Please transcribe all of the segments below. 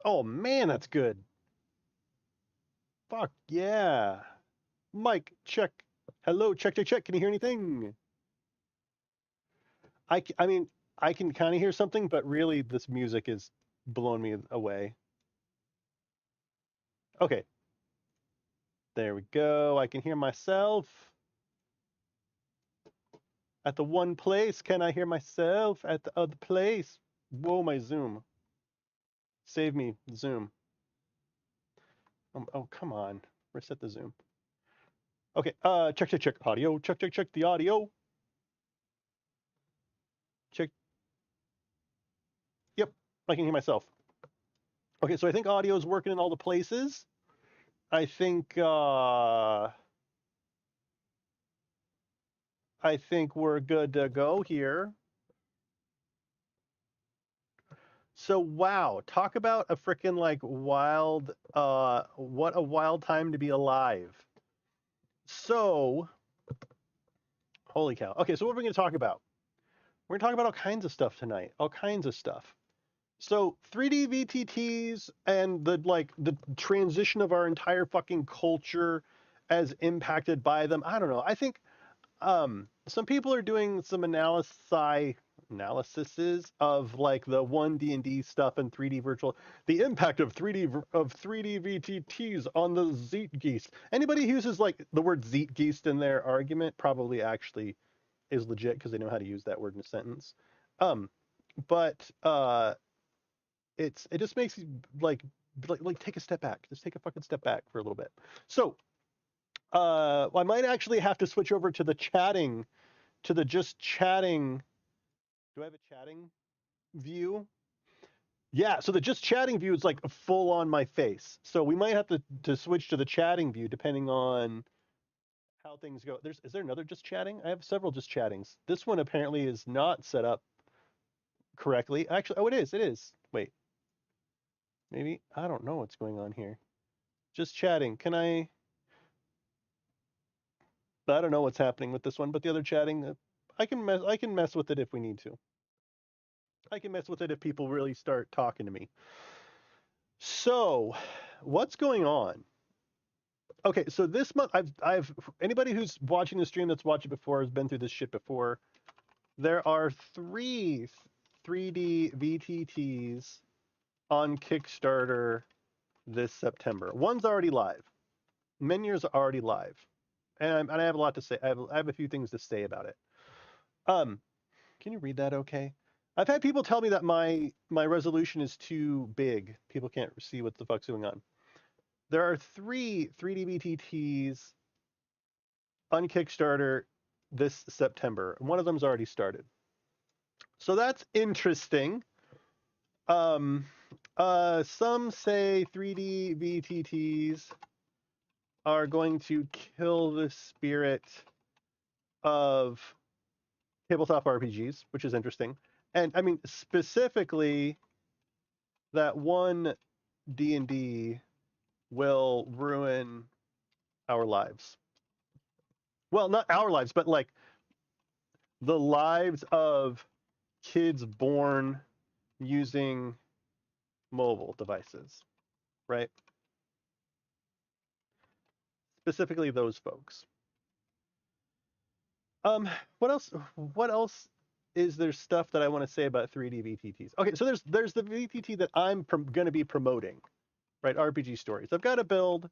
Oh man, that's good. Fuck yeah. Mike, check. Hello, check, check, check. Can you hear anything? I mean, I can kind of hear something, but really this music is blowing me away. Okay, there we go. I can hear myself at the one place. Can I hear myself at the other place? Whoa, my Zoom. Save me, Zoom. Oh, come on. Reset the Zoom. Okay, check, check, check. Audio. Check, check, check the audio. Check. Yep, I can hear myself. Okay, so I think audio is working in all the places. I think we're good to go here. So wow, talk about a freaking like wild what a wild time to be alive. So, holy cow. Okay, so what are we going to talk about? We're going to talk about all kinds of stuff tonight. All kinds of stuff. So, 3D VTTs and the transition of our entire fucking culture as impacted by them. I don't know. I think some people are doing some analyses of like the 1D&D stuff and 3D virtual, the impact of 3D VTTs on the Zeitgeist. Anybody who uses like the word Zeitgeist in their argument probably actually is legit because they know how to use that word in a sentence. Um, but it just makes you like take a step back. Just take a fucking step back for a little bit. So I might actually have to switch over to the chatting, to the just chatting. Do I have a chatting view? Yeah, so the just chatting view is like full on my face. So we might have to switch to the chatting view depending on how things go. Is there another just chatting? I have several just chattings. This one apparently is not set up correctly. Actually, oh, it is. It is. Wait, maybe I don't know what's going on here. Just chatting. Can I don't know what's happening with this one, but the other chatting, I can mess with it if we need to. I can mess with it if people really start talking to me. So, what's going on? Okay, so this month I've anybody who's watching the stream that's watched it before has been through this shit before. There are 3D VTTs on Kickstarter this September. One's already live. Menu's already live, and I have a lot to say. I have a few things to say about it. Um, can you read that? Okay. I've had people tell me that my resolution is too big. People can't see what the fuck's going on. There are 3D VTTs on Kickstarter this September. One of them's already started. So that's interesting. Um, some say 3D VTTs are going to kill the spirit of tabletop RPGs, which is interesting. And I mean, specifically, that one D&D will ruin our lives. Well, not our lives, but like the lives of kids born using mobile devices, right? Specifically those folks. Um, what else? What else is there stuff that I want to say about 3D VTTs? Okay, so there's the VTT that I'm going to be promoting, right? RPG stories. I've got to build.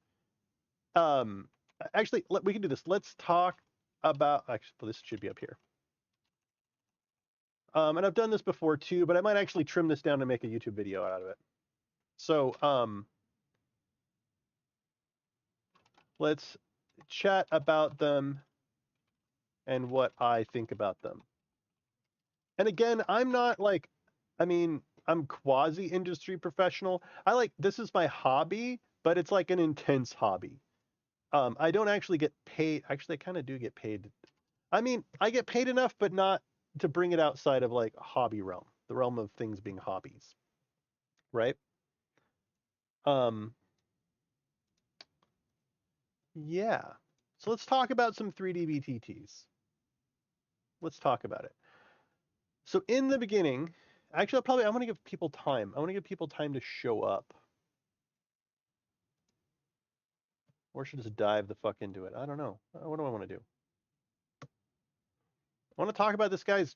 Um, actually, we can do this. Let's talk about. Actually, this should be up here. And I've done this before too, but I might actually trim this down and make a YouTube video out of it. So let's chat about them and what I think about them. And again, I'm not like, I mean, I'm quasi industry professional. This is my hobby, but it's like an intense hobby. I don't actually get paid. Actually, I kind of do get paid. I mean, I get paid enough, but not to bring it outside of like a hobby realm, the realm of things being hobbies, right? Um, yeah. So let's talk about some 3D VTTs. Let's talk about it. So in the beginning, Actually, I want to give people time. I want to give people time to show up. Or should I just dive the fuck into it? I don't know. What do I want to do? I want to talk about this guy's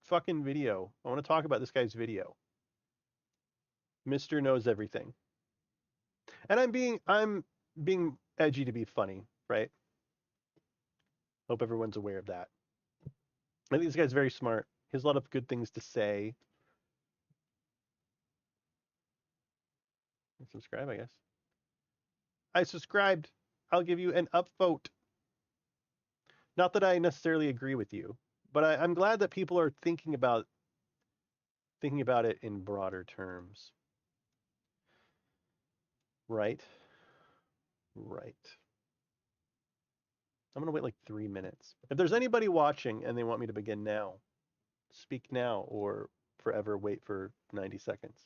fucking video. I want to talk about this guy's video. Mr. Knows Everything. And I'm being edgy to be funny, right? Hope everyone's aware of that. I think this guy's very smart. He has a lot of good things to say. Subscribe, I guess. I subscribed. I'll give you an upvote. Not that I necessarily agree with you, but I'm glad that people are thinking about it in broader terms. Right? Right. I'm going to wait like 3 minutes. If there's anybody watching and they want me to begin now, speak now or forever wait for 90 seconds.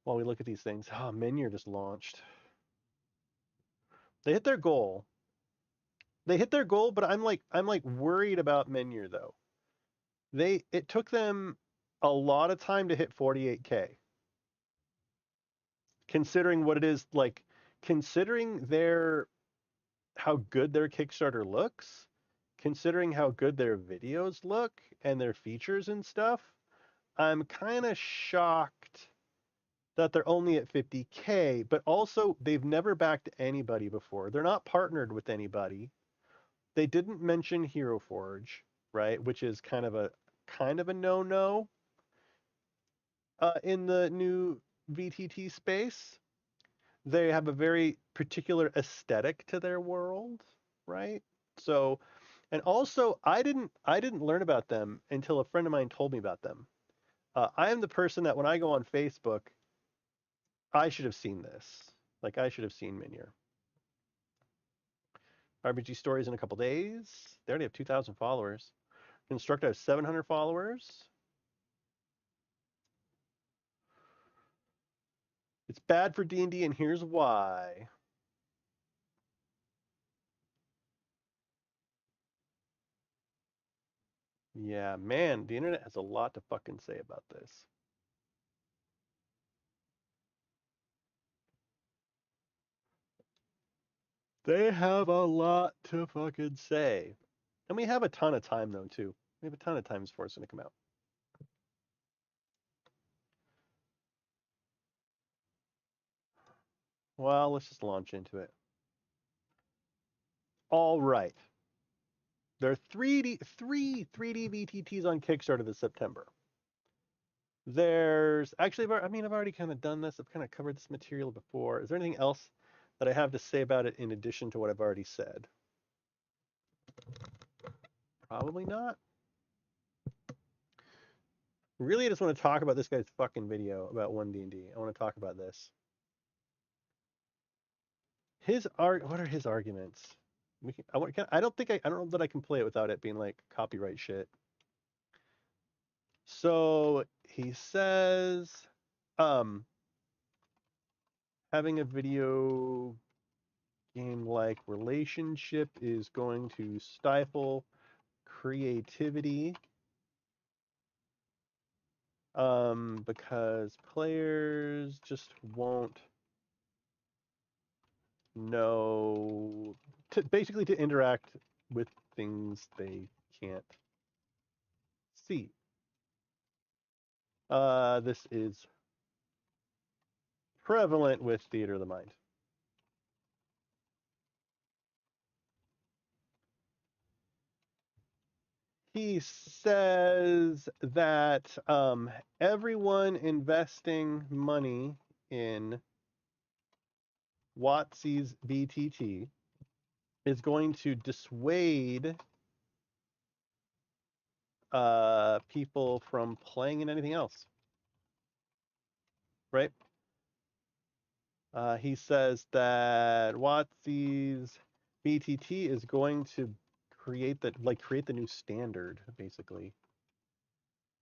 While we look at these things. Oh, Menyer just launched. They hit their goal. But I'm like worried about Menyer though. It took them a lot of time to hit 48K. Considering what it is, like considering how good their Kickstarter looks, considering how good their videos look and their features and stuff, I'm kind of shocked that they're only at 50K, but also they've never backed anybody before. They're not partnered with anybody. They didn't mention Hero Forge, right? Which is kind of a no-no in the new VTT space. They have a very particular aesthetic to their world, right? So, and also I didn't learn about them until a friend of mine told me about them. I am the person that when I go on Facebook, I should have seen this. Like I should have seen Minier. RPG Stories in a couple days. They already have 2,000 followers. Constructor has 700 followers. It's bad for D&D, and here's why. Yeah, man, the internet has a lot to fucking say about this. They have a lot to fucking say. And we have a ton of time, though, too. We have a ton of time before it's going to come out. Well, let's just launch into it. All right. There are three 3D VTTs on Kickstarter this September. There's actually, I've already kind of done this. I've kind of covered this material before. Is there anything else that I have to say about it in addition to what I've already said? Probably not. Really, I just want to talk about this guy's fucking video about 1D&D. I want to talk about this. What are his arguments? I don't know that I can play it without it being like copyright shit. So he says, having a video game-like relationship is going to stifle creativity, because players just won't know basically to interact with things they can't see. This is prevalent with theater of the mind. He says that everyone investing money in WotC's VTT is going to dissuade people from playing in anything else, right? He says that WotC's VTT is going to create the new standard, basically.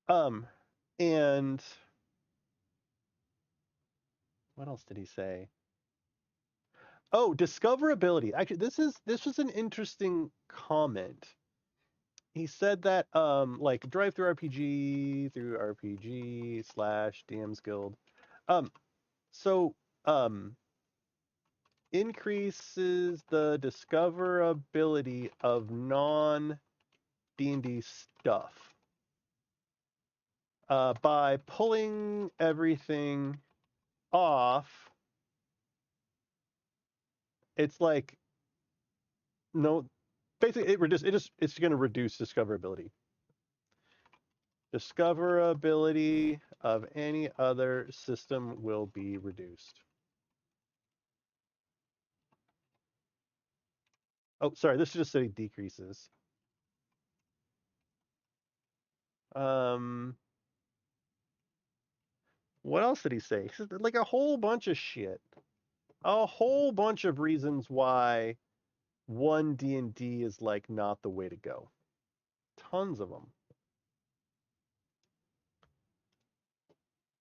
And what else did he say? Oh, discoverability. Actually, this was an interesting comment. he said that like drive through RPG through RPG / DM's Guild. Um, so increases the discoverability of non D&D stuff by pulling everything off. It's like no, basically it's going to reduce discoverability. Discoverability of any other system will be reduced. Oh, sorry, this just say decreases. What else did he say? He said like a whole bunch of shit. A whole bunch of reasons why one D&D is like not the way to go. Tons of them.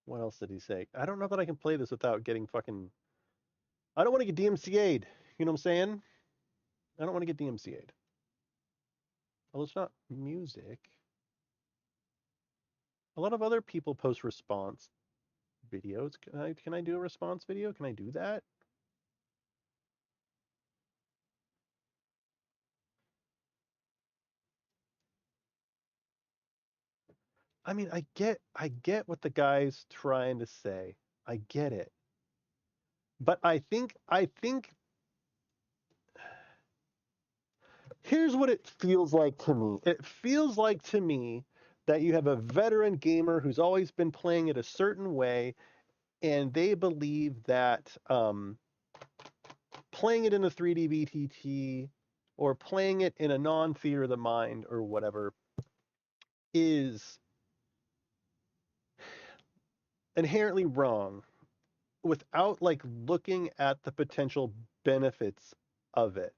What else did he say? I don't know that I can play this without getting fucking... I don't want to get DMCA'd. You know what I'm saying? I don't want to get DMCA'd. Well, it's not music. A lot of other people post response videos. Can I do a response video? Can I do that? I mean, I get what the guy's trying to say. I get it. But I think here's what it feels like to me. It feels like to me that you have a veteran gamer who's always been playing it a certain way, and they believe that playing it in a 3D VTT or playing it in a non-theater of the mind or whatever is inherently wrong without like looking at the potential benefits of it.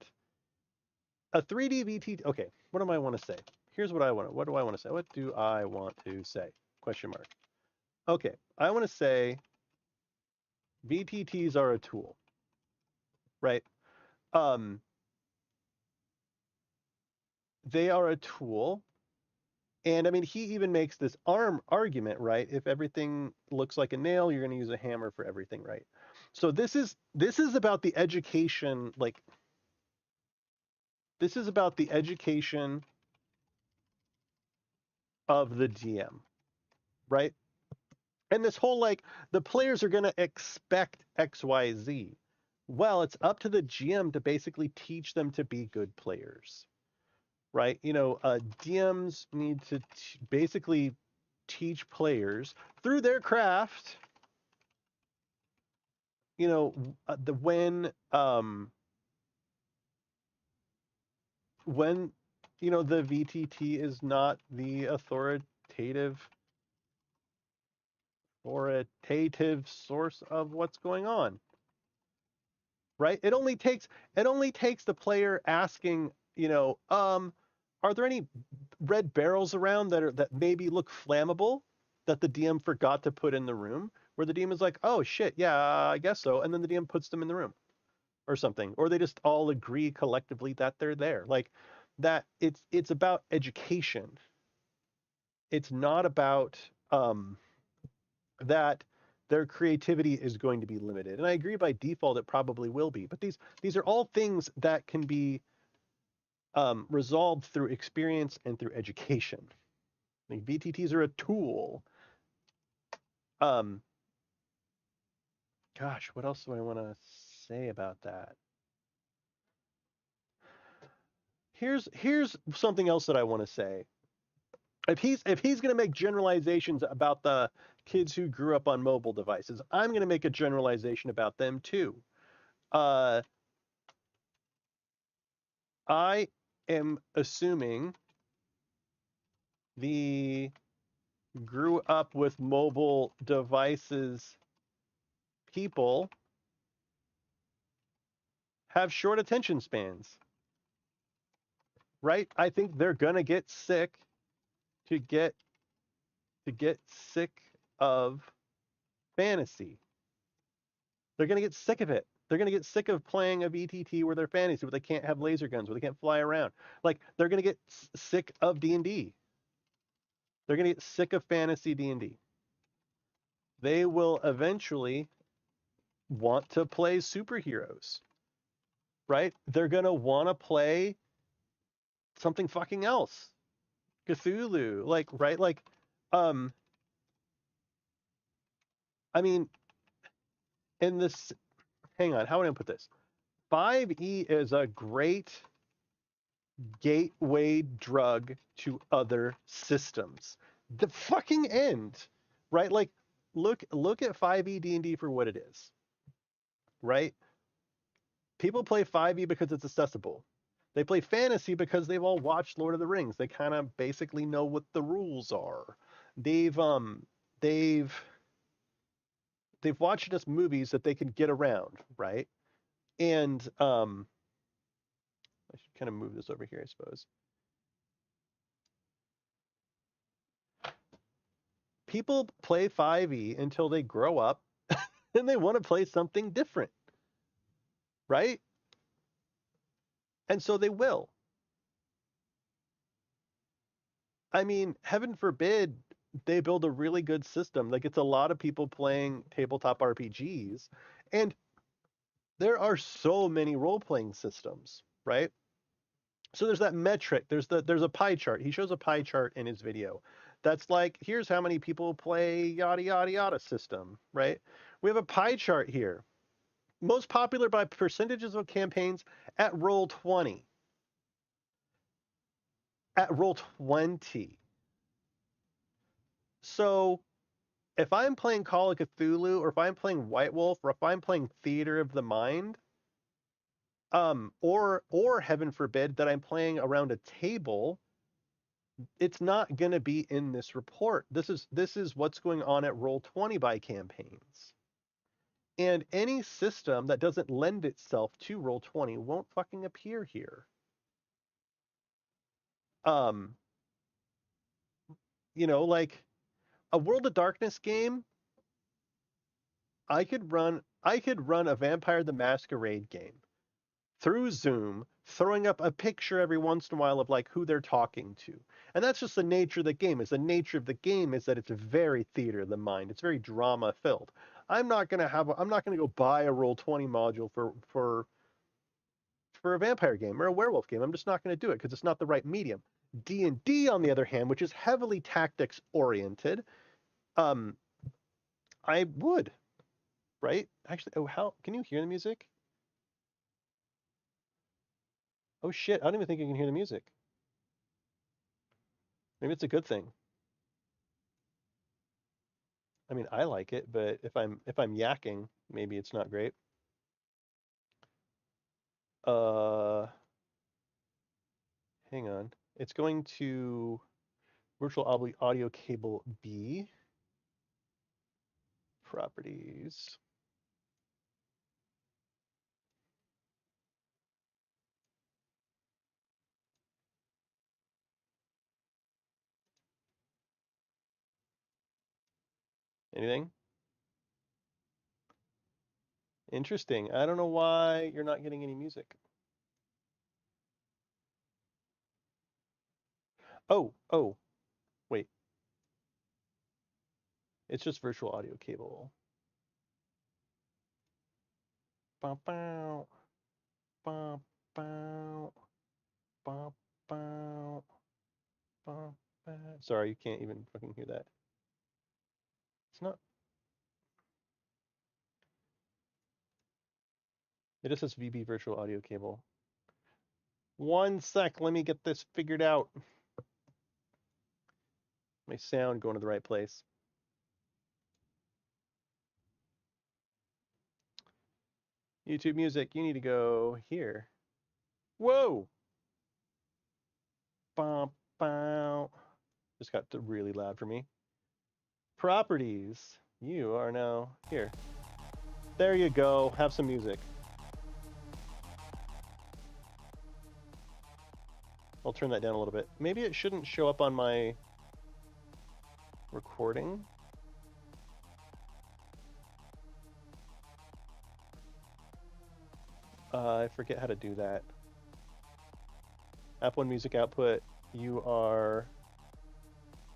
A 3D VTT, okay, what do I want to say? Here's what I want. What do I want to say? What do I want to say? Question mark. Okay, I want to say VTTs are a tool, right? They are a tool. And I mean, he even makes this argument, right? If everything looks like a nail, you're going to use a hammer for everything, right? So this is about the education, like this is about the education of the GM, right? And this whole like the players are going to expect XYZ. Well, it's up to the GM to basically teach them to be good players, right? You know, DMs need to basically teach players through their craft, you know, when you know the VTT is not the authoritative source of what's going on, right? It only takes the player asking, you know, are there any red barrels around that maybe look flammable that the DM forgot to put in the room? Where the DM is like, oh shit, yeah, I guess so, and then the DM puts them in the room or something, or they just all agree collectively that they're there. Like that, it's about education. It's not about that their creativity is going to be limited. And I agree by default it probably will be, but these are all things that can be resolved through experience and through education. Like VTTs are a tool. Gosh, what else do I want to say about that? Here's something else that I want to say. If he's going to make generalizations about the kids who grew up on mobile devices, I'm going to make a generalization about them too. I am assuming the grew up with mobile devices people have short attention spans, right? I think they're going to get sick of fantasy. They're going to get sick of it. They're going to get sick of playing a VTT where they're fantasy, where they can't have laser guns, where they can't fly around. Like, they're going to get sick of D&D. They're going to get sick of fantasy D&D. They will eventually want to play superheroes, right? They're going to want to play something fucking else. Cthulhu, like, right? Like, I mean, in this, hang on, how would I put this? 5e is a great gateway drug to other systems. The fucking end, right? Like, look at 5e D&D for what it is, right? People play 5e because it's accessible. They play fantasy because they've all watched Lord of the Rings. They kind of basically know what the rules are. They've watched enough movies that they can get around, right? And I should kind of move this over here, I suppose. People play 5e until they grow up and they want to play something different, right? And so they will. I mean, heaven forbid they build a really good system that gets a lot of people playing tabletop RPGs. And there are so many role-playing systems, right? So there's that metric. There's a pie chart. He shows a pie chart in his video. That's like, here's how many people play yada yada yada system, right? We have a pie chart here. Most popular by percentages of campaigns at roll 20. At roll 20. So if I'm playing Call of Cthulhu, or if I'm playing White Wolf, or if I'm playing Theater of the Mind, or heaven forbid that I'm playing around a table, it's not going to be in this report. This is what's going on at roll 20 by campaigns. And any system that doesn't lend itself to roll 20 won't fucking appear here. You know, like a World of Darkness game, I could run a Vampire the Masquerade game through Zoom, throwing up a picture every once in a while of like who they're talking to. And that's just the nature of the game. The nature of the game is that it's very theater of the mind. It's very drama filled. I'm not gonna go buy a Roll20 module for a vampire game or a werewolf game. I'm just not gonna do it because it's not the right medium. D&D, on the other hand, which is heavily tactics oriented, I would, right? Actually, oh, how can you hear the music? Oh shit, I don't even think you can hear the music. Maybe it's a good thing. I mean, I like it, but if I'm yakking, maybe it's not great. Hang on. It's going to virtual audio cable B. Properties. Anything? Interesting. I don't know why you're not getting any music. Oh, wait. It's just virtual audio cable. Bow, bow, bow, bow, bow, bow, bow, bow. Sorry, you can't even fucking hear that. It's not. It just says VB virtual audio cable. One sec, let me get this figured out. My sound going to the right place. YouTube music, you need to go here. Whoa! Bum, bum. Just got really loud for me. Properties, you are now here. There you go, have some music. I'll turn that down a little bit. Maybe it shouldn't show up on my recording. I forget how to do that. App One music output. You are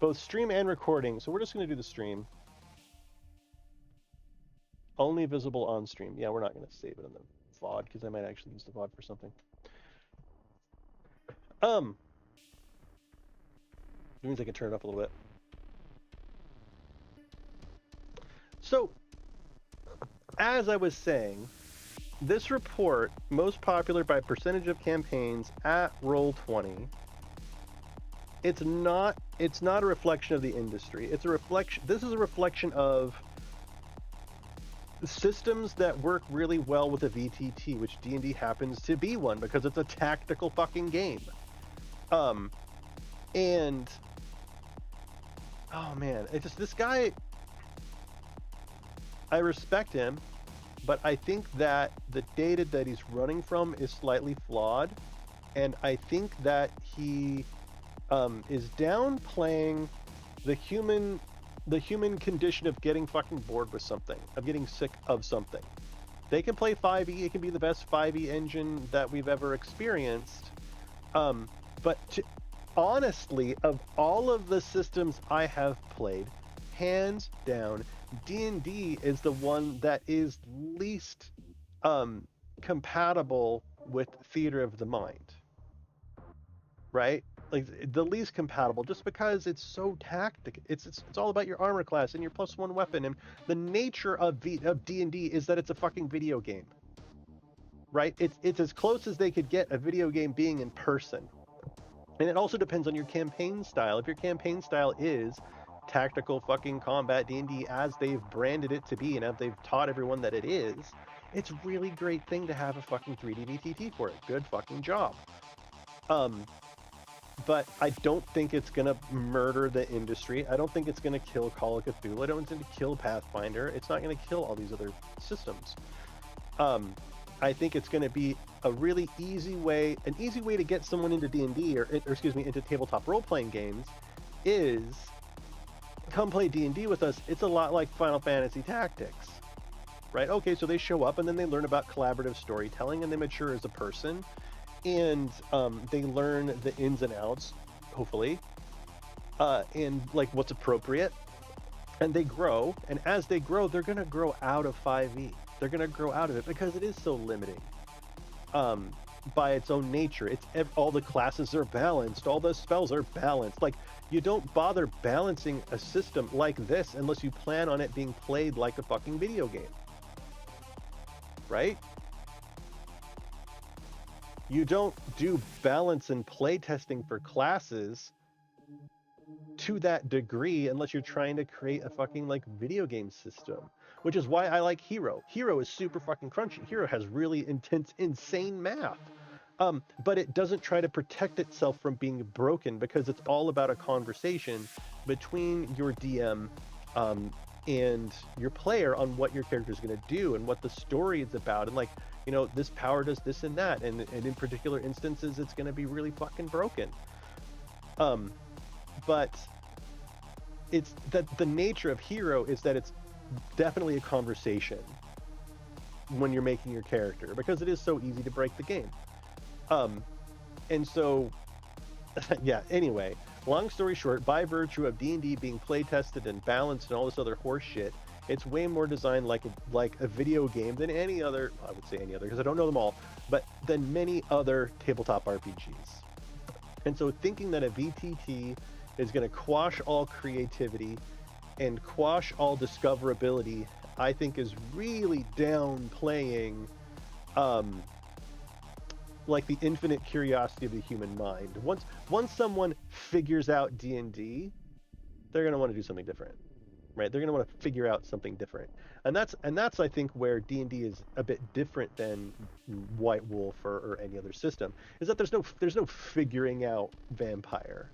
both stream and recording, so we're just going to do the stream. Only visible on stream. Yeah, we're not going to save it in the VOD because I might actually use the VOD for something. It means I can turn it up a little bit. So, as I was saying, this report, most popular by percentage of campaigns at Roll20, it's not a reflection of the industry. It's a reflection. This is a reflection of systems that work really well with a VTT, which D&D happens to be one because it's a tactical fucking game. And oh man, it's just this guy. I respect him, but I think that the data that he's running from is slightly flawed, and I think that he is downplaying the human condition of getting fucking bored with something, of getting sick of something. They can play 5e, it can be the best 5e engine that we've ever experienced, but honestly, of all of the systems I have played, hands down, D&D is the one that is least compatible with theater of the mind, right? Like the least compatible, just because it's so tactic. It's all about your armor class and your +1 weapon, and the nature of D&D is that it's a fucking video game, right? It's as close as they could get a video game being in person, and it also depends on your campaign style. If your campaign style is tactical fucking combat D&D as they've branded it to be and as they've taught everyone that it is, it's a really great thing to have a fucking 3D VTT for it. Good fucking job. But I don't think it's gonna murder the industry. I don't think it's gonna kill Call of Cthulhu. I don't think it's gonna kill Pathfinder. It's not gonna kill all these other systems. I think it's gonna be a really easy way to get someone into D&D or excuse me, into tabletop role-playing games is come play D&D with us. It's a lot like Final Fantasy Tactics, right? Okay, so they show up and then they learn about collaborative storytelling and they mature as a person, and they learn the ins and outs, hopefully, and like what's appropriate, and they grow. And as they grow, they're gonna grow out of 5e. They're gonna grow out of it because it is so limiting. By its own nature, all the classes are balanced, all the spells are balanced. Like, you don't bother balancing a system like this unless you plan on it being played like a fucking video game, right? You don't do balance and play testing for classes to that degree unless you're trying to create a fucking like video game system, which is why I like Hero. Hero is super fucking crunchy. Hero has really intense, insane math. But it doesn't try to protect itself from being broken because it's all about a conversation between your DM and your player on what your character is going to do and what the story is about. And like, you know, this power does this and that. And in particular instances, it's going to be really fucking broken. But it's that the nature of Hero is that it's definitely a conversation when you're making your character because it is so easy to break the game. And so, yeah, anyway, long story short, by virtue of D&D being play tested and balanced and all this other horse shit, it's way more designed like a video game than any other, I would say any other, because I don't know them all, but than many other tabletop RPGs. And so thinking that a VTT is going to quash all creativity and quash all discoverability, I think is really downplaying like the infinite curiosity of the human mind. Once someone figures out D&D, they're going to want to do something different, right? They're going to want to figure out something different, and that's I think where D&D is a bit different than White Wolf or any other system, is that there's no figuring out vampire,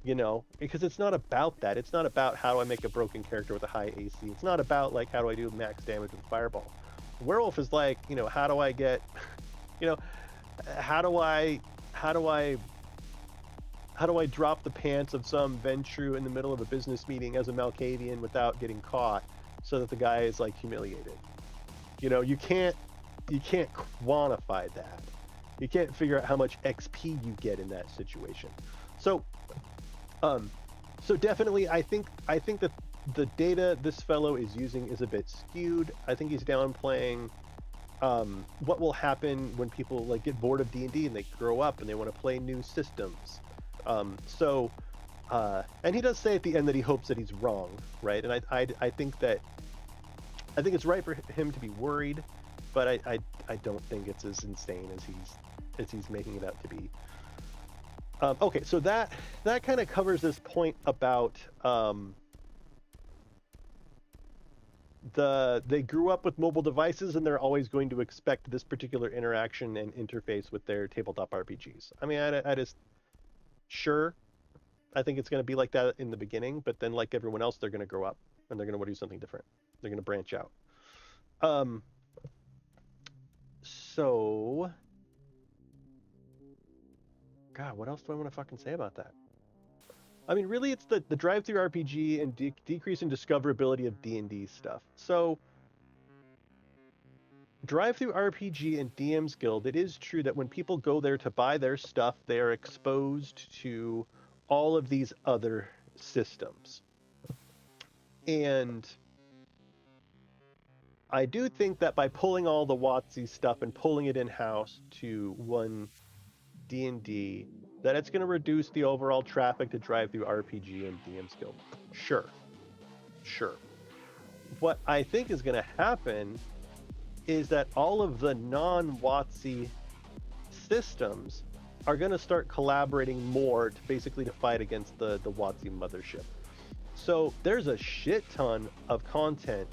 you know, because it's not about that. It's not about how do I make a broken character with a high AC. It's not about like how do I do max damage with fireball. Werewolf is like, you know, how do I get, you know, how do I drop the pants of some Ventru in the middle of a business meeting as a Malkavian without getting caught so that the guy is like humiliated? You know, you can't you can't quantify that. You can't figure out how much XP you get in that situation. So, um, so definitely, I think that the data this fellow is using is a bit skewed. I think he's downplaying what will happen when people like get bored of D&D and they grow up and they want to play new systems. So, and he does say at the end that he hopes that he's wrong, right? And I think that I think it's right for him to be worried, but I don't think it's as insane as he's making it out to be. Okay, so that kind of covers this point about they grew up with mobile devices and they're always going to expect this particular interaction and interface with their tabletop RPGs. I mean, I just sure I think it's going to be like that in the beginning, but then like everyone else, they're going to grow up and they're going to want to do something different. They're going to branch out. Um, so, God, what else do I want to fucking say about that? I mean, really, it's the drive-through RPG and decrease in discoverability of D&D stuff. So, drive-through RPG and DM's Guild, it is true that when people go there to buy their stuff, they are exposed to all of these other systems. And I do think that by pulling all the WotC stuff and pulling it in-house to one D&D, that it's going to reduce the overall traffic to drive-through RPG and DM's Guild. Sure. What I think is going to happen is that all of the non-WotC systems are going to start collaborating more to basically to fight against the WotC mothership. So there's a shit ton of content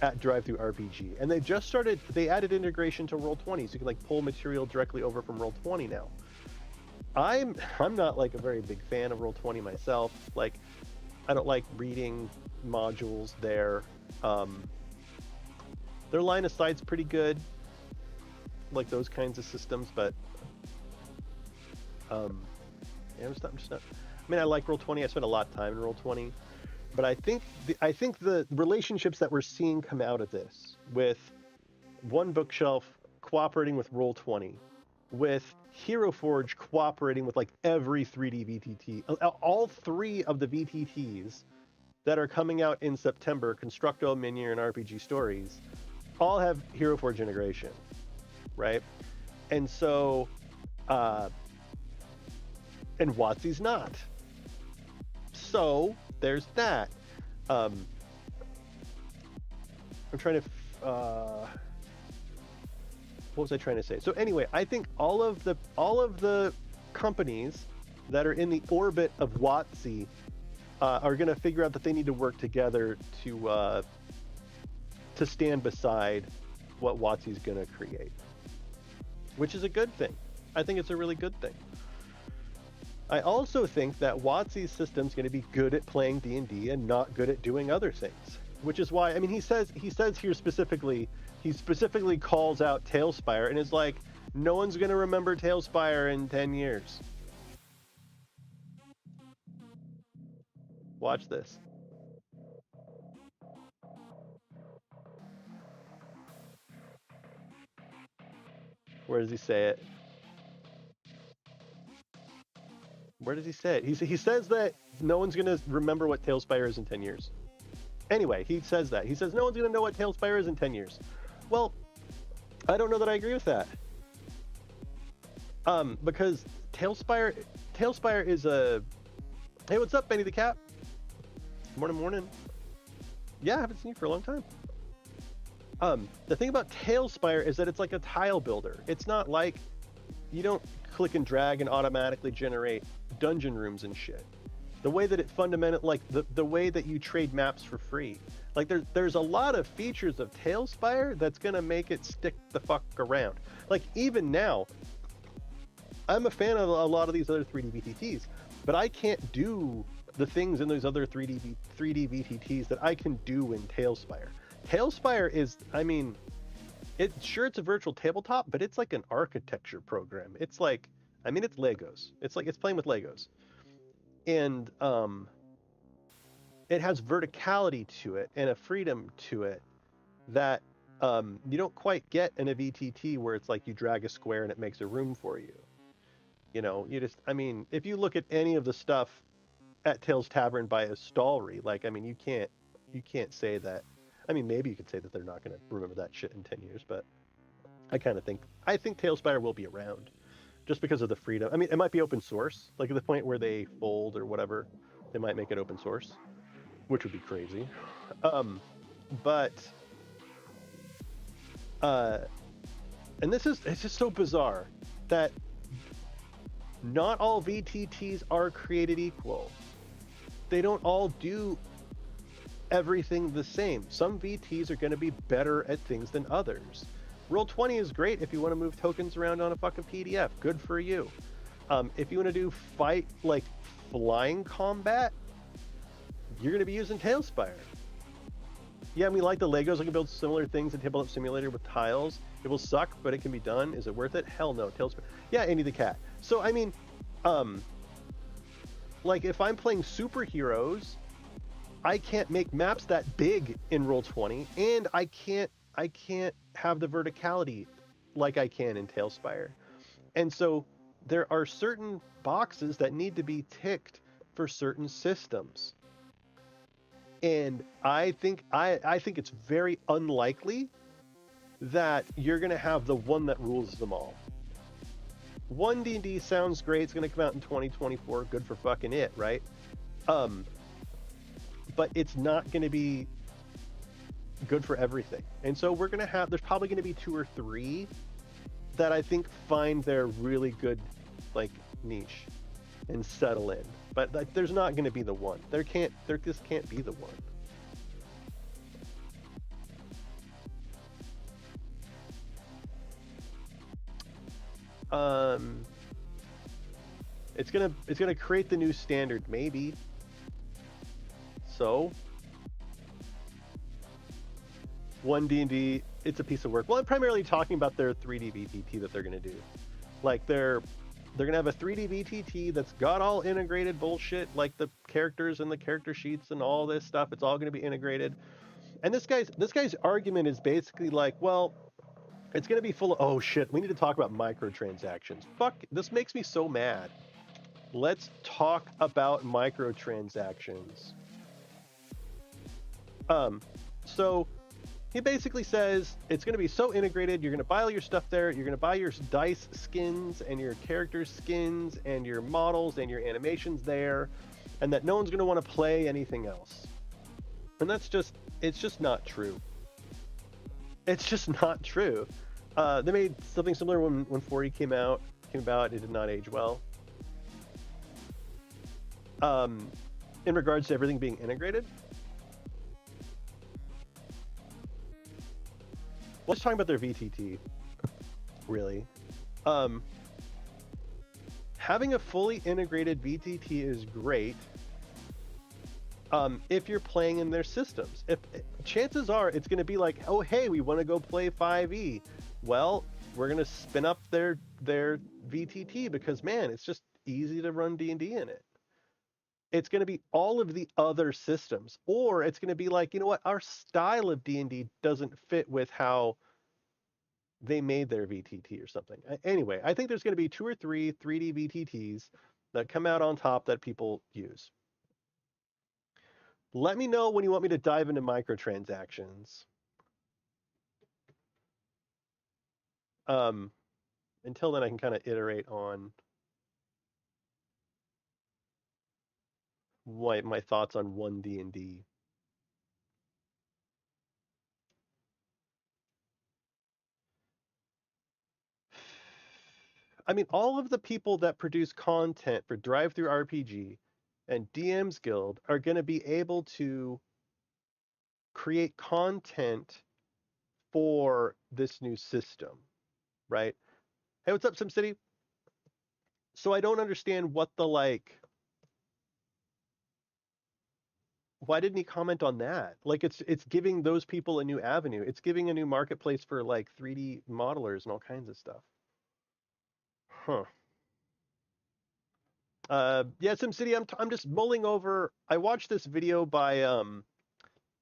at drive-through RPG, and they added integration to Roll20, so you can like pull material directly over from Roll20 now. I'm not like a very big fan of Roll20 myself. Like, I don't like reading modules there. Their line of sight's pretty good, like those kinds of systems, but yeah, I'm just not. I mean, I like Roll20. I spent a lot of time in Roll20, but I think the relationships that we're seeing come out of this, with One Bookshelf cooperating with Roll20, with Hero Forge cooperating with like every 3D VTT, all three of the VTTs that are coming out in September, Constructo, Minier, and RPG Stories, all have Hero Forge integration, right? And so, and WotC's not. So there's that. I'm trying to. What was I trying to say? So anyway, I think all of the companies that are in the orbit of WotC are going to figure out that they need to work together to stand beside what WotC is going to create, which is a good thing. I think it's a really good thing. I also think that WotC's system is going to be good at playing D&D and not good at doing other things, which is why, I mean, he says here specifically, he specifically calls out Tailspire and is like, no one's going to remember Tailspire in 10 years. Watch this. Where does he say it? Where does he say it? He says that no one's going to remember what Tailspire is in 10 years. Anyway, he says that. He says no one's going to know what Tailspire is in 10 years. Well, I don't know that I agree with that. Because Tailspire is a... Hey, what's up, Benny the Cat? Morning. Yeah, I haven't seen you for a long time. The thing about Tailspire is that it's like a tile builder. It's not like you don't click and drag and automatically generate dungeon rooms and shit. The way that it fundamentally, like the way that you trade maps for free. Like there's a lot of features of Tailspire that's gonna make it stick the fuck around. Like even now, I'm a fan of a lot of these other 3D VTTs, but I can't do the things in those other 3D VTTs that I can do in Tailspire. Tailspire is, I mean, it's a virtual tabletop, but it's like an architecture program. It's like, I mean, it's Legos. It's like it's playing with Legos, and it has verticality to it and a freedom to it that You don't quite get in a VTT where it's like you drag a square and it makes a room for you. You know, you just, I mean, if you look at any of the stuff at Tales Tavern by a Stallry, like, I mean, you can't say that. I mean, maybe you could say that they're not going to remember that shit in 10 years, but I think Tailspire will be around just because of the freedom. I mean, it might be open source, like at the point where they fold or whatever, they might make it open source, which would be crazy. Um, but uh, and it's just so bizarre that not all VTTs are created equal. They don't all do everything the same. Some VTs are going to be better at things than others. Roll20 is great if you want to move tokens around on a fucking PDF. Good for you. If you want to do fight like flying combat, you're going to be using Tailspire. Yeah, I mean, like the Legos, I can build similar things in Tabletop Simulator with tiles. It will suck, but it can be done. Is it worth it? Hell no. Tailspire. Yeah, Andy the Cat. So, I mean, like if I'm playing superheroes, I can't make maps that big in Roll20, and I can't have the verticality like I can in Tailspire. And so there are certain boxes that need to be ticked for certain systems. And I think it's very unlikely that you're going to have the one that rules them all. One D&D sounds great. It's going to come out in 2024. Good for fucking it, right? But it's not going to be good for everything. And so there's probably going to be 2 or 3 that I think find their really good like niche and settle in. But like, there's not going to be the one. There just can't be the one. It's gonna create the new standard, maybe. So, one D&D, it's a piece of work. Well, I'm primarily talking about their 3D VTT that they're gonna do. Like they're gonna have a 3D VTT that's got all integrated bullshit, like the characters and the character sheets and all this stuff. It's all gonna be integrated. And this guy's argument is basically like, well, it's going to be full of, oh shit, we need to talk about microtransactions. Fuck, this makes me so mad. Let's talk about microtransactions. So he basically says it's going to be so integrated, you're going to buy all your stuff there, you're going to buy your dice skins and your character skins and your models and your animations there, and that no one's going to want to play anything else. And it's just not true. It's just not true. They made something similar when 40 came about. It did not age well. In regards to everything being integrated. Let's talk about their VTT. Really, having a fully integrated VTT is great. If you're playing in their systems, if chances are it's going to be like, oh hey, we want to go play 5e. Well, we're going to spin up their VTT because man, it's just easy to run D&D in it. It's going to be all of the other systems, or it's going to be like, you know what, our style of D&D doesn't fit with how they made their VTT or something. Anyway, I think there's going to be 2 or 3 3D VTTs that come out on top that people use. Let me know when you want me to dive into microtransactions. Until then, I can kind of iterate on my thoughts on 1D&D. I mean, all of the people that produce content for Drive-Thru RPG and DM's Guild are going to be able to create content for this new system, right? Hey, what's up, SimCity? So I don't understand what the why didn't he comment on that? Like it's giving those people a new avenue. It's giving a new marketplace for like 3D modelers and all kinds of stuff. Huh. Yeah, SimCity, I'm just mulling over. I watched this video by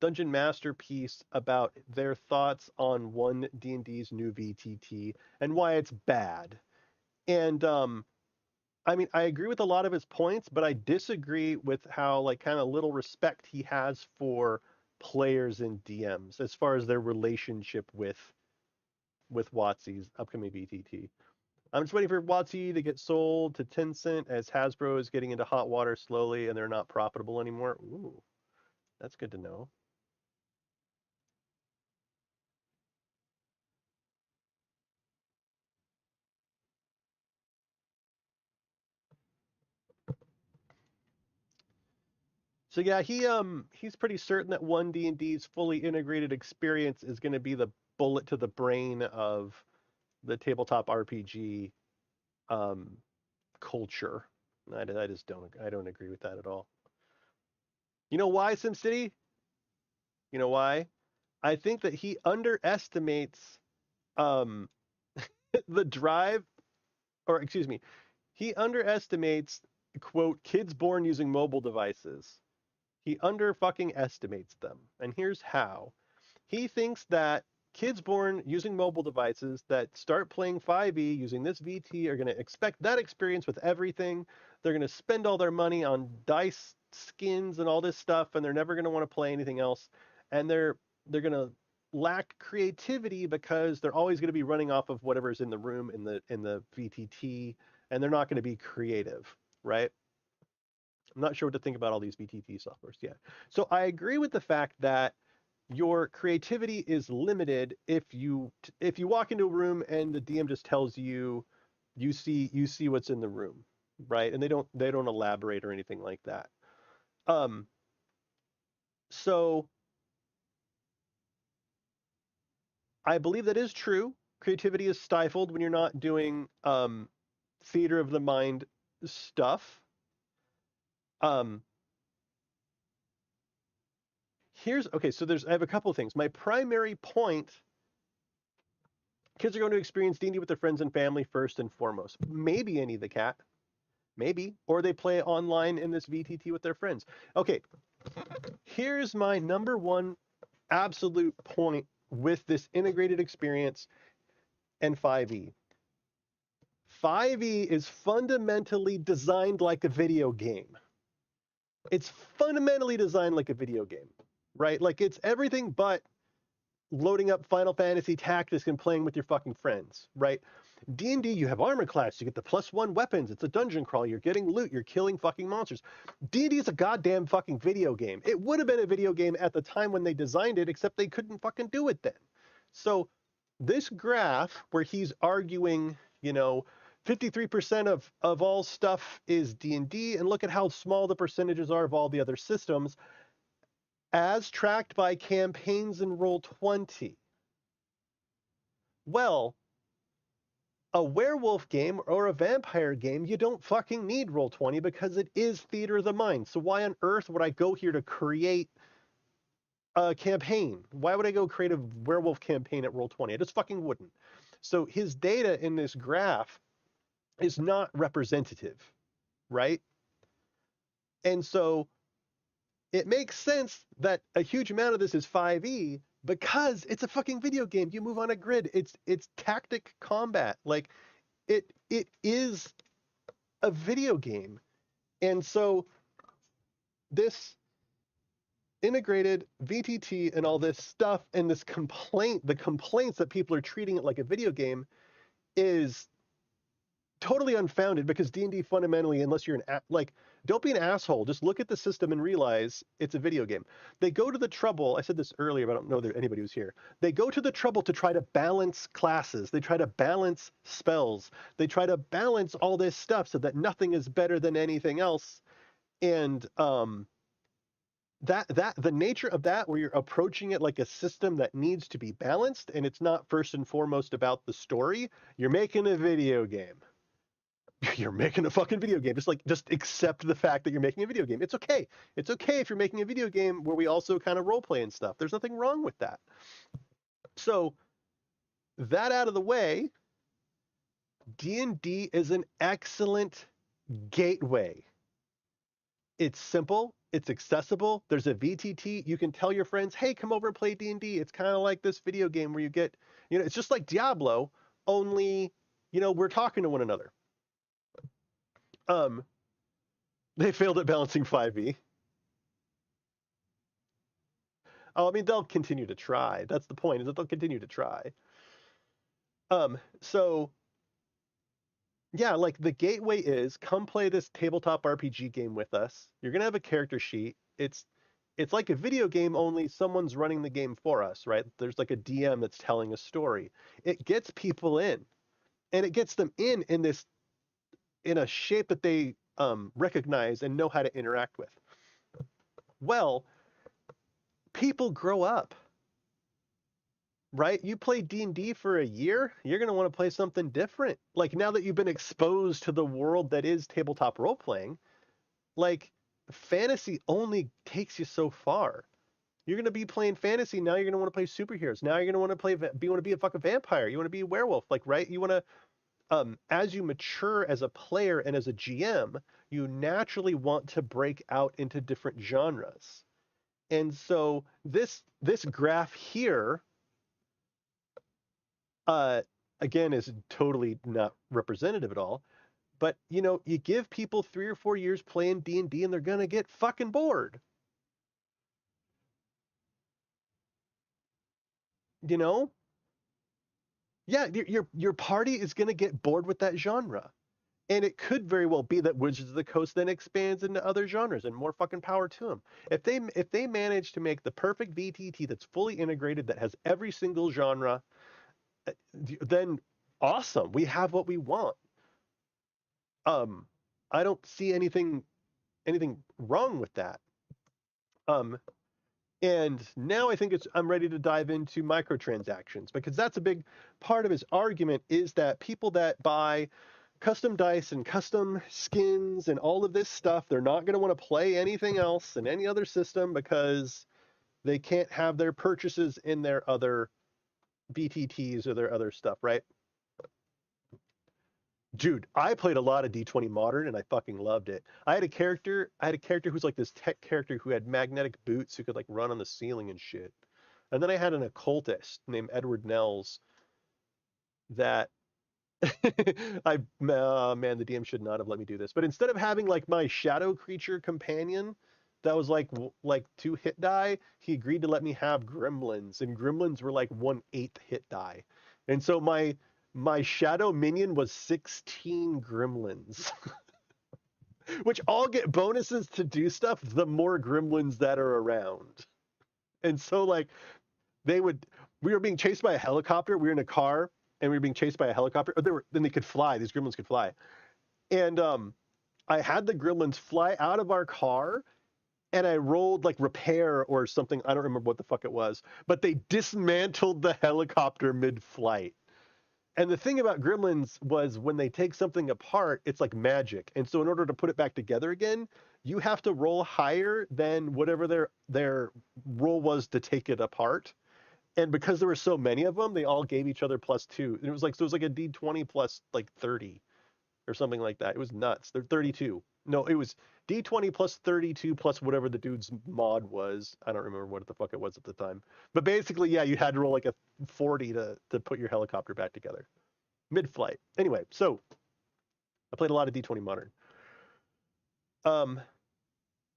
Dungeon Master piece about their thoughts on one D&D's new VTT and why it's bad. And I mean, I agree with a lot of his points, but I disagree with how like kind of little respect he has for players and DMs as far as their relationship with WotC's upcoming VTT. I'm just waiting for WotC to get sold to Tencent as Hasbro is getting into hot water slowly and they're not profitable anymore. Ooh, that's good to know. So yeah, he's pretty certain that one D&D's fully integrated experience is going to be the bullet to the brain of the tabletop RPG um, culture. I just don't agree with that at all. You know why, SimCity? You know why? I think that he underestimates um, the drive, or excuse me, he underestimates quote kids born using mobile devices. He under fucking estimates them, and here's how. He thinks that kids born using mobile devices that start playing 5e using this VT are going to expect that experience with everything. They're going to spend all their money on dice skins and all this stuff, and they're never going to want to play anything else. And they're going to lack creativity because they're always going to be running off of whatever's in the room in the VTT, and they're not going to be creative, right? I'm not sure what to think about all these VTT softwares yet. So I agree with the fact that your creativity is limited if you walk into a room and the DM just tells you you see what's in the room, right? And they don't elaborate or anything like that. Um, so I believe that is true. Creativity is stifled when you're not doing theater of the mind stuff. Um, here's okay. So I have a couple of things. My primary point: kids are going to experience D&D with their friends and family first and foremost. Maybe any of the cat. Maybe. Or they play online in this VTT with their friends. Okay, here's my number one absolute point with this integrated experience and 5e. 5e is fundamentally designed like a video game. It's fundamentally designed like a video game, right? Like it's everything but loading up Final Fantasy Tactics and playing with your fucking friends, right? D&D, you have armor class, you get the +1 weapons, it's a dungeon crawl, you're getting loot, you're killing fucking monsters. D&D is a goddamn fucking video game. It would have been a video game at the time when they designed it, except they couldn't fucking do it then. So this graph where he's arguing, 53% of all stuff is D&D, and look at how small the percentages are of all the other systems, as tracked by campaigns in Roll20. Well, a werewolf game or a vampire game, you don't fucking need Roll20 because it is theater of the mind. So why on earth would I go here to create a campaign? Why would I go create a werewolf campaign at Roll20? I just fucking wouldn't. So his data in this graph is not representative, right? And so it makes sense that a huge amount of this is 5e because it's a fucking video game. You move on a grid. It's tactic combat. Like it is a video game. And so this integrated VTT and all this stuff and the complaints that people are treating it like a video game is totally unfounded because D&D fundamentally, unless you're don't be an asshole. Just look at the system and realize it's a video game. They go to the trouble, I said this earlier, but I don't know that anybody was here. They go to the trouble to try to balance classes. They try to balance spells. They try to balance all this stuff so that nothing is better than anything else. And that the nature of that, where you're approaching it like a system that needs to be balanced, and it's not first and foremost about the story, you're making a video game. You're making a fucking video game. Just accept the fact that you're making a video game. It's okay. It's okay if you're making a video game where we also kind of role play and stuff. There's nothing wrong with that. So that out of the way, D&D is an excellent gateway. It's simple, It's accessible. There's a VTT. You can tell your friends, hey, come over and play D&D. It's kind of like this video game where you get, it's just like Diablo, only, we're talking to one another. They failed at balancing 5e. Oh, I mean, they'll continue to try. That's the point, is that they'll continue to try. So yeah, like the gateway is come play this tabletop RPG game with us. You're gonna have a character sheet. It's like a video game, only someone's running the game for us, right? There's like a DM that's telling a story. It gets people in, and it gets them in a shape that they recognize and know how to interact with. Well, people grow up, right? You play D&D for a year, you're going to want to play something different. Like now that you've been exposed to the world that is tabletop role playing, like fantasy only takes you so far. You're going to be playing fantasy, now you're going to want to play superheroes. Now you're going to want to be a fucking vampire. You want to be a werewolf, like, right? You want to as you mature as a player and as a GM, you naturally want to break out into different genres. And so this graph here again is totally not representative at all, but you give people 3 or 4 years playing D&D and they're gonna get fucking bored. Yeah, your party is gonna get bored with that genre. And it could very well be that Wizards of the Coast then expands into other genres, and more fucking power to them. If they manage to make the perfect VTT that's fully integrated, that has every single genre, then awesome. We have what we want. I don't see anything wrong with that. And now I think I'm ready to dive into microtransactions, because that's a big part of his argument, is that people that buy custom dice and custom skins and all of this stuff, they're not going to want to play anything else in any other system because they can't have their purchases in their other VTTs or their other stuff, right? Dude, I played a lot of D20 Modern and I fucking loved it. I had a character who's like this tech character who had magnetic boots who could like run on the ceiling and shit. And then I had an occultist named Edward Nels that man, the DM should not have let me do this. But instead of having like my shadow creature companion that was like 2 hit die, he agreed to let me have gremlins, and gremlins were like 1/8 hit die. And so my shadow minion was 16 gremlins, which all get bonuses to do stuff the more gremlins that are around. And so like we were being chased by a helicopter. We were in a car and we were being chased by a helicopter. Then they could fly. These gremlins could fly. And I had the gremlins fly out of our car, and I rolled like repair or something. I don't remember what the fuck it was, but they dismantled the helicopter mid-flight. And the thing about gremlins was when they take something apart, it's like magic. And so in order to put it back together again, you have to roll higher than whatever their roll was to take it apart. And because there were so many of them, they all gave each other +2. And it was like a D20 plus like 30 or something like that. It was nuts. They're 32. No, it was D20 plus 32 plus whatever the dude's mod was. I don't remember what the fuck it was at the time. But basically, yeah, you had to roll like a 40 to put your helicopter back together mid-flight. Anyway, so I played a lot of D20 Modern.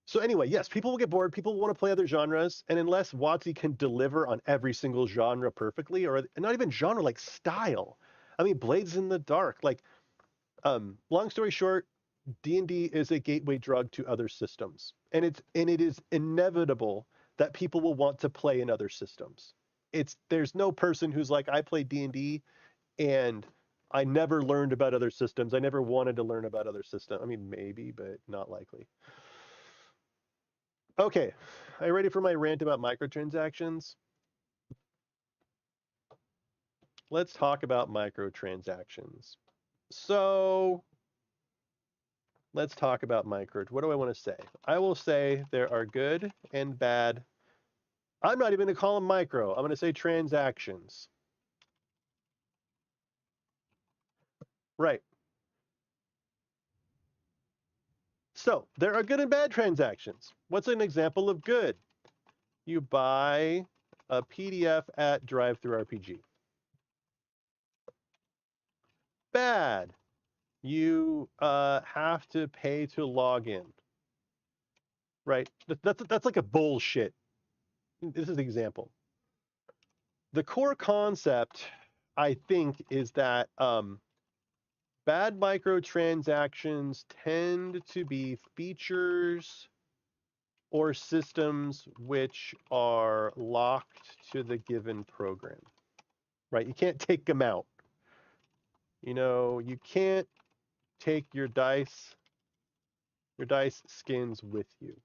So anyway, yes, people will get bored. People want to play other genres, and unless WotC can deliver on every single genre perfectly, or not even genre, like style. I mean, Blades in the Dark. Like, long story short, D&D is a gateway drug to other systems, and it is inevitable that people will want to play in other systems. There's no person who's like, I play D&D and I never learned about other systems. I never wanted to learn about other systems. I mean, maybe, but not likely. Okay, are you ready for my rant about microtransactions? Let's talk about microtransactions. So let's talk about what do I want to say? I will say there are good and bad. I'm not even going to call them micro. I'm going to say transactions. Right. So there are good and bad transactions. What's an example of good? You buy a PDF at DriveThruRPG. Bad. You have to pay to log in. Right? That's like a bullshit. This is the example. The core concept, I think, is that bad microtransactions tend to be features or systems which are locked to the given program. Right? You can't take them out. You know, you can't take your dice skins with you.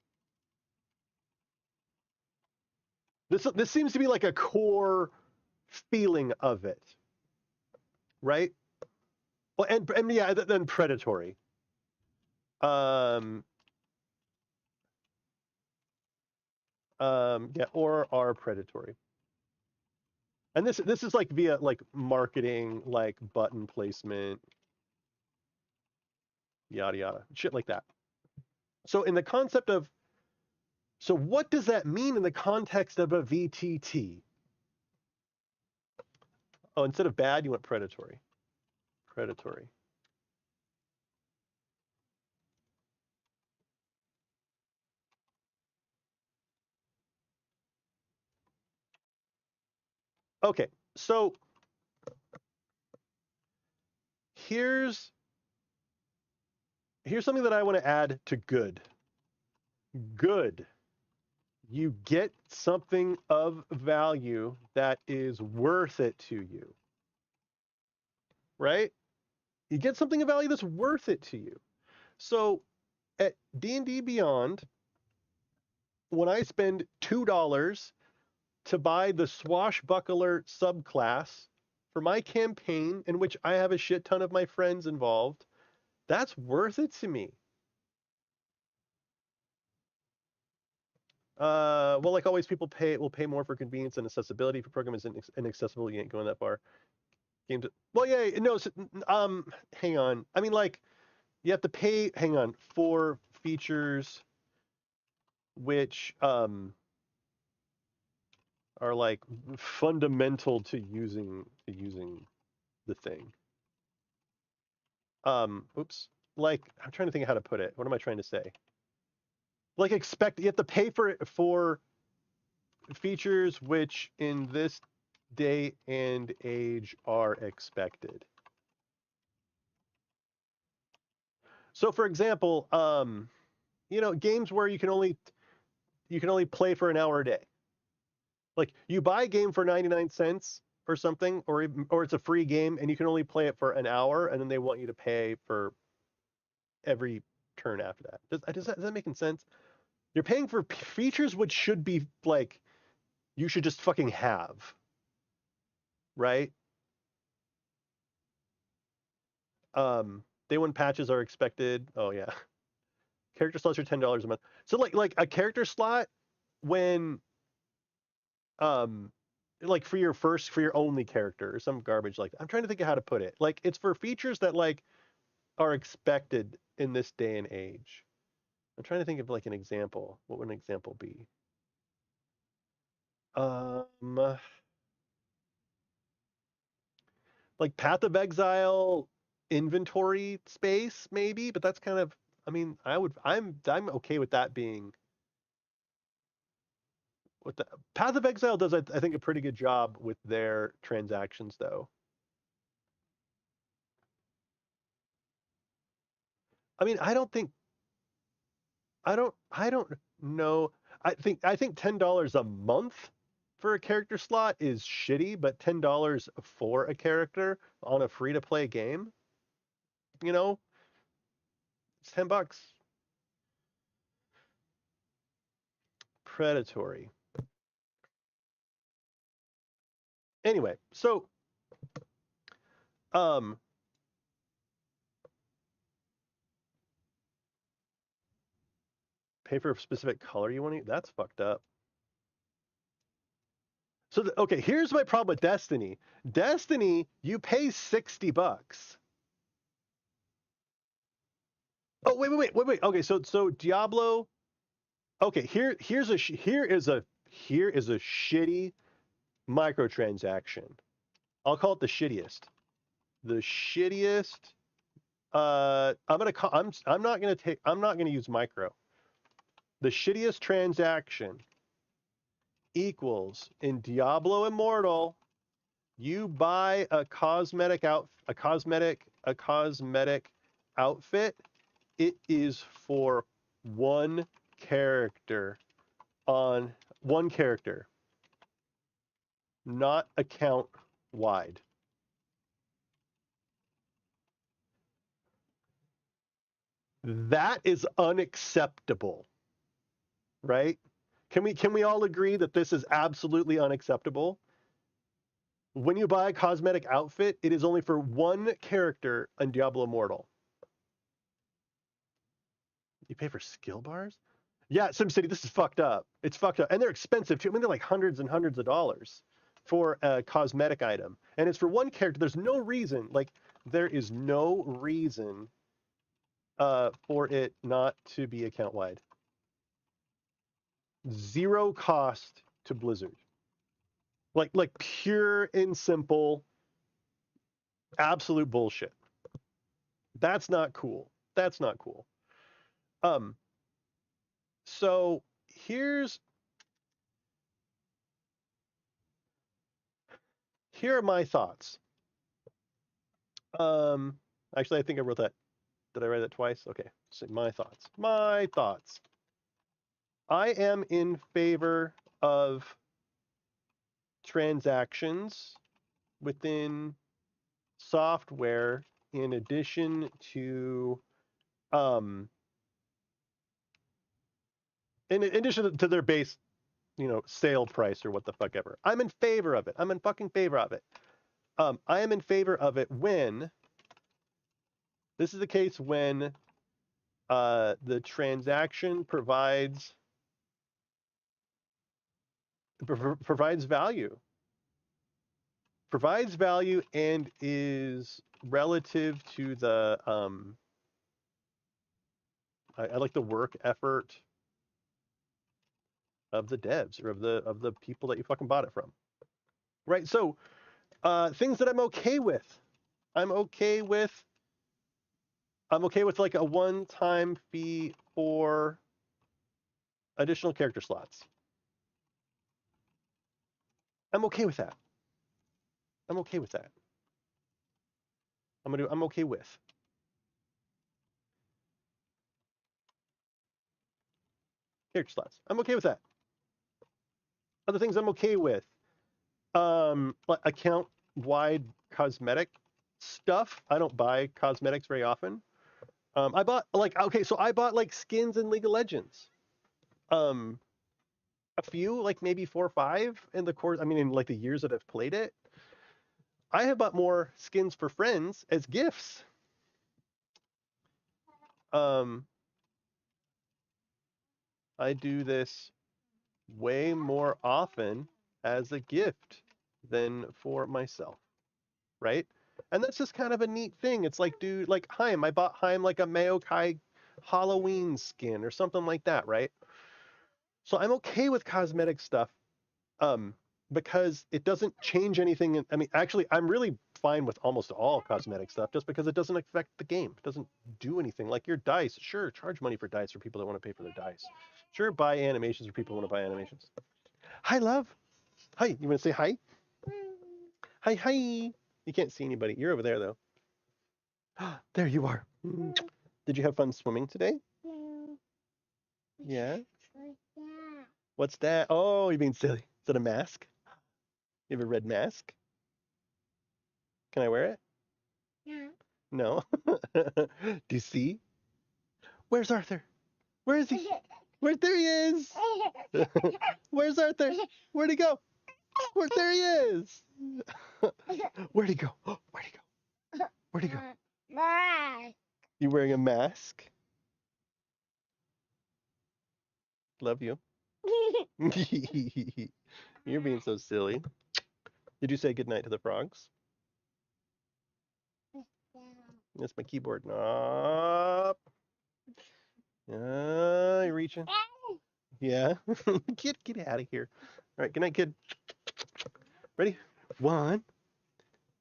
This seems to be like a core feeling of it, right? Well, and yeah, then predatory. Yeah, or are predatory. And this is like via like marketing, like button placement, yada yada, shit like that. So in the concept of, so what does that mean in the context of a VTT? Oh, instead of bad, you went predatory. Predatory. Okay, so here's something that I want to add to good. Good. You get something of value that is worth it to you. Right? You get something of value that's worth it to you. So at D&D Beyond, when I spend $2 to buy the Swashbuckler subclass for my campaign in which I have a shit ton of my friends involved, that's worth it to me. Well, like always, people will pay more for convenience and accessibility. If a program is inaccessible, you ain't going that far. Games. Well, yeah, no. Hang on. I mean, like, you have to pay. Hang on, for features which are like fundamental to using the thing. Oops. Like, I'm trying to think of how to put it. What am I trying to say? Like, you have to pay for features which in this day and age are expected. So, for example, you know, games where you can only play for an hour a day. Like, you buy a game for 99 cents or something, or it's a free game, and you can only play it for an hour, and then they want you to pay for every turn after that. Does that making sense? You're paying for features which should be like you should just fucking have, right? Day one patches are expected. Oh yeah, character slots are $10 a month. So like a character slot when like for your only character or some garbage like that. I'm trying to think of how to put it. Like it's for features that like are expected in this day and age. I'm trying to think of like an example. What would an example be? Like Path of Exile inventory space maybe, but that's kind of, I mean, I'm okay with that being what the Path of Exile does, I think, a pretty good job with their transactions though. I mean, I don't know. I think $10 a month for a character slot is shitty, but $10 for a character on a free to play game, you know, it's $10. Predatory. Anyway, so um pay for a specific color you want to. That's fucked up. So okay, here's my problem with Destiny. Destiny, you pay $60. Oh, wait. Okay, so Diablo. Okay, here is a shitty microtransaction. I'll call it the shittiest. The shittiest. I'm not gonna use micro. The shittiest transaction equals in Diablo Immortal. You buy a cosmetic outfit. It is for one character on one character, not account wide. That is unacceptable, right? Can we all agree that this is absolutely unacceptable? When you buy a cosmetic outfit, it is only for one character on Diablo Immortal. You pay for skill bars? Yeah, SimCity, this is fucked up. It's fucked up. And they're expensive too. I mean, they're like hundreds and hundreds of dollars for a cosmetic item. And it's for one character. There's no reason, there is no reason for it not to be account wide. Zero cost to Blizzard. Like pure and simple, absolute bullshit. That's not cool. That's not cool. So here are my thoughts. Actually, I think I wrote that. Did I write that twice? Okay, so my thoughts. My thoughts. I am in favor of transactions within software in addition to their base, sale price or what the fuck ever. I'm in favor of it. I'm in fucking favor of it. I am in favor of it when this is the case when the transaction provides value. Provides value and is relative to the I like the work effort of the devs or of the people that you fucking bought it from. Right? So things that I'm okay with. I'm okay with like a one-time fee for additional character slots. I'm okay with that. I'm okay with that. I'm okay with. Character slots. I'm okay with that. Other things I'm okay with. Account wide cosmetic stuff. I don't buy cosmetics very often. I bought I bought skins in League of Legends. A few, maybe 4 or 5 in the course. I mean, in the years that I've played it. I have bought more skins for friends as gifts. I do this way more often as a gift than for myself, right? And that's just kind of a neat thing. It's like, dude, Heim. I bought Heim a Maokai Halloween skin or something like that, right? So I'm okay with cosmetic stuff, because it doesn't change anything. I mean, actually, I'm really fine with almost all cosmetic stuff just because it doesn't affect the game. It doesn't do anything. Like your dice, sure, charge money for dice for people that want to pay for their dice. Sure, buy animations for people who want to buy animations. Hi, love. Hi, you want to say hi? Hi, hi. You can't see anybody. You're over there, though. There you are. Did you have fun swimming today? Yeah. What's that? Oh, you're being silly. Is that a mask? You have a red mask? Can I wear it? Yeah. No. Do you see? Where's Arthur? Where is he? There he is. Where's Arthur? Where'd he go? There he is. Where'd he go? Where'd he go? Where'd he go? You wearing a mask? Love you. You're being so silly. Did you say goodnight to the frogs? That's my keyboard knob. You're reaching. Yeah. Get out of here. All right, good night, kid. Ready? 1,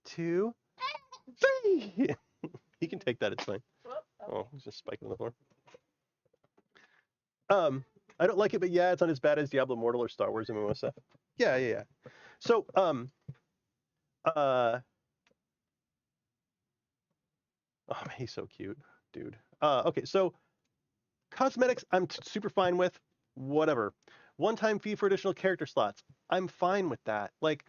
2, 3. He can take that. It's fine. Oh, he's just spiking on the floor. I don't like it, but yeah, it's not as bad as Diablo Immortal or Star Wars MMO stuff. Yeah. So, oh man, he's so cute, dude. Okay, so cosmetics, I'm super fine with. Whatever. One-time fee for additional character slots, I'm fine with that. Like,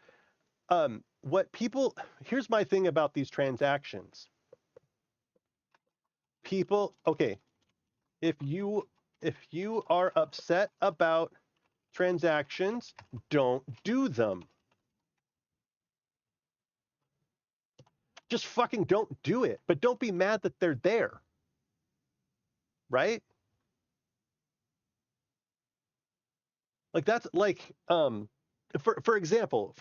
what people, here's my thing about these transactions. People, okay, if you are upset about transactions, don't do them. Just fucking don't do it. But don't be mad that they're there. Right? Like that's like for example,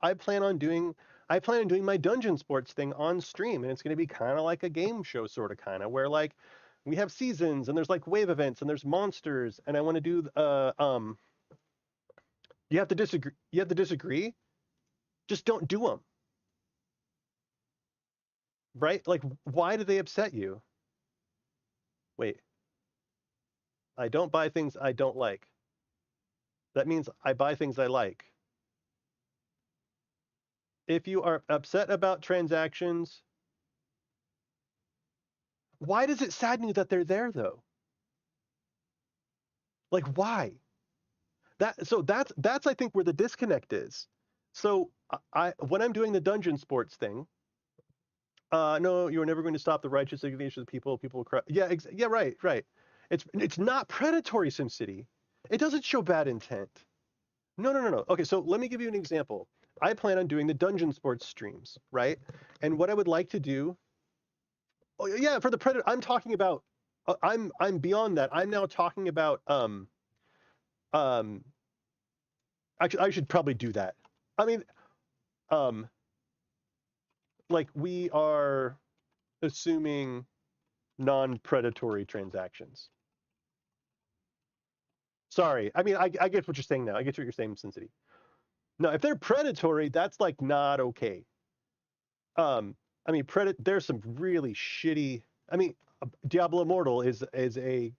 I plan on doing my dungeon sports thing on stream, and it's going to be kind of like a game show sort of where like we have seasons and there's like wave events and there's monsters, and I want to do you have to disagree. Just don't do them. Right? Like why do they upset you? Wait. I don't buy things I don't like. That means I buy things I like. If you are upset about transactions, why does it sadden you that they're there though? Like why? That's I think where the disconnect is. So when I'm doing the dungeon sports thing, no, you're never going to stop the righteous indignation of the people. People cry. Yeah, yeah, right. It's not predatory, SimCity. It doesn't show bad intent. No. Okay, so let me give you an example. I plan on doing the dungeon sports streams, right? And what I would like to do, oh yeah, for the predator, I'm talking about. I'm beyond that. I'm now talking about um. Actually, I should probably do that. I mean, um, like we are assuming non-predatory transactions. Sorry, I mean, I get what you're saying now. I get what you're saying, Sin City. No, if they're predatory, that's like not okay. I mean, there's some really shitty. I mean, Diablo Immortal is a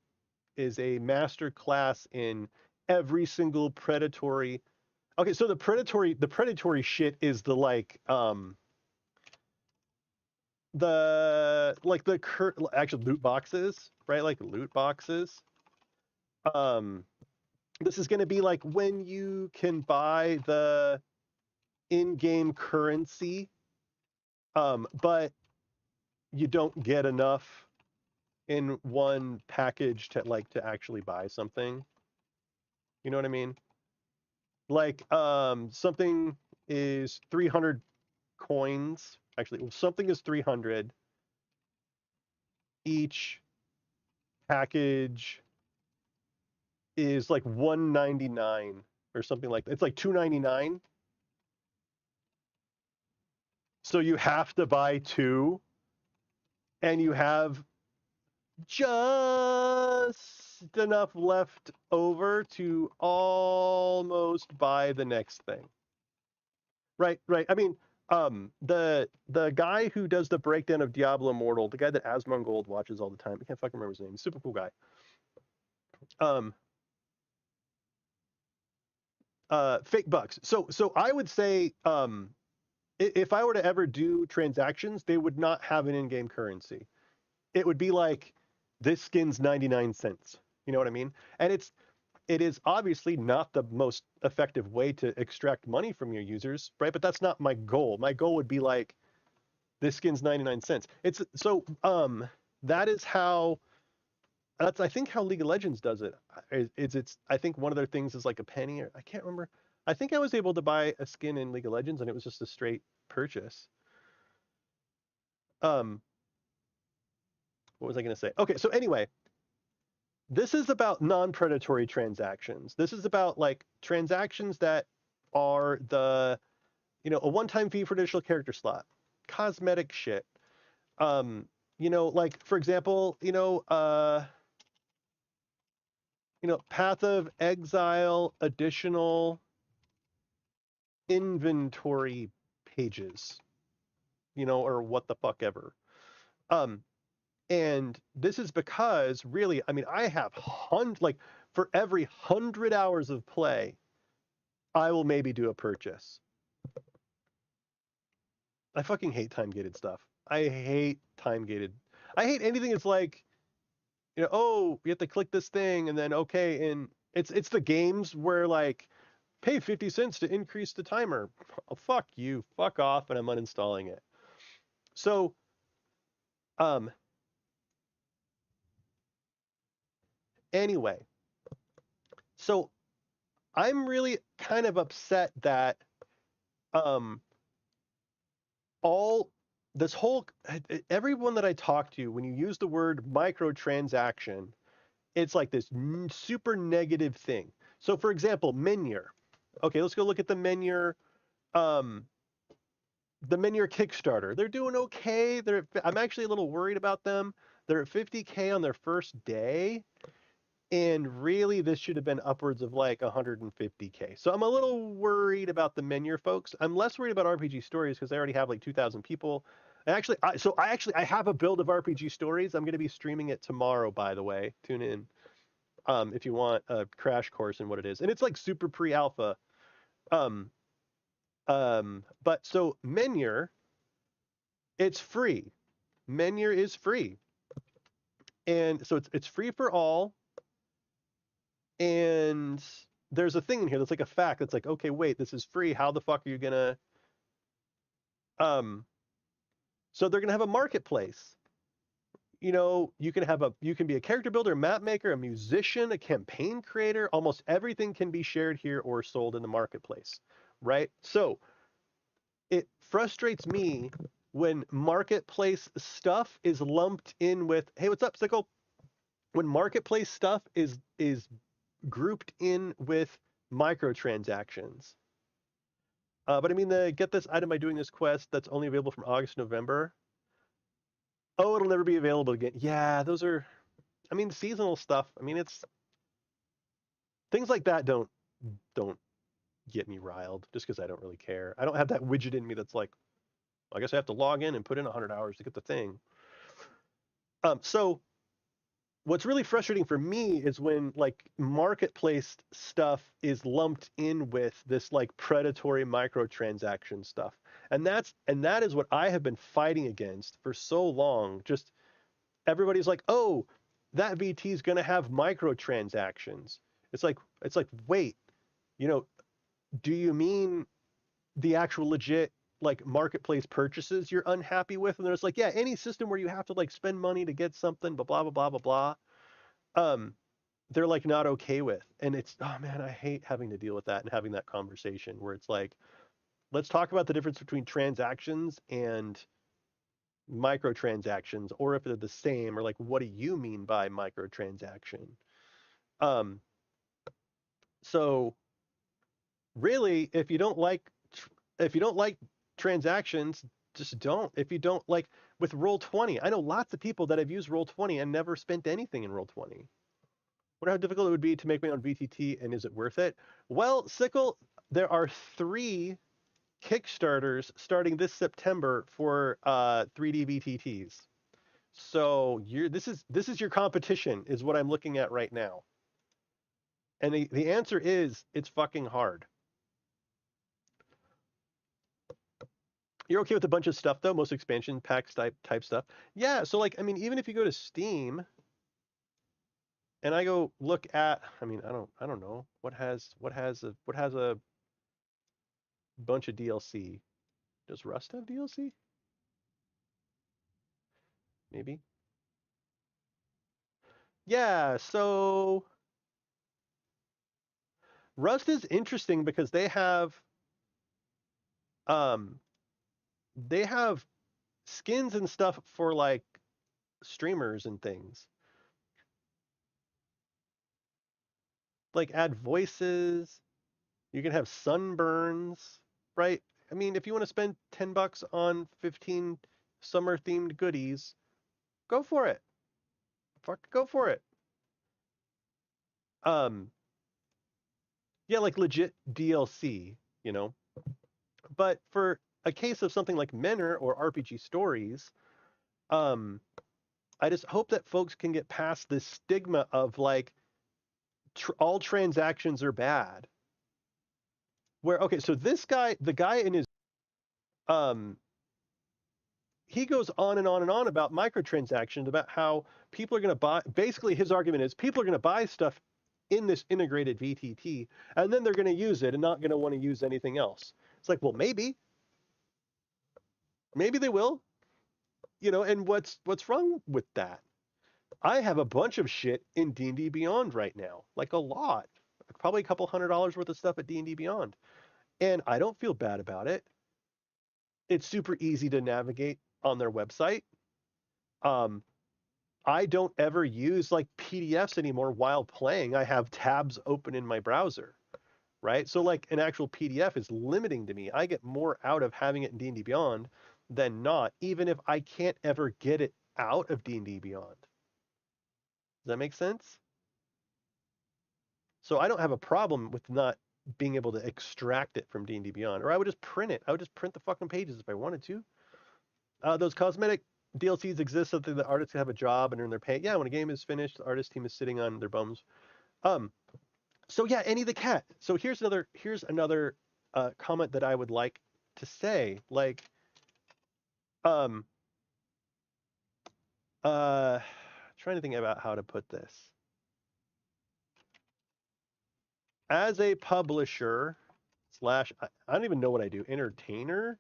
master class in every single predatory. Okay, so the predatory shit is the like actual loot boxes, right? Like loot boxes. This is going to be like when you can buy the in-game currency, but you don't get enough in one package to actually buy something. You know what I mean? Like something is 300 coins. Actually, something is 300. Each package is like 199 or something like that. It's like 299. So you have to buy 2, and you have just enough left over to almost buy the next thing. Right. I mean, the guy who does the breakdown of Diablo Immortal, the guy that Asmongold watches all the time, I can't fucking remember his name. Super cool guy. Fake bucks. So I would say, if I were to ever do transactions, they would not have an in-game currency. It would be like, this skin's 99 cents. You know what I mean? And it is obviously not the most effective way to extract money from your users, right? But that's not my goal. My goal would be like, this skin's 99 cents. It's so that is how that's I think how League of Legends does it. It's I think one of their things is like a penny, or I can't remember. I think I was able to buy a skin in League of Legends and it was just a straight purchase. What was I going to say? Okay, so anyway, this is about non-predatory transactions. This is about like transactions that are a one-time fee for additional character slot, cosmetic shit. Like for example, Path of Exile additional inventory pages, or what the fuck ever. And this is because really, I have for every 100 hours of play, I will maybe do a purchase. I fucking hate time-gated stuff. I hate time-gated. I hate anything that's like, oh, you have to click this thing and then okay, and it's the games where like pay 50 cents to increase the timer. Oh, fuck you. Fuck off, and I'm uninstalling it. So, anyway, so I'm really kind of upset that all this whole everyone that I talk to, when you use the word microtransaction, it's like this super negative thing. So, for example, Menure. Okay, let's go look at the Menure. The Menure Kickstarter. They're doing okay. I'm actually a little worried about them. They're at 50K on their first day. And really, this should have been upwards of like 150K. So I'm a little worried about the Menure folks. I'm less worried about RPG Stories because they already have like 2,000 people. And actually, I have a build of RPG Stories. I'm going to be streaming it tomorrow, by the way. Tune in if you want a crash course in what it is. And it's like super pre-alpha. But so Menure, it's free. Menure is free. And so it's free for all. And there's a thing in here that's like a fact that's like, okay, wait, this is free. How the fuck are you gonna so they're gonna have a marketplace. You can be a character builder, a map maker, a musician, a campaign creator. Almost everything can be shared here or sold in the marketplace, right? So it frustrates me when marketplace stuff is lumped in with, hey, what's up, Sickle? When marketplace stuff is grouped in with microtransactions. But I mean, get this item by doing this quest that's only available from August to November. Oh, it'll never be available again. Yeah, those are, seasonal stuff. It's things like that don't get me riled just because I don't really care. I don't have that widget in me that's like, I guess I have to log in and put in 100 hours to get the thing. So what's really frustrating for me is when like marketplace stuff is lumped in with this like predatory microtransaction stuff. And that is what I have been fighting against for so long. Just everybody's like, "Oh, that VT is going to have microtransactions." It's like wait, do you mean the actual legit like marketplace purchases you're unhappy with? And there's like, yeah, any system where you have to like spend money to get something, blah blah blah blah blah blah. They're like not okay with. And it's, oh man, I hate having to deal with that and having that conversation where it's like, let's talk about the difference between transactions and microtransactions, or if they're the same, or like, what do you mean by microtransaction? So really, if you don't like transactions, just don't. If you don't like with Roll20, I know lots of people that have used Roll20 and never spent anything in Roll20. Wonder how difficult it would be to make my own VTT, and is it worth it? Well, Sickle, there are 3 Kickstarters starting this September for 3D VTTs. So this is your competition, is what I'm looking at right now. And the answer is it's fucking hard. You're okay with a bunch of stuff though, most expansion packs type stuff. Yeah, so like even if you go to Steam and I go look at, I don't know what has a bunch of DLC. Does Rust have DLC? Maybe. Yeah, so Rust is interesting because they have skins and stuff for like streamers and things. Like add voices, you can have sunburns, right? If you want to spend $10 on 15 summer themed goodies, go for it. Fuck, go for it. Yeah, like legit DLC, you know. But for a case of something like Menor or RPG stories, um, I just hope that folks can get past this stigma of like all transactions are bad. Where okay, so this guy, the guy in his um he goes on and on and on about microtransactions, about how people are going to buy. Basically, his argument is people are going to buy stuff in this integrated VTT, and then they're going to use it and not going to want to use anything else. It's like, well, maybe they will, you know. And what's wrong with that? I have a bunch of shit in D&D Beyond right now, like a lot, probably a couple $100 worth of stuff at D&D Beyond, and I don't feel bad about it. It's super easy to navigate on their website. Um, I don't ever use like PDFs anymore while playing. I have tabs open in my browser, right? So like an actual PDF is limiting to me. I get more out of having it in D&D Beyond than not, even if I can't ever get it out of D&D Beyond. Does that make sense? So I don't have a problem with not being able to extract it from D&D Beyond, or I would just print it. I would just print the fucking pages if I wanted to. Those cosmetic DLCs exist so that the artists can have a job and earn their pay. Yeah, when a game is finished, the artist team is sitting on their bums. Um, so yeah, Annie the cat. So here's another comment that I would like to say. Like, um, uh, trying to think about how to put this. As a publisher slash, I don't even know what I do, entertainer.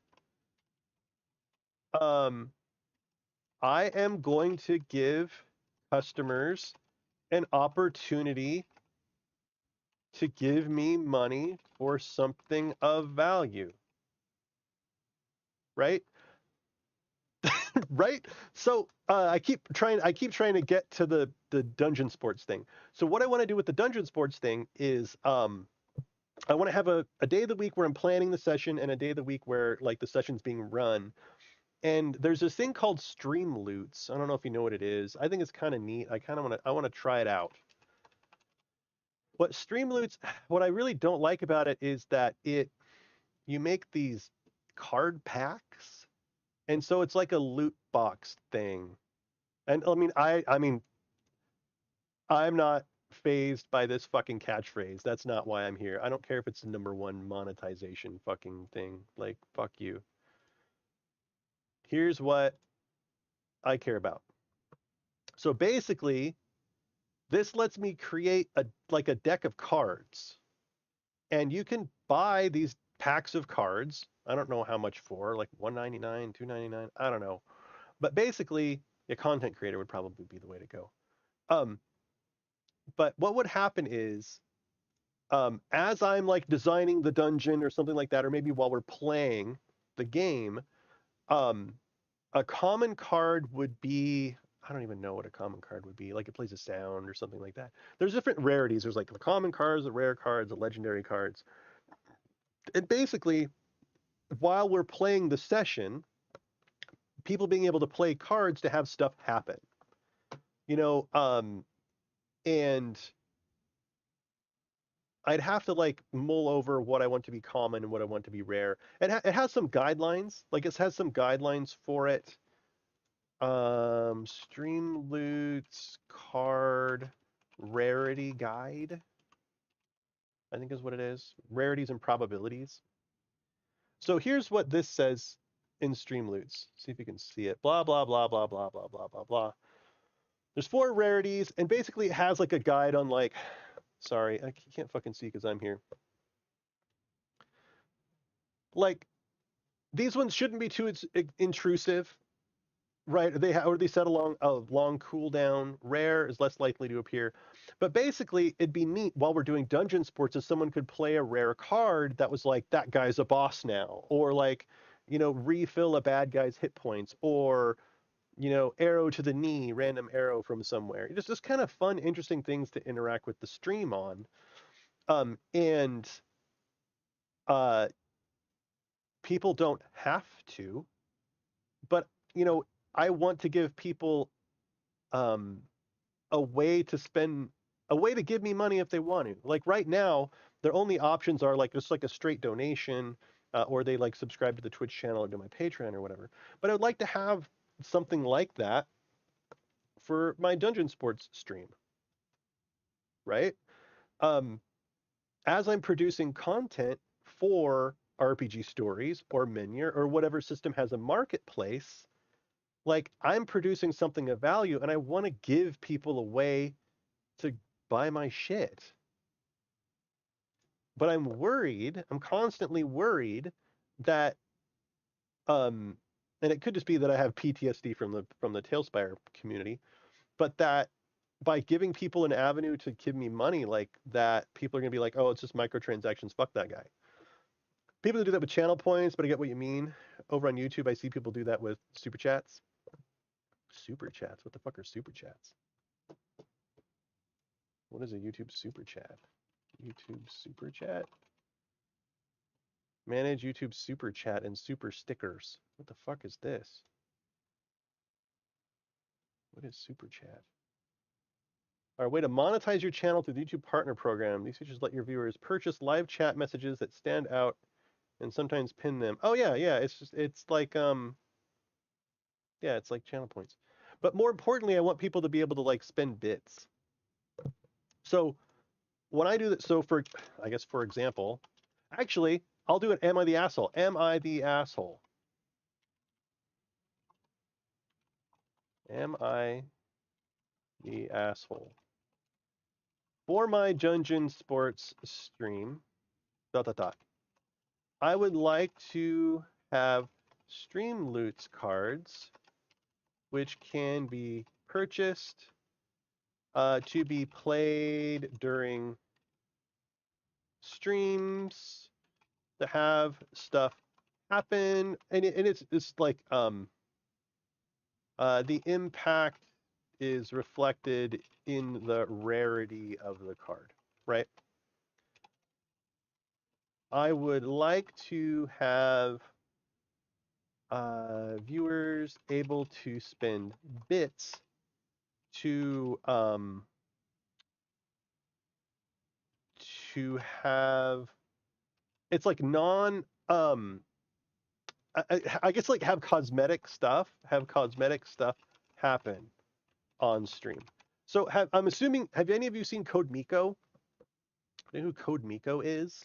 Um, I am going to give customers an opportunity to give me money for something of value. Right? Right? So I keep trying to get to the dungeon sports thing. So what I want to do with the dungeon sports thing is I want to have a day of the week where I'm planning the session and a day of the week where like the session's being run. And there's this thing called stream loots. I don't know if you know what it is. I think it's kind of neat. I want to try it out. What stream loots, what I really don't like about it is that you make these card packs, and so it's like a loot box thing. And I mean, I'm not phased by this fucking catchphrase. That's not why I'm here. I don't care if it's the number one monetization fucking thing. Like, fuck you. Here's what I care about. So basically, this lets me create a deck of cards, and you can buy these packs of cards. I don't know how much for, like 199, 299, I don't know. But basically, a content creator would probably be the way to go. Um, but what would happen is, as I'm like designing the dungeon or something like that, or maybe while we're playing the game, um, a common card would be, I don't even know what a common card would be. Like it plays a sound or something like that. There's different rarities. There's like the common cards, the rare cards, the legendary cards. And basically, while we're playing the session, people being able to play cards to have stuff happen. You know, and I'd have to like mull over what I want to be common and what I want to be rare. It has some guidelines. Like it has some guidelines for it. Stream loots card rarity guide, I think is what it is. Rarities and probabilities. So here's what this says in stream loots. See if you can see it. Blah blah blah blah blah blah blah blah blah. There's 4 rarities, and basically it has like a guide on like. Sorry, I can't fucking see because I'm here. Like these ones shouldn't be too intrusive, right? They set a long cooldown. Rare is less likely to appear, but basically it'd be neat while we're doing dungeon sports if someone could play a rare card that was like that guy's a boss now, or like refill a bad guy's hit points, or arrow to the knee, random arrow from somewhere. Just kind of fun, interesting things to interact with the stream on. And uh, people don't have to, but I want to give people um, a way to spend a way to give me money if they want to. Like right now, their only options are like just like a straight donation, or they like subscribe to the Twitch channel or to my Patreon or whatever. But I would like to have something like that for my Dungeon Sports stream, right? Um, as I'm producing content for RPG stories or Minior or whatever system has a marketplace, like I'm producing something of value and I want to give people a way to buy my shit. But I'm constantly worried that and it could just be that I have PTSD from the Tailspire community, but that by giving people an avenue to give me money like that, people are going to be like, "Oh, it's just microtransactions, fuck that guy." People do that with channel points, but I get what you mean. Over on YouTube, I see people do that with super chats. Super chats? What the fuck are super chats? What is a YouTube super chat? YouTube super chat? Manage YouTube super chat and super stickers. What the fuck is this? What is super chat? All right, way to monetize your channel through the YouTube Partner Program. These features let your viewers purchase live chat messages that stand out and sometimes pin them. Oh yeah, yeah. It's like yeah, it's like channel points. But more importantly, I want people to be able to like spend bits. So when I do that, so for I guess for example, actually, I'll do it. Am I the asshole? Am I the asshole? Am I the asshole? For my Dungeon Sports stream, dot dot dot. I would like to have stream loots cards, which can be purchased to be played during streams to have stuff happen, and it's like the impact is reflected in the rarity of the card, right? I would like to have viewers able to spend bits to have it's like non I guess like have cosmetic stuff happen on stream. So I'm assuming, have any of you seen Code Miko? Do you know who Code Miko is?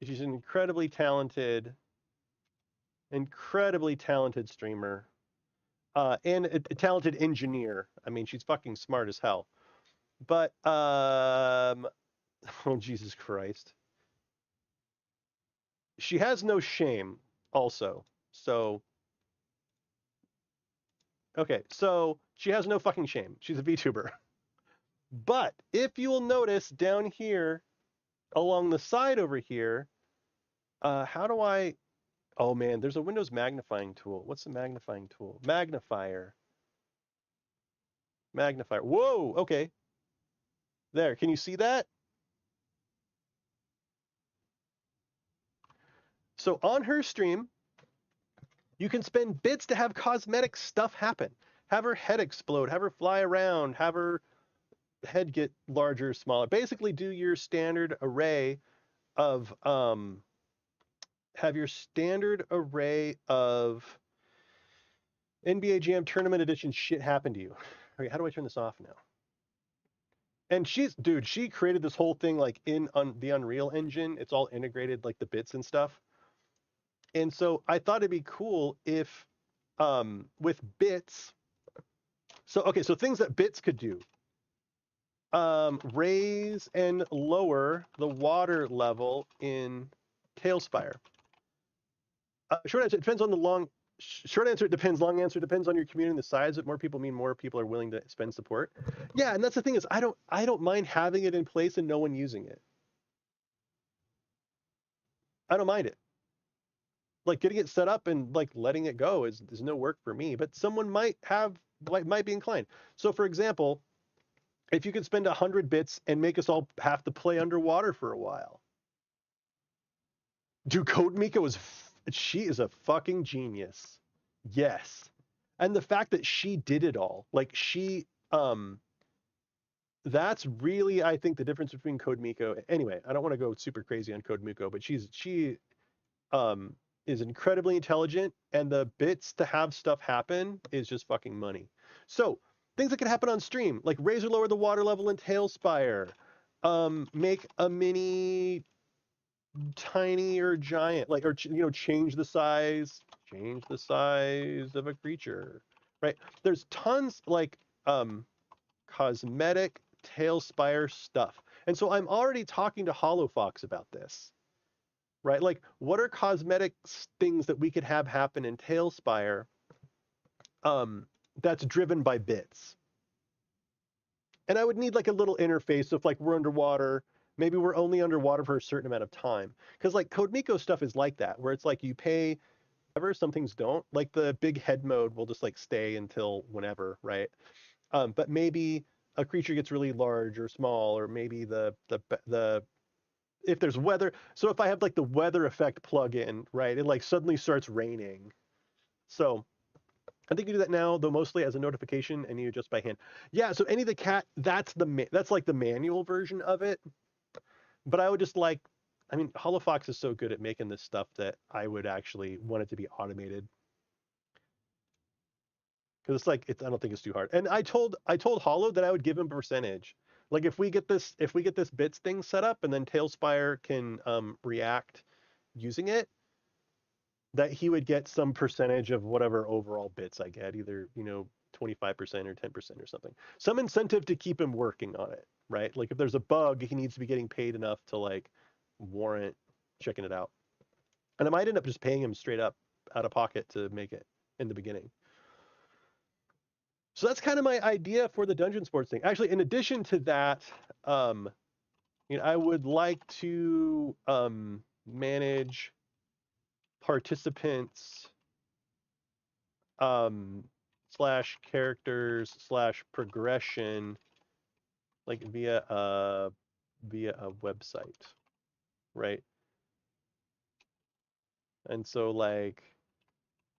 She's an incredibly talented streamer, and a talented engineer. I mean, she's fucking smart as hell. But oh Jesus Christ, she has no shame. Also, so okay, so she has no fucking shame. She's a VTuber. But if you will notice down here, along the side over here, how do I? Oh man, there's a Windows magnifying tool. What's the magnifying tool? Magnifier. Magnifier. Whoa, okay. There, can you see that? So on her stream, you can spend bits to have cosmetic stuff happen. Have her head explode, have her fly around, have her head get larger, smaller. Basically do your standard array of have your standard array of NBA Jam Tournament Edition shit happen to you. Okay, how do I turn this off now? And she created this whole thing like in the Unreal Engine. It's all integrated, like the bits and stuff. And so I thought it'd be cool if, with bits. So okay, so things that bits could do: raise and lower the water level in Tailspire. Short answer, it depends on the long. Short answer, it depends. Long answer, depends on your community and the size. But more people mean more people are willing to spend support. Yeah, and that's the thing is, I don't mind having it in place and no one using it. I don't mind it. Like getting it set up and like letting it go is no work for me. But someone might be inclined. So for example, if you could spend 100 bits and make us all have to play underwater for a while. Dude, Code Miko she is a fucking genius. Yes. And the fact that she did it all, like that's really, I think, the difference between Code Miko. Anyway, I don't want to go super crazy on Code Miko, but she um is incredibly intelligent, and the bits to have stuff happen is just fucking money. So things that can happen on stream, like Razor lower the water level in Tailspire, make a mini tiny or giant, like, or change the size of a creature, right? There's tons, like, cosmetic Tailspire stuff. And so I'm already talking to HoloFox about this, right? Like, what are cosmetic things that we could have happen in Tailspire that's driven by bits? And I would need like a little interface. So if like we're underwater, maybe we're only underwater for a certain amount of time. Because like Code Miko stuff is like that, where it's like you pay whatever, some things don't. Like the big head mode will just like stay until whenever, right? But maybe a creature gets really large or small, or maybe the if there's weather. So if I have like the weather effect plugin, right, it like suddenly starts raining. So I think you do that now, though mostly as a notification, and you adjust by hand. Yeah, so any of the cat, that's like the manual version of it. But I would just like, I mean, HoloFox is so good at making this stuff that I would actually want it to be automated. Because it's like, I don't think it's too hard. And I told Holo that I would give him a percentage. Like if we get this bits thing set up, and then Tailspire can react using it, that he would get some percentage of whatever overall bits I get, either 25% or 10% or something. Some incentive to keep him working on it, right? Like if there's a bug, he needs to be getting paid enough to like warrant checking it out. And I might end up just paying him straight up out of pocket to make it in the beginning. So that's kind of my idea for the dungeon sports thing. Actually, in addition to that, I would like to manage participants slash characters slash progression, like via a website, right? And so like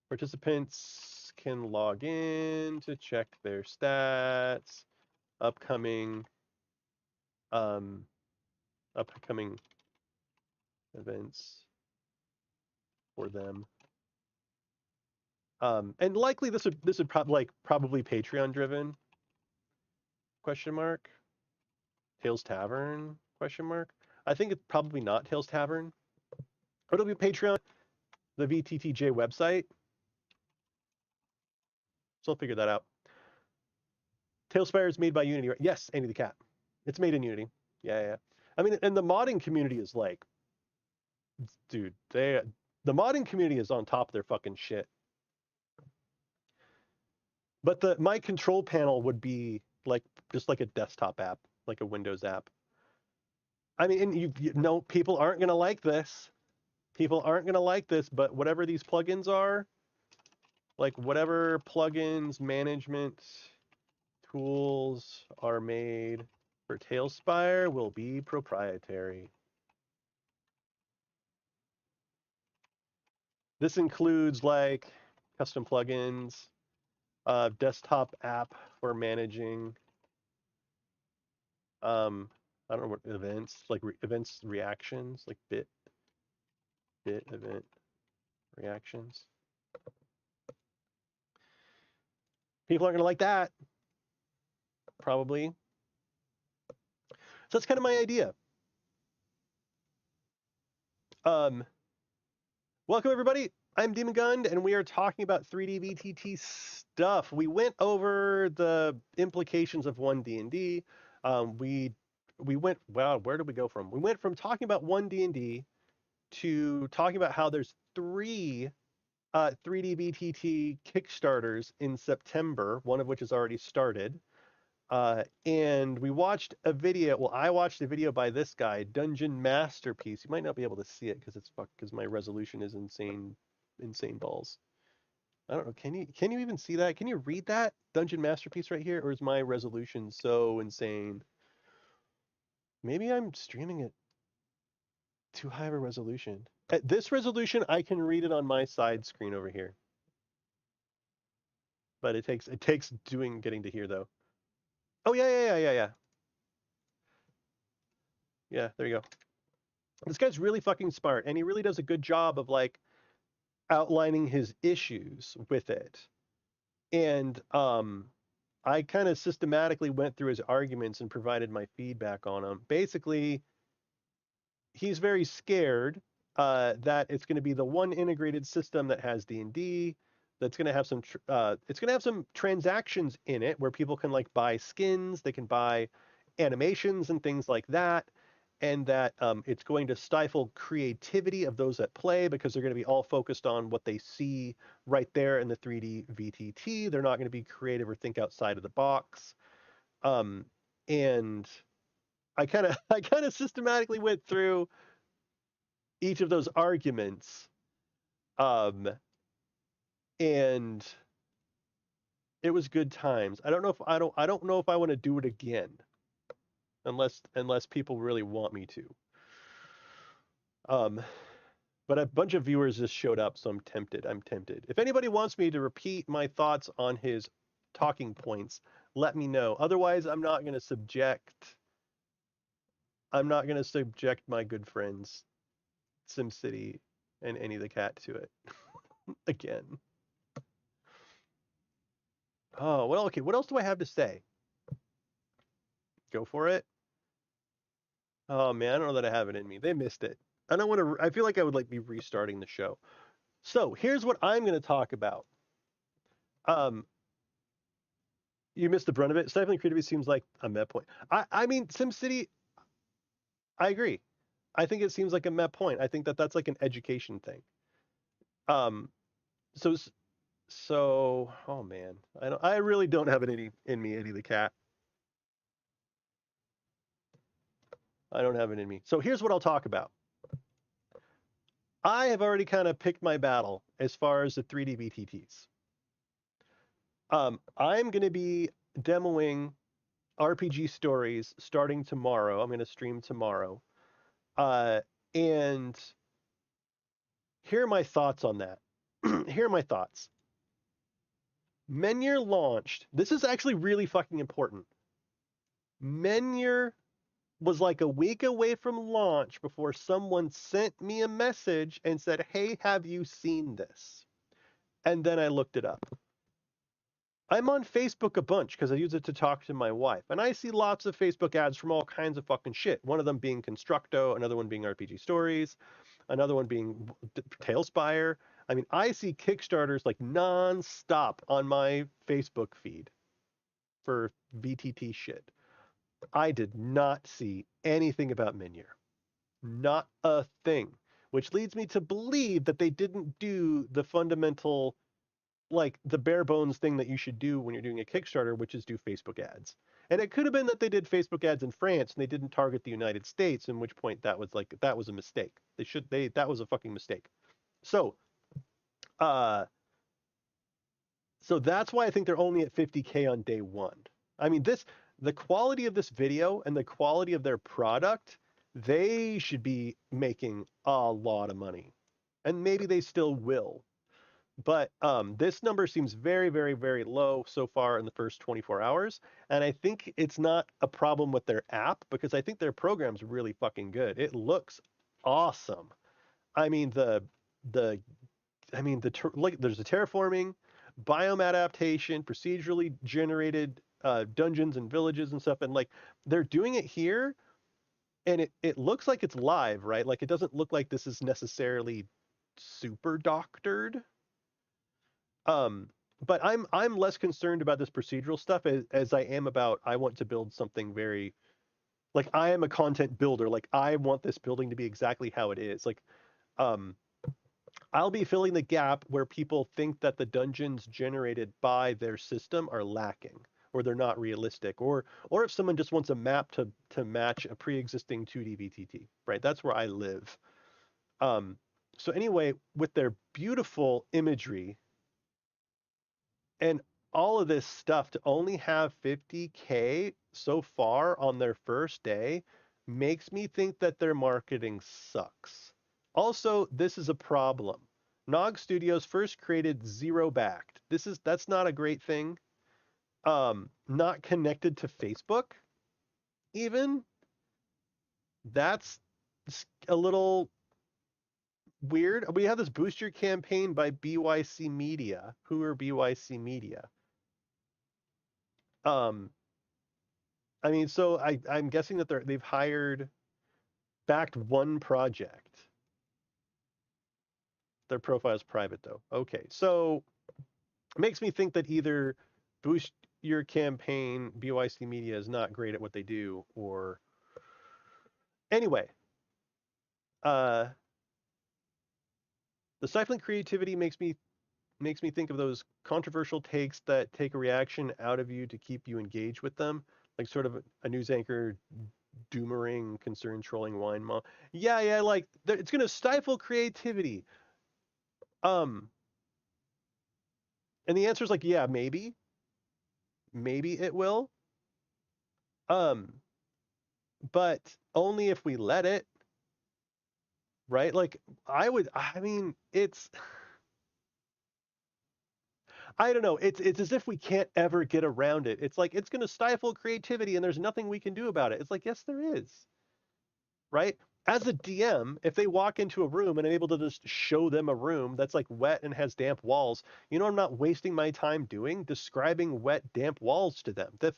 participants can log in to check their stats, upcoming events for them. And likely this would probably Patreon driven, question mark. Tales Tavern, question mark. I think it's probably not Tales Tavern. Or it'll be Patreon, the VTTJ website. So I'll figure that out. Tailspire is made by Unity, right? Yes, Andy the Cat. It's made in Unity. Yeah. I mean, and the modding community is like, dude, the modding community is on top of their fucking shit. But my control panel would be like just like a desktop app, like a Windows app. I mean, and you know, people aren't gonna like this. People aren't gonna like this, but whatever these plugins are, like whatever plugins management tools are made for Tailspire will be proprietary. This includes like custom plugins, desktop app for managing, I don't know what events, like events reactions, like bit event reactions. People aren't gonna like that, probably. So that's kind of my idea. Welcome everybody. I'm Demon Gund, and we are talking about 3D VTT stuff. We went over the implications of 1D&D. We went, wow, where did we go from? We went from talking about 1D&D to talking about how there's 3 3D VTT Kickstarters in September, one of which has already started. And we watched a video. Well, I watched a video by this guy, Dungeon Masterpiece. You might not be able to see it because my resolution is insane balls. I don't know. Can you even see that? Can you read that Dungeon Masterpiece right here, or is my resolution so insane? Maybe I'm streaming it too high of a resolution. At this resolution, I can read it on my side screen over here. but it takes getting to here though. Oh yeah. Yeah, there you go. This guy's really fucking smart, and he really does a good job of like outlining his issues with it. And I kind of systematically went through his arguments and provided my feedback on them. Basically, he's very scared that it's going to be the one integrated system that has D&D, that's going to have some it's going to have some transactions in it where people can like buy skins, they can buy animations and things like that, and that it's going to stifle creativity of those that play because they're going to be all focused on what they see right there in the 3D VTT. They're not going to be creative or think outside of the box. And I kind of systematically went through each of those arguments, um, and it was good times. I don't know if I want to do it again, unless people really want me to. Um, but a bunch of viewers just showed up, so I'm tempted. I'm tempted. If anybody wants me to repeat my thoughts on his talking points, let me know. Otherwise, I'm not going to subject my good friends SimCity and Any the Cat to it again. Oh, well, okay. What else do I have to say? Go for it. Oh man, I don't know that I have it in me. They missed it. I don't want to. I feel like I would like be restarting the show. So here's what I'm going to talk about. Um, you missed the brunt of it. Stifling creativity seems like a meh point. I mean, SimCity. I agree. I think it seems like a meh point. I think that that's like an education thing. Um, so oh man, I really don't have it in me, Eddie the cat. I don't have it in me. So here's what I'll talk about. I have already kind of picked my battle as far as the 3D VTTs. I'm going to be demoing RPG stories starting tomorrow. I'm going to stream tomorrow. And here are my thoughts on that. Here are my thoughts. Menyer launched. This is actually really fucking important. Menyer was like a week away from launch before someone sent me a message and said, "Hey, have you seen this?" And then I looked it up. I'm on Facebook a bunch because I use it to talk to my wife. And I see lots of Facebook ads from all kinds of fucking shit. One of them being Constructo, another one being RPG Stories, another one being Tailspire. I mean, I see Kickstarters like non-stop on my Facebook feed for VTT shit. I did not see anything about Minier. Not a thing. Which leads me to believe that they didn't do the fundamental, like the bare bones thing that you should do when you're doing a Kickstarter, which is do Facebook ads. And it could have been that they did Facebook ads in France and they didn't target the United States, in which point that was a mistake. That was a fucking mistake. So uh so that's why I think they're only at 50K on day one. I mean, the quality of this video and the quality of their product, they should be making a lot of money. And maybe they still will. But this number seems very, very, very low so far in the first 24 hours. And I think it's not a problem with their app because I think their program's really fucking good. It looks awesome. I mean, the I mean, like there's a terraforming, biome adaptation, procedurally generated dungeons and villages and stuff. And like they're doing it here and it looks like it's live, right? Like it doesn't look like this is necessarily super doctored. Um, but I'm less concerned about this procedural stuff as I am about I want to build something very like I am a content builder. Like I want this building to be exactly how it is. Like um I'll be filling the gap where people think that the dungeons generated by their system are lacking or they're not realistic or if someone just wants a map to match a pre-existing 2D VTT, right? That's where I live. Um so anyway, with their beautiful imagery and all of this stuff to only have 50K so far on their first day makes me think that their marketing sucks. Also, this is a problem. Nog Studios first created Zero Backed. That's not a great thing. Not connected to Facebook, even. That's a little weird. We have this booster campaign by BYC Media. Who are BYC Media? I mean, so I'm guessing that they've backed one project. Their profile is private though. Okay, so it makes me think that either Boost Your Campaign, BYC Media is not great at what they do, or anyway, the stifling creativity makes me think of those controversial takes that take a reaction out of you to keep you engaged with them, like sort of a news anchor doomering, concern trolling wine mom. Yeah, like it's gonna stifle creativity. And the answer is like, yeah, maybe it will. But only if we let it, right? Like I mean, I don't know. It's as if we can't ever get around it. It's like it's going to stifle creativity and there's nothing we can do about it. It's like, yes, there is. Right? As a DM, if they walk into a room and I'm able to just show them a room that's like wet and has damp walls, you know what I'm not wasting my time doing? Describing wet, damp walls to them. The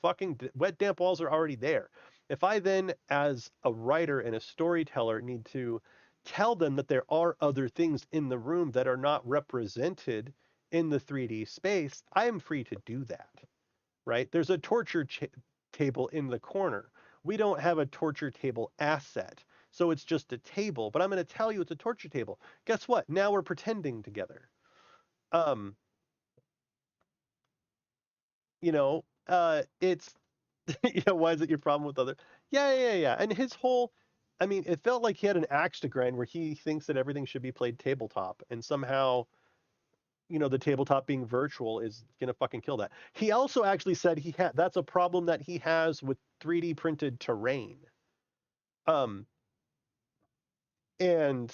fucking wet, damp walls are already there. If I then, as a writer and a storyteller, need to tell them that there are other things in the room that are not represented in the 3D space, I am free to do that, right? There's a torture table in the corner. We don't have a torture table asset, so it's just a table, but I'm going to tell you it's a torture table. Guess what? Now we're pretending together. Um, it's, why is it your problem with other? Yeah. And his whole, I mean, it felt like he had an axe to grind where he thinks that everything should be played tabletop, and somehow the tabletop being virtual is gonna fucking kill that. He also actually said that's a problem that he has with 3D printed terrain. Um, and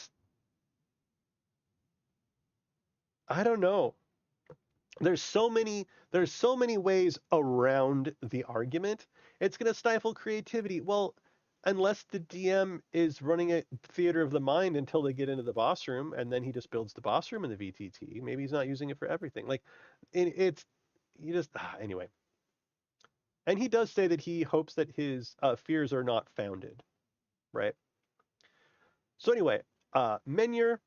I don't know. There's so many ways around the argument. It's gonna stifle creativity. Well, unless the DM is running a theater of the mind until they get into the boss room, and then he just builds the boss room in the VTT. Maybe he's not using it for everything. Like, it's you just anyway. And he does say that he hopes that his fears are not founded, right? So anyway, Menure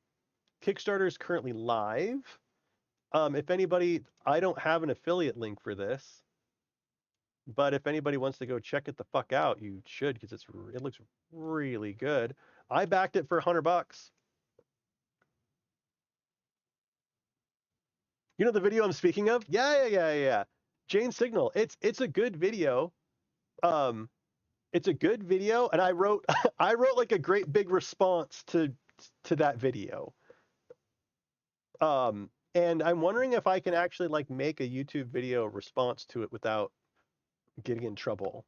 Kickstarter is currently live. If anybody, I don't have an affiliate link for this, but if anybody wants to go check it the fuck out, you should, because it looks really good. I backed it for $100. You know the video I'm speaking of? Yeah. Jane Signal. It's a good video. It's a good video, and I wrote like a great big response to that video. And I'm wondering if I can actually like make a YouTube video response to it without getting in trouble,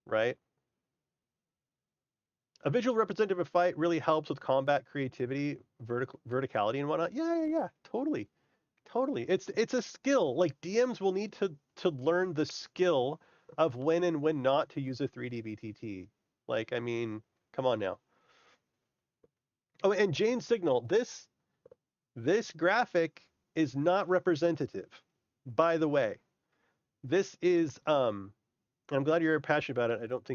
right? A visual representative of fight really helps with combat creativity, verticality, and whatnot. Yeah, totally. It's a skill. Like DMs will need to learn the skill of when and when not to use a 3D VTT. Like, I mean, come on now. Oh, and Jane Signal, this graphic is not representative, by the way. This is I'm glad you're passionate about it. I don't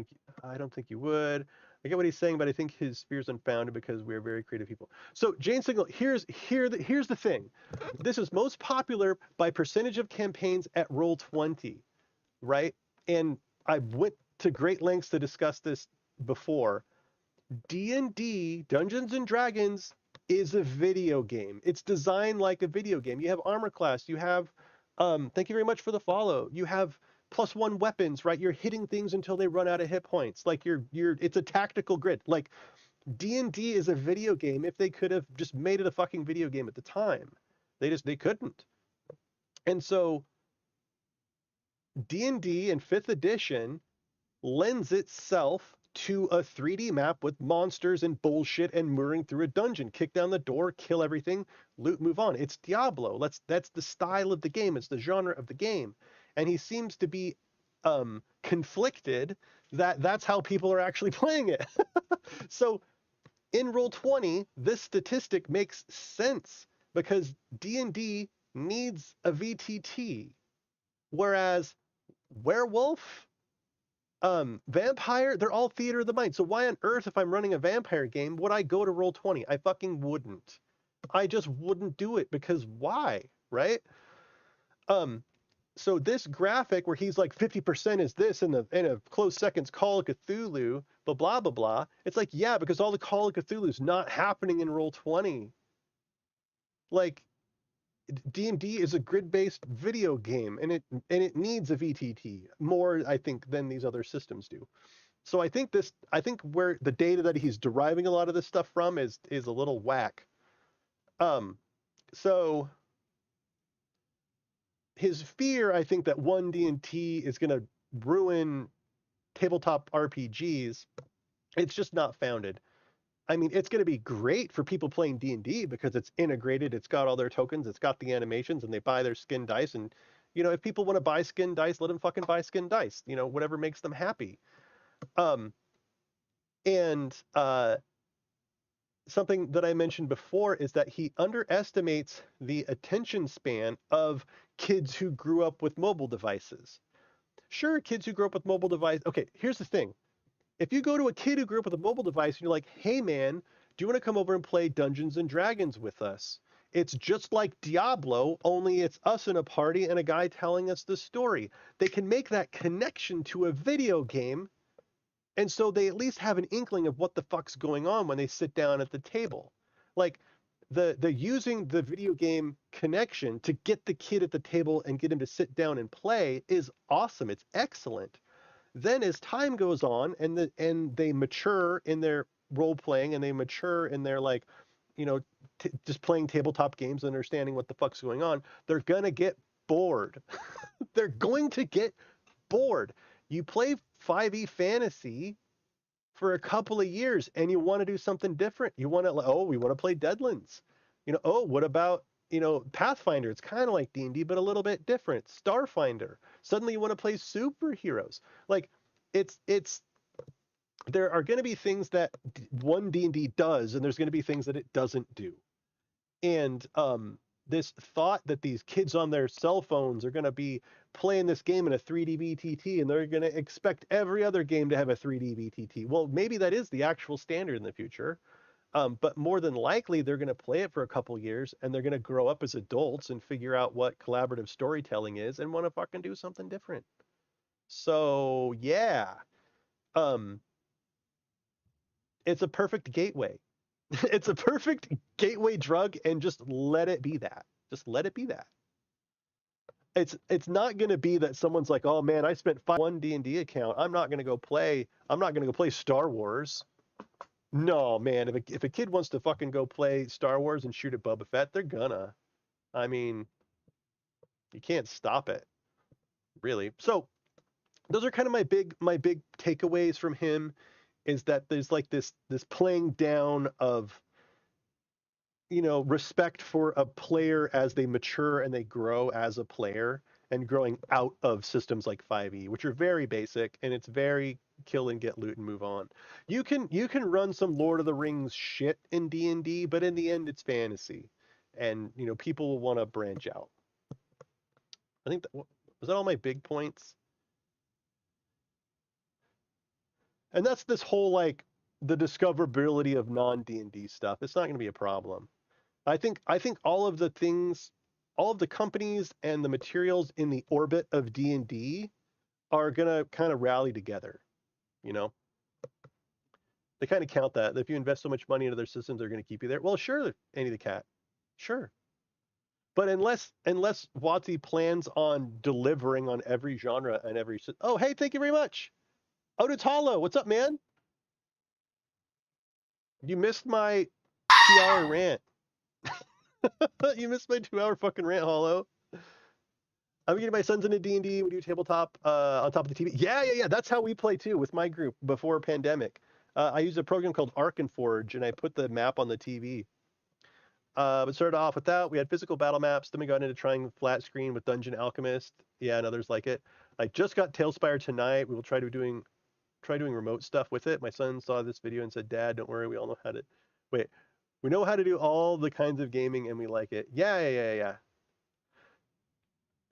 think you would. I get what he's saying, but I think his fear is unfounded because we're very creative people. So Jane Signal, here's the thing. This is most popular by percentage of campaigns at Roll20, right? And I went to great lengths to discuss this before. D&D, Dungeons and Dragons, is a video game. It's designed like a video game. You have armor class. You have, thank you very much for the follow. You have +1 weapons, right? You're hitting things until they run out of hit points. Like it's a tactical grid. Like D&D is a video game. If they could have just made it a fucking video game at the time, they couldn't. And so D&D in 5th edition lends itself to a 3D map with monsters and bullshit and mooring through a dungeon. Kick down the door, kill everything, loot, move on. It's Diablo. That's the style of the game. It's the genre of the game. And he seems to be conflicted that that's how people are actually playing it. So in Roll20, this statistic makes sense because D&D needs a VTT, whereas werewolf, vampire, they're all theater of the mind. So why on earth, if I'm running a vampire game, would I go to Roll20? I fucking wouldn't. I just wouldn't do it because why, right? So this graphic where he's like 50% is this in a close seconds Call of Cthulhu, blah blah blah blah. It's like, yeah, because all the Call of Cthulhu is not happening in Roll20. Like D&D is a grid-based video game, and it needs a VTT more, I think, than these other systems do. So I think where the data that he's deriving a lot of this stuff from is a little whack. So his fear, I think, that one D&T is going to ruin tabletop RPGs, it's just not founded. I mean, it's going to be great for people playing D&D because it's integrated, it's got all their tokens, it's got the animations, and they buy their skin dice. And, if people want to buy skin dice, let them fucking buy skin dice, whatever makes them happy. Something that I mentioned before is that he underestimates the attention span of kids who grew up with mobile devices. Sure, kids who grew up with mobile devices. Okay, here's the thing. If you go to a kid who grew up with a mobile device and you're like, hey man, do you want to come over and play Dungeons and Dragons with us? It's just like Diablo, only it's us in a party and a guy telling us the story. They can make that connection to a video game, and so they at least have an inkling of what the fuck's going on when they sit down at the table. Like the using the video game connection to get the kid at the table and get him to sit down and play is awesome. It's excellent. Then as time goes on and they mature in their role playing and they mature in their just playing tabletop games, understanding what the fuck's going on, they're gonna get bored. They're going to get bored. You play 5e fantasy for a couple of years and you want to do something different. You want to, we want to play Deadlands. What about Pathfinder? It's kind of like D&D but a little bit different. Starfinder. Suddenly you want to play superheroes. Like it's there are going to be things that one D&D does, and there's going to be things that it doesn't do. And this thought that these kids on their cell phones are going to be playing this game in a 3D VTT and they're going to expect every other game to have a 3D VTT. Well, maybe that is the actual standard in the future. But more than likely, they're going to play it for a couple years and they're going to grow up as adults and figure out what collaborative storytelling is and want to fucking do something different. So, yeah. It's a perfect gateway. It's a perfect gateway drug, and just let it be that. Just let it be that. It's not going to be that someone's like, oh man, I spent one D&D account. I'm not going to go play Star Wars. No, man, if a kid wants to fucking go play Star Wars and shoot at Boba Fett, they're gonna. I mean, you can't stop it, really. So those are kind of my big takeaways from him, is that there's like this playing down of respect for a player as they mature and they grow as a player, and growing out of systems like 5e, which are very basic, and it's very kill and get loot and move on. You can run some Lord of the Rings shit in D&D, but in the end it's fantasy, and people will want to branch out. I think was that all my big points? And that's this whole like the discoverability of non-D&D stuff. It's not going to be a problem. I think all of the things, all of the companies and the materials in the orbit of D&D are going to kind of rally together. They kind of count that if you invest so much money into their systems, they're going to keep you there. Well, sure, Andy the Cat, sure. But unless WotC plans on delivering on every genre and every... Oh, hey, thank you very much. Odotalo, what's up, man? You missed my 2-hour rant. You missed my 2-hour fucking rant, Hollow. I'm getting my sons into D&D. We do tabletop on top of the TV. Yeah. That's how we play too with my group before pandemic. I use a program called Arkenforge, and I put the map on the TV. But started off with that. We had physical battle maps. Then we got into trying flat screen with Dungeon Alchemist. Yeah, and others like it. I just got Tailspire tonight. We will try doing remote stuff with it. My son saw this video and said, "Dad, don't worry. We all know how to." Wait, we know how to do all the kinds of gaming, and we like it. Yeah.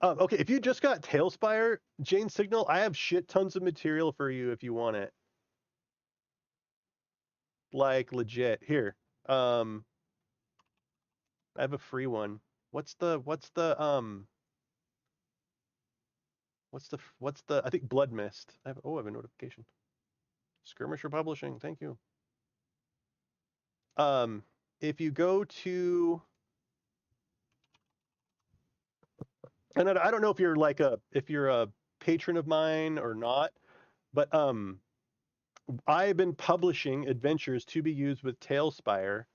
Okay, if you just got Tailspire, Jane Signal, I have shit tons of material for you if you want it. Like legit. Here. I have a free one. What's the I think Blood Mist. I have a notification. Skirmisher Publishing, thank you. If you go to, and I don't know if you're a patron of mine or not, but I've been publishing adventures to be used with Tailspire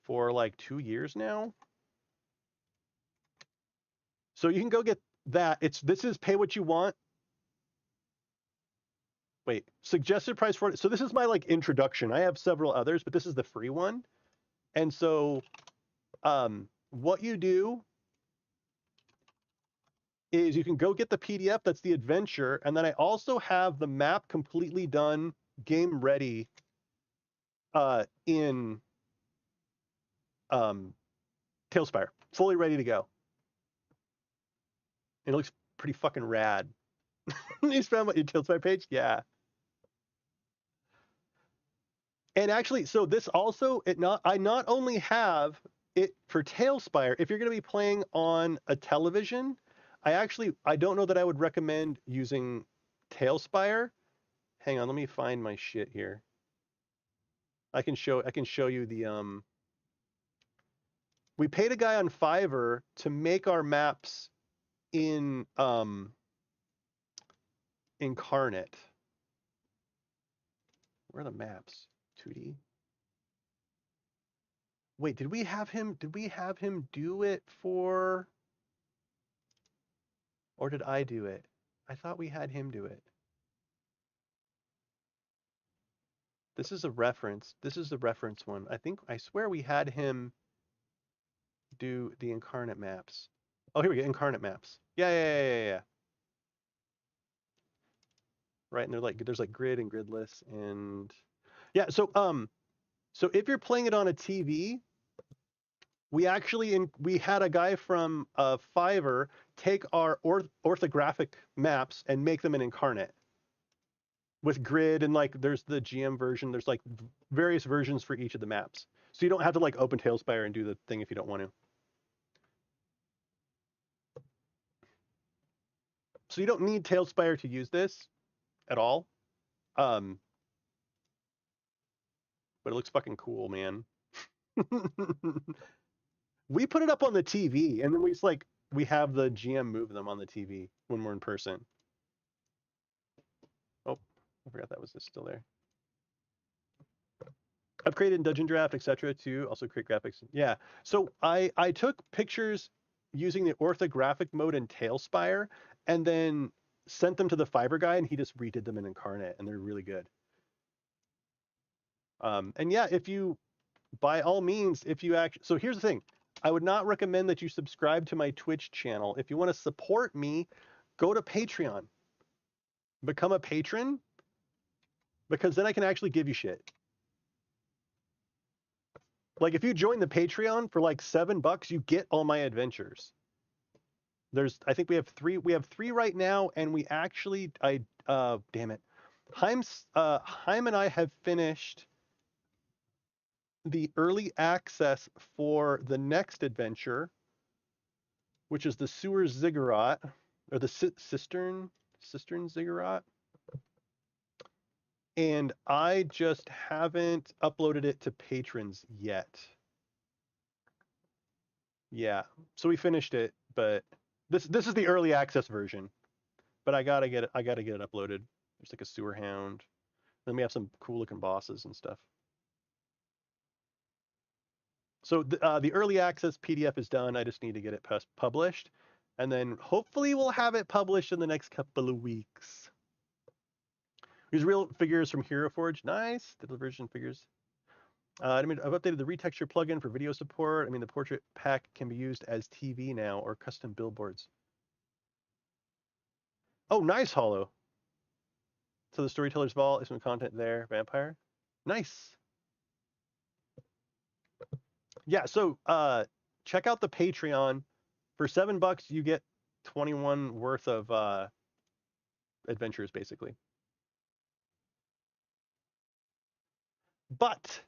for like 2 years now. So you can go get that. This is pay what you want. Wait, suggested price for it. So this is my like introduction. I have several others, but this is the free one. And so what you do is you can go get the PDF, that's the adventure, and then I also have the map completely done, game ready, in Tailspire, fully ready to go. And it looks pretty fucking rad. You found your Tailspire page? Yeah. And actually, so this also, I not only have it for Tailspire, if you're going to be playing on a television, I don't know that I would recommend using Tailspire. Hang on, let me find my shit here. I can show you the we paid a guy on Fiverr to make our maps in Incarnate. Where are the maps? 2D. Wait, did we have him do it for, or did I do it? I thought we had him do it. This is a reference. This is the reference one. I swear we had him do the Incarnate maps. Oh, here we go. Incarnate maps. Yeah. Right, and there's like grid and gridless, and yeah. So if you're playing it on a TV, we had a guy from Fiverr take our orthographic maps and make them in Incarnate with grid, and like there's the GM version. There's like various versions for each of the maps, so you don't have to like open Tailspire and do the thing if you don't want to. So you don't need Tailspire to use this at all. But it looks fucking cool, man. We put it up on the TV, and then we have the GM move them on the TV when we're in person. Oh, I forgot that was just still there. I've created Dungeon Draft, etc. to also create graphics. Yeah. So I took pictures using the orthographic mode in Tailspire, and then sent them to the Fiverr guy, and he just redid them in Incarnate, and they're really good. And yeah, if you, by all means, if you actually, so here's the thing. I would not recommend that you subscribe to my Twitch channel. If you want to support me, go to Patreon. Become a patron, because then I can actually give you shit. Like if you join the Patreon for like $7, you get all my adventures. I think we have three right now, and we actually, damn it. Haim and I have finished the early access for the next adventure, which is the Sewer Ziggurat, or the Cistern Ziggurat. And I just haven't uploaded it to patrons yet. Yeah, so we finished it, but this is the early access version. But I gotta get it uploaded. There's like a sewer hound. Then we have some cool looking bosses and stuff. So the early access PDF is done. I just need to get it published. And then hopefully we'll have it published in the next couple of weeks. These real figures from Hero Forge. Nice. The version figures. I've updated the retexture plugin for video support. I mean, the portrait pack can be used as TV now or custom billboards. Oh, nice, Hollow. So the Storyteller's Vault is some content there. Vampire. Nice. Yeah, so check out the Patreon. For $7, you get 21 worth of adventures, basically. But,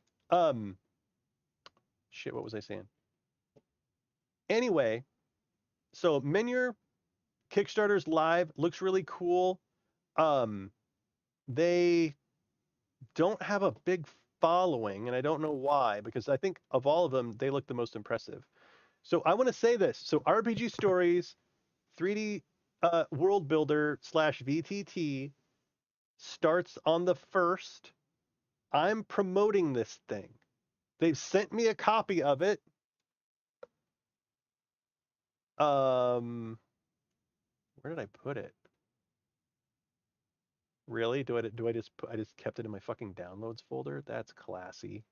shit, what was I saying? Anyway, so Menure Kickstarter's live, looks really cool. They don't have a big following, and I don't know why, because I think of all of them, they look the most impressive. So I want to say this. So RPG Stories, 3D World Builder / VTT starts on the 1st. I'm promoting this thing. They've sent me a copy of it. Where did I put it? Really? Do I just I just kept it in my fucking downloads folder? That's classy.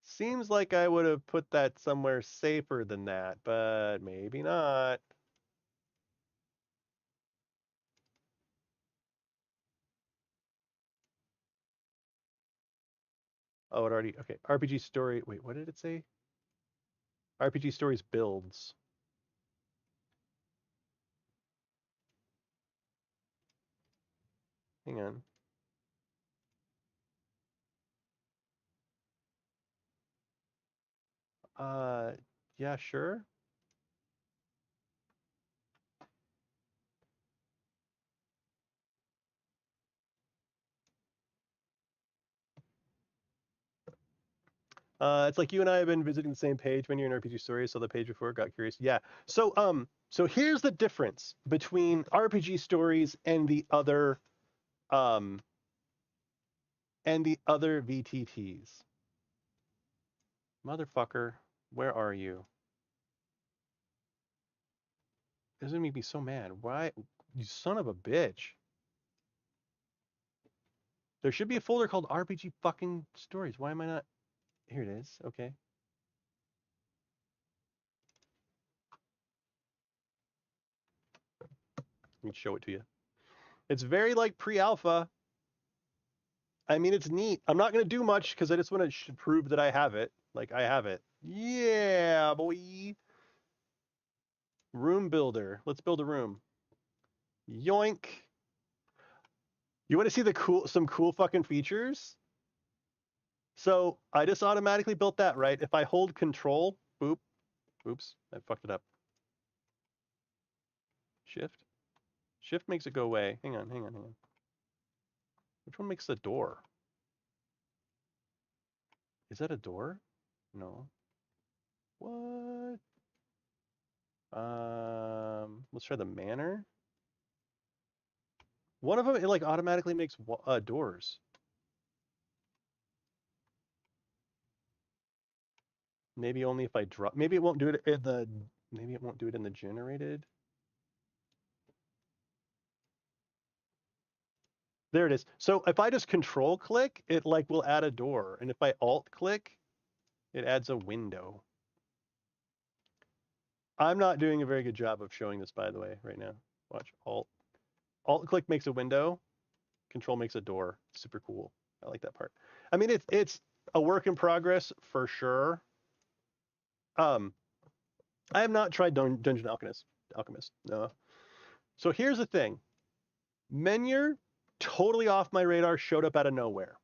Seems like I would have put that somewhere safer than that, but maybe not. Oh, it already, okay. RPG Story, wait, what did it say? RPG Stories builds. Hang on. Yeah, sure. It's like you and I have been visiting the same page when you're in RPG Stories, so the page before got curious. Yeah. So here's the difference between RPG Stories and the other VTTs. Motherfucker, where are you? This is gonna make me so mad. Why, you son of a bitch? There should be a folder called RPG fucking Stories. Why am I not? Here it is. Okay. Let me show it to you. It's very like pre-alpha. I mean, it's neat. I'm not going to do much because I just want to prove that I have it. Like, I have it. Yeah, boy. Room builder. Let's build a room. Yoink. You want to see some cool fucking features? So I just automatically built that, right? If I hold control, boop. Oops, I fucked it up. Shift. Shift makes it go away. Hang on. Which one makes the door? Is that a door? No. What? Let's try the manor. One of them, it like automatically makes doors. Maybe only if I drop. Maybe it won't do it in the. Maybe it won't do it in the generated. There it is. So if I just control click, it like will add a door, and if I alt click, it adds a window. I'm not doing a very good job of showing this, by the way, right now. Watch alt. Alt click makes a window. Control makes a door. Super cool. I like that part. I mean, it's a work in progress for sure. I have not tried Dungeon Alchemist. No. So here's the thing. Menure, totally off my radar, showed up out of nowhere.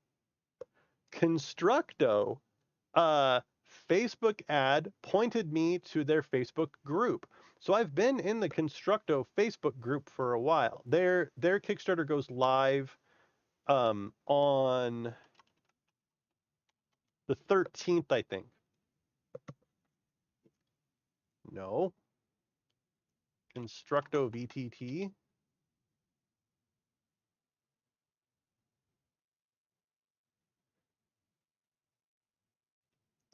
Constructo, Facebook ad pointed me to their Facebook group. So I've been in the Constructo Facebook group for a while. Their Kickstarter goes live on the 13th, I think. No. Constructo VTT.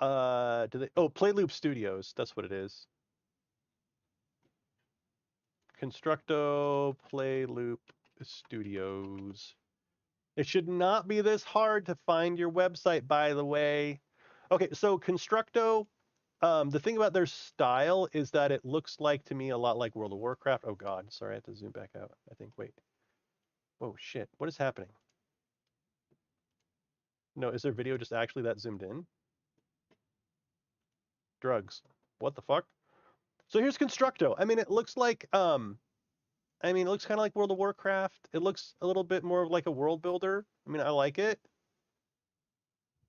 Do they? Oh, Play Loop Studios. That's what it is. Constructo Play Loop Studios. It should not be this hard to find your website, by the way. Okay, so Constructo, the thing about their style is that it looks like to me a lot like World of Warcraft. Oh God, sorry, I have to zoom back out. I think, wait. Oh shit, what is happening? No, is their video just actually that zoomed in? Drugs. What the fuck? So here's Constructo. I mean, it looks like, it looks kind of like World of Warcraft. It looks a little bit more like a world builder. I mean, I like it.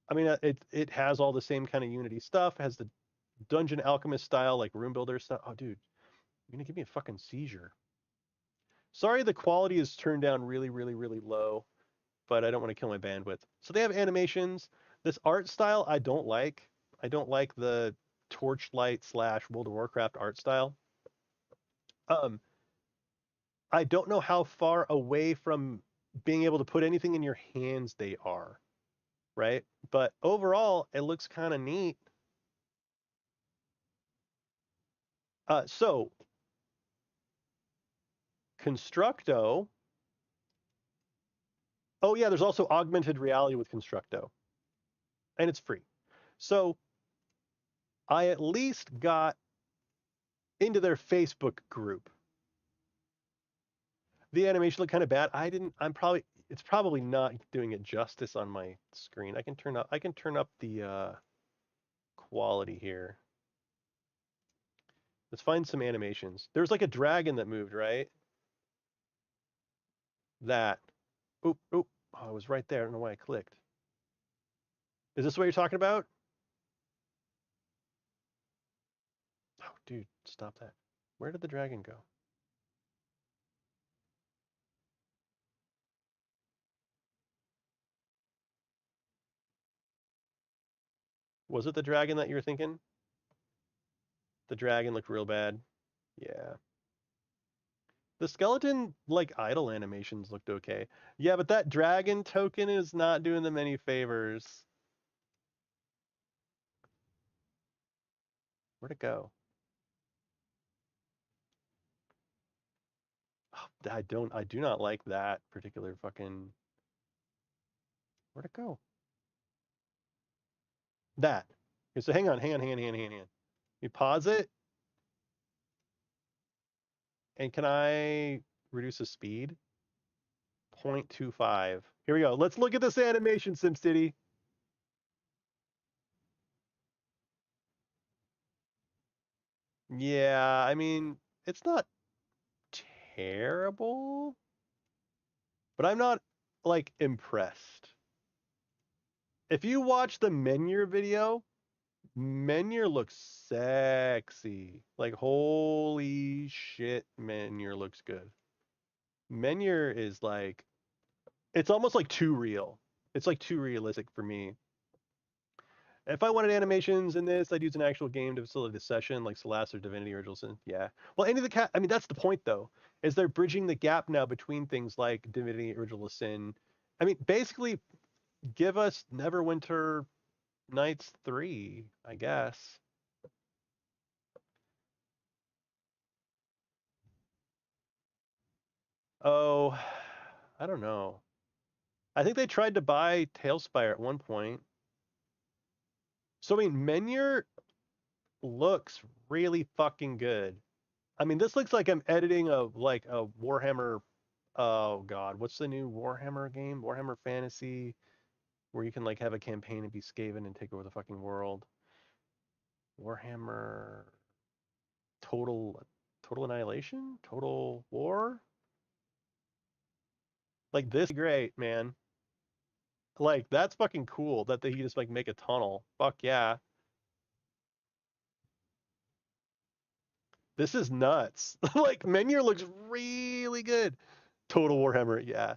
I mean, it has all the same kind of Unity stuff. It has the Dungeon Alchemist style, like room builder stuff. Oh, dude, you're gonna give me a fucking seizure. Sorry, the quality is turned down really, really, really low, but I don't want to kill my bandwidth. So they have animations. This art style I don't like. I don't like the Torchlight / World of Warcraft art style. Um, I don't know how far away from being able to put anything in your hands they are, right? But overall, it looks kind of neat. So Constructo. Oh yeah, there's also augmented reality with Constructo, and it's free. So I at least got into their Facebook group. The animation looked kind of bad. It's probably not doing it justice on my screen. I can turn up the quality here. Let's find some animations. There's like a dragon that moved, right? That. Oop, oop. Oh, I was right there. I don't know why I clicked. Is this what you're talking about? Oh, dude, stop that. Where did the dragon go? Was it the dragon that you were thinking? The dragon looked real bad. Yeah. The skeleton, like, idle animations looked okay. Yeah, but that dragon token is not doing them any favors. Where'd it go? Oh, I do not like that particular fucking... Where'd it go? That. Okay, so hang on. You pause it, and can I reduce the speed? 0.25. Here we go. Let's look at this animation, SimCity. Yeah, I mean, it's not terrible, but I'm not, like, impressed. If you watch the Menyer video, Menyer looks sexy. Like, holy shit, Menyer looks good. Menyer is like, it's almost like too real. It's like too realistic for me. If I wanted animations in this, I'd use an actual game to facilitate the session, like Celeste or Divinity Original Sin. Yeah. Well, any of the I mean, that's the point, though, is they're bridging the gap now between things like Divinity Original Sin. I mean, basically, give us Neverwinter Nights 3, I guess. Oh, I don't know. I think they tried to buy Tailspire at one point. So, I mean, Menyer looks really fucking good. I mean, this looks like I'm editing like a Warhammer. Oh God, what's the new Warhammer game? Warhammer Fantasy, where you can like have a campaign and be Skaven and take over the fucking world. Warhammer Total Annihilation, Total War. Like this, great man. Like that's fucking cool that they just like make a tunnel. Fuck yeah. This is nuts. Like Menyer looks really good. Total Warhammer, yeah.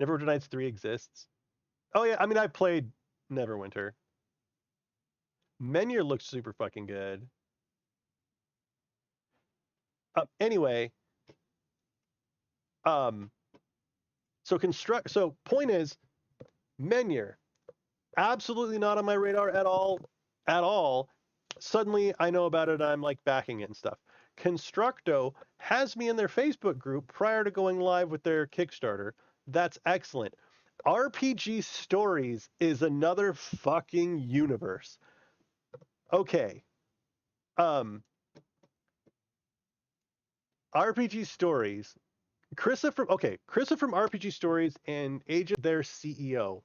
Neverwinter Nights 3 exists. Oh yeah, I mean I played Neverwinter. Menyer looks super fucking good. Anyway, so point is, Menyer, Absolutely not on my radar at all. At all. Suddenly I know about it. I'm like backing it and stuff. Constructo has me in their Facebook group prior to going live with their Kickstarter. That's excellent. RPG Stories is another fucking universe. Okay. Um, RPG Stories. Krissa from RPG Stories and Agent, their CEO,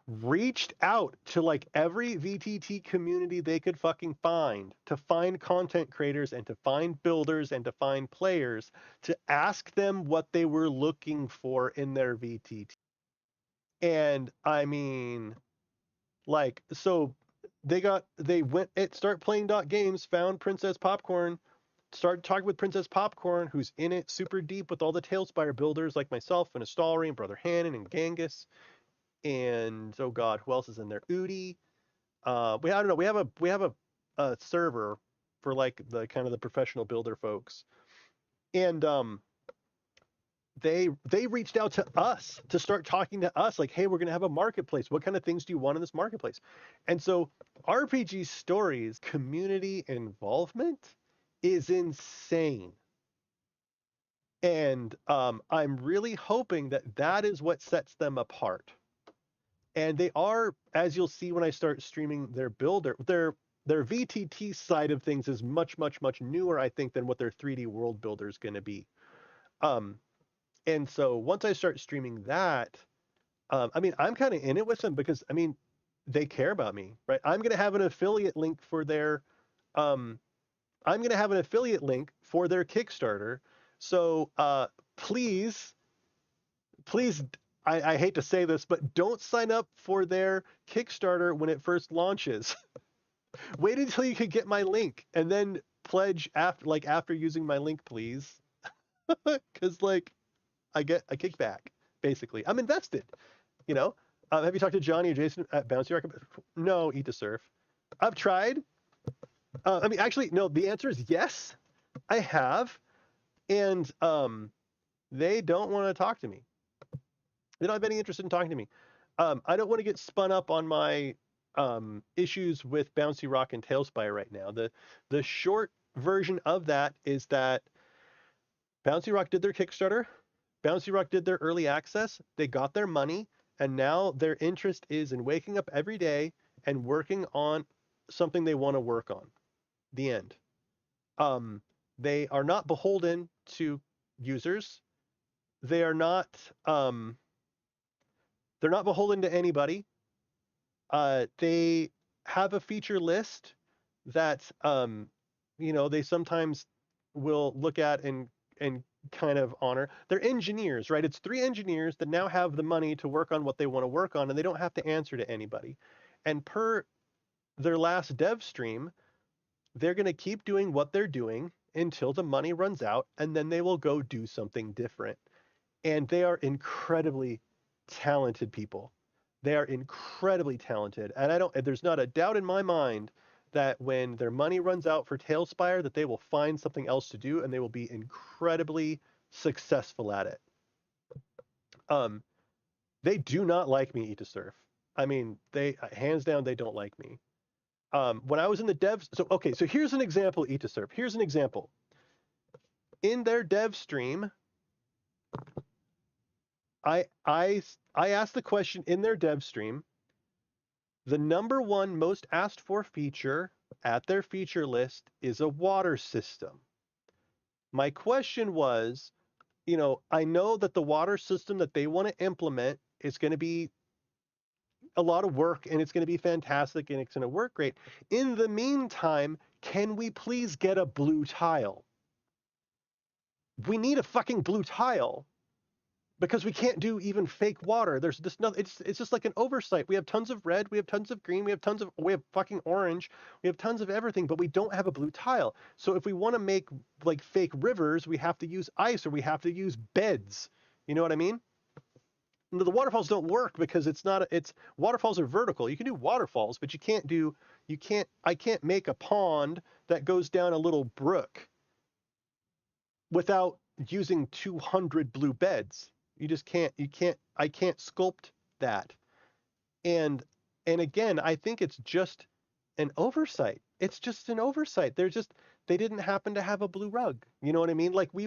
reached out to like every VTT community they could fucking find to find content creators and to find builders and to find players to ask them what they were looking for in their VTT. And I mean, like, so they went at start playing games, found Princess Popcorn, started talking with Princess Popcorn, who's in it super deep with all the Tailspire builders like myself and Astari and Brother Hannon and Genghis. And oh god, who else is in there? Udi. I don't know. We have a server for like the kind of the professional builder folks, and they reached out to us to start talking to us like, hey, we're gonna have a marketplace. What kind of things do you want in this marketplace? And so RPG Stories community involvement is insane. And I'm really hoping that that is what sets them apart. And they are, as you'll see when I start streaming their builder, their VTT side of things is much, much, much newer, I think, than what their 3D world builder is going to be. Um, and so once I start streaming that, I mean, I'm kind of in it with them because I mean, they care about me, right? I'm going to have an affiliate link for their, um, I'm going to have an affiliate link for their Kickstarter. So please, please, I hate to say this, but don't sign up for their Kickstarter when it first launches. Wait until you can get my link and then pledge after using my link, please. Because like I get a kickback, basically. I'm invested, you know. Have you talked to Johnny or Jason at Bouncy Rock? No, Eat to Surf. I've tried. I mean, actually, no. The answer is yes. I have, and they don't want to talk to me. They don't have any interest in talking to me. I don't want to get spun up on my issues with Bouncy Rock and Tailspire right now. The short version of that is that Bouncy Rock did their Kickstarter, Bouncy Rock did their early access, they got their money, and now their interest is in waking up every day and working on something they want to work on. The end. Um, they are not beholden to users. They are not um, they're not beholden to anybody. They have a feature list that they sometimes will look at and kind of honor. They're engineers, right? It's 3 engineers that now have the money to work on what they want to work on, and they don't have to answer to anybody. And per their last dev stream, they're going to keep doing what they're doing until the money runs out, and then they will go do something different. And they are incredibly talented people. They are incredibly talented, and there's not a doubt in my mind that when their money runs out for Tailspire, that they will find something else to do, and they will be incredibly successful at it. Um, they do not like me, Eat to Surf. I mean, they hands down they don't like me. When I was in the devs, so here's an example, Eat to Surf. Here's an example. In their dev stream, I asked the question in their dev stream. The number one most asked for feature at their feature list is a water system. My question was, I know that the water system that they want to implement is going to be a lot of work and it's going to be fantastic and it's going to work great. In the meantime, can we please get a blue tile? We need a fucking blue tile because we can't do even fake water. There's just nothing. It's just like an oversight. We have tons of red, we have tons of green, we have fucking orange, we have tons of everything, but we don't have a blue tile. So if we want to make like fake rivers, we have to use ice or we have to use beds. You know what I mean? The waterfalls don't work because it's waterfalls are vertical. You can do waterfalls, but I can't make a pond that goes down a little brook without using 200 blue beds. You just can't, I can't sculpt that. And again, I think it's just an oversight. It's just an oversight. They didn't happen to have a blue rug. You know what I mean? Like we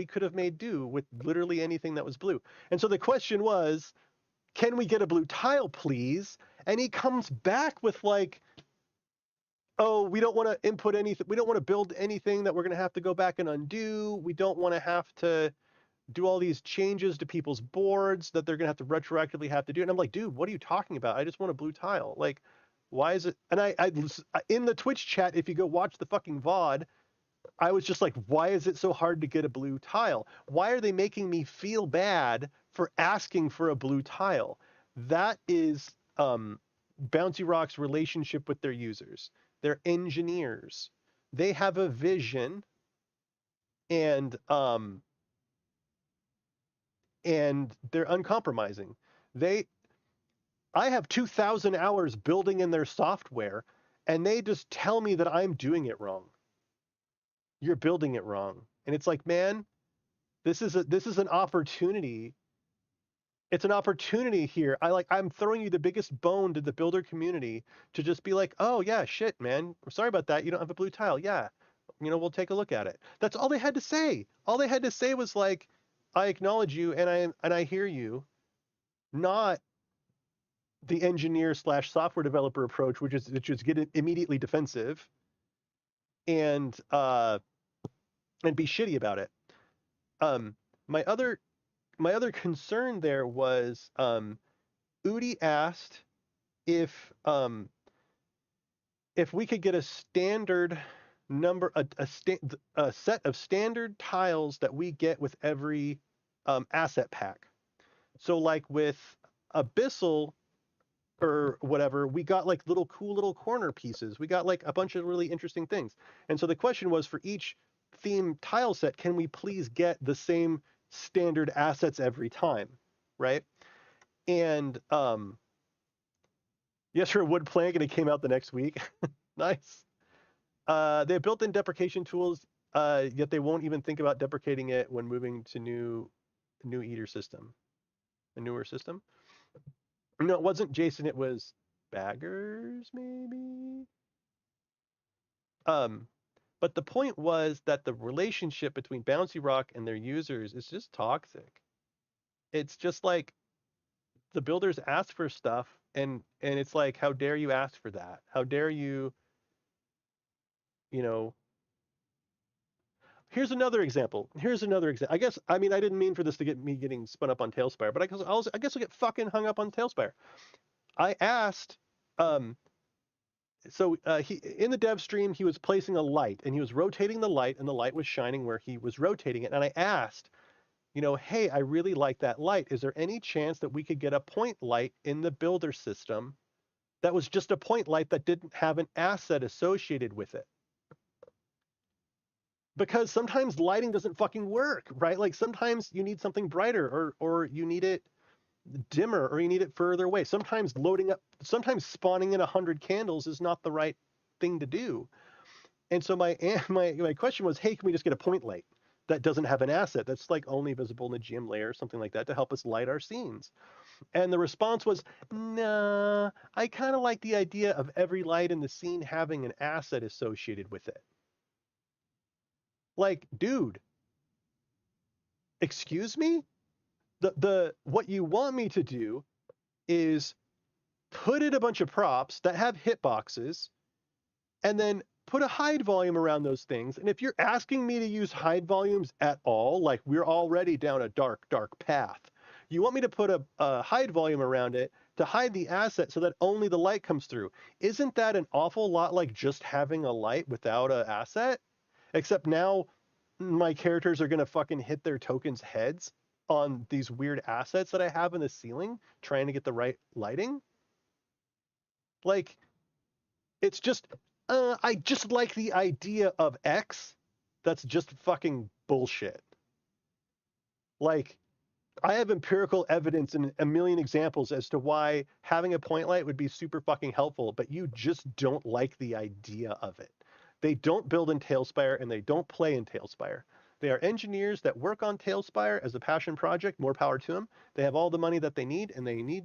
could have made do with literally anything that was blue. And so the question was, can we get a blue tile, please? And he comes back with like, oh, we don't want to input anything. We don't want to build anything that we're going to have to go back and undo. We don't want to have to do all these changes to people's boards that they're going to have to retroactively have to do. And I'm like, dude, what are you talking about? I just want a blue tile. Like, why is it? And I in the Twitch chat, if you go watch the fucking VOD, I was just like, why is it so hard to get a blue tile? Why are they making me feel bad for asking for a blue tile? That is Bouncy Rock's relationship with their users. They're engineers. They have a vision, and they're uncompromising. I have 2,000 hours building in their software, and they just tell me that I'm doing it wrong. You're building it wrong. And it's like, man, this is an opportunity. It's an opportunity here. I'm throwing you the biggest bone to the builder community to just be like, oh yeah, shit, man. I'm sorry about that. You don't have a blue tile. Yeah. We'll take a look at it. That's all they had to say. All they had to say was like, I acknowledge you and I hear you. Not the engineer / software developer approach, which is get immediately defensive and be shitty about it. My other concern there was Udi asked if we could get a standard number, a set of standard tiles that we get with every asset pack. So like with Abyssal or whatever, we got like cool little corner pieces. We got like a bunch of really interesting things. And so the question was, for each theme tile set, can we please get the same standard assets every time, right? And yes, for a wood plank, and it came out the next week. Nice. They have built-in deprecation tools, yet they won't even think about deprecating it when moving to new eater system, a newer system. No, it wasn't Jason. It was Baggers, maybe. But the point was that the relationship between Bouncy Rock and their users is just toxic. It's just like the builders ask for stuff, and it's like, how dare you ask for that? How dare you? Here's another example. I guess, I mean, I didn't mean for this to get me getting spun up on Tailspire, but I guess I'll get fucking hung up on Tailspire. I asked, so he in the dev stream, he was placing a light, and he was rotating the light, and the light was shining where he was rotating it. And I asked, hey, I really like that light. Is there any chance that we could get a point light in the builder system that was just a point light that didn't have an asset associated with it? Because sometimes lighting doesn't fucking work, right? Like sometimes you need something brighter, or you need it dimmer, or you need it further away. Sometimes spawning in 100 candles is not the right thing to do. And so my question was, hey, can we just get a point light that doesn't have an asset, that's like only visible in the GM layer or something like that, to help us light our scenes? And the response was, nah, I kind of like the idea of every light in the scene having an asset associated with it. Like, dude, excuse me? What you want me to do is put in a bunch of props that have hitboxes, and then put a hide volume around those things. And if you're asking me to use hide volumes at all, like we're already down a dark path, you want me to put a hide volume around it to hide the asset so that only the light comes through. Isn't that an awful lot like just having a light without an asset? Except now my characters are going to fucking hit their tokens' heads on these weird assets that I have in the ceiling, trying to get the right lighting. Like, it's just, I just like the idea of X. That's just fucking bullshit. Like, I have empirical evidence and a million examples as to why having a point light would be super fucking helpful, but you just don't like the idea of it. They don't build in Tailspire, and they don't play in Tailspire. They are engineers that work on Tailspire as a passion project. More power to them. They have all the money that they need, and they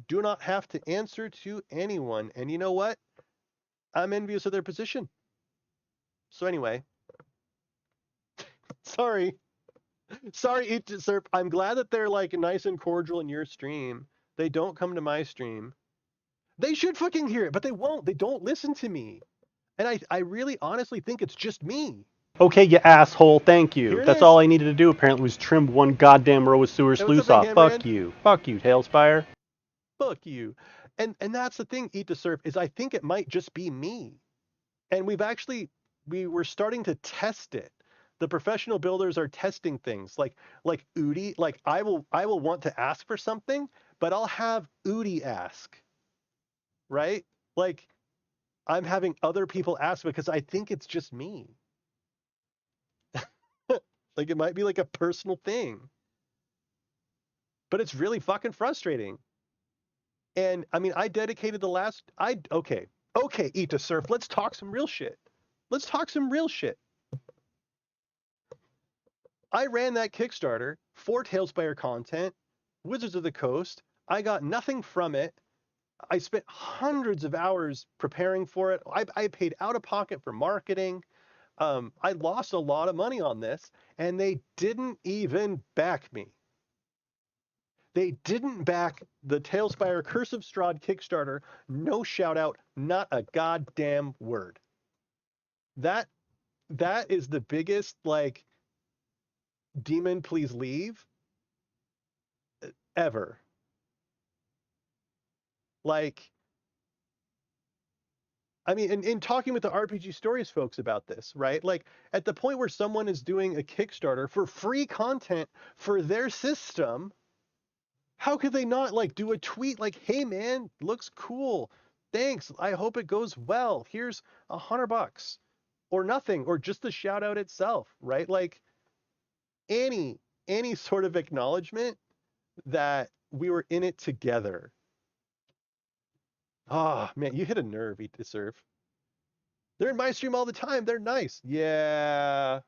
do not have to answer to anyone. And you know what? I'm envious of their position. So anyway, sorry. Sorry, Eat to Serp. I'm glad that they're like nice and cordial in your stream. They don't come to my stream. They should fucking hear it, but they won't. They don't listen to me. And I really honestly think it's just me. Okay, you asshole, thank you. Here it That's is. all I needed to do apparently was trim one goddamn row of sewer Hey, what's up, sluice Big off. Hammerhead? Fuck you. Fuck you, Tailspire. Fuck you. And that's the thing, Eat to Serp, is I think it might just be me. And we were starting to test it. The professional builders are testing things like Udi. Like I will want to ask for something, but I'll have Udi ask, right? Like I'm having other people ask because I think it's just me. Like it might be like a personal thing, but it's really fucking frustrating. And I mean, I dedicated the last I okay Eat to Surf. Let's talk some real shit. Let's talk some real shit. I ran that Kickstarter for Tailspire content, Wizards of the Coast. I got nothing from it. I spent hundreds of hours preparing for it. I paid out of pocket for marketing. I lost a lot of money on this, and they didn't even back me. They didn't back the Tailspire Curse of Strahd Kickstarter. No shout out, not a goddamn word. That is the biggest like demon please leave ever. Like, I mean, in talking with the RPG Stories folks about this, right? Like, at the point where someone is doing a Kickstarter for free content for their system, how could they not, like, do a tweet like, hey, man, looks cool. Thanks. I hope it goes well. Here's $100 or nothing, or just the shout out itself, right? Like, any sort of acknowledgement that we were in it together. Ah, man, you hit a nerve, Eat to Serve. They're in my stream all the time. They're nice. Yeah.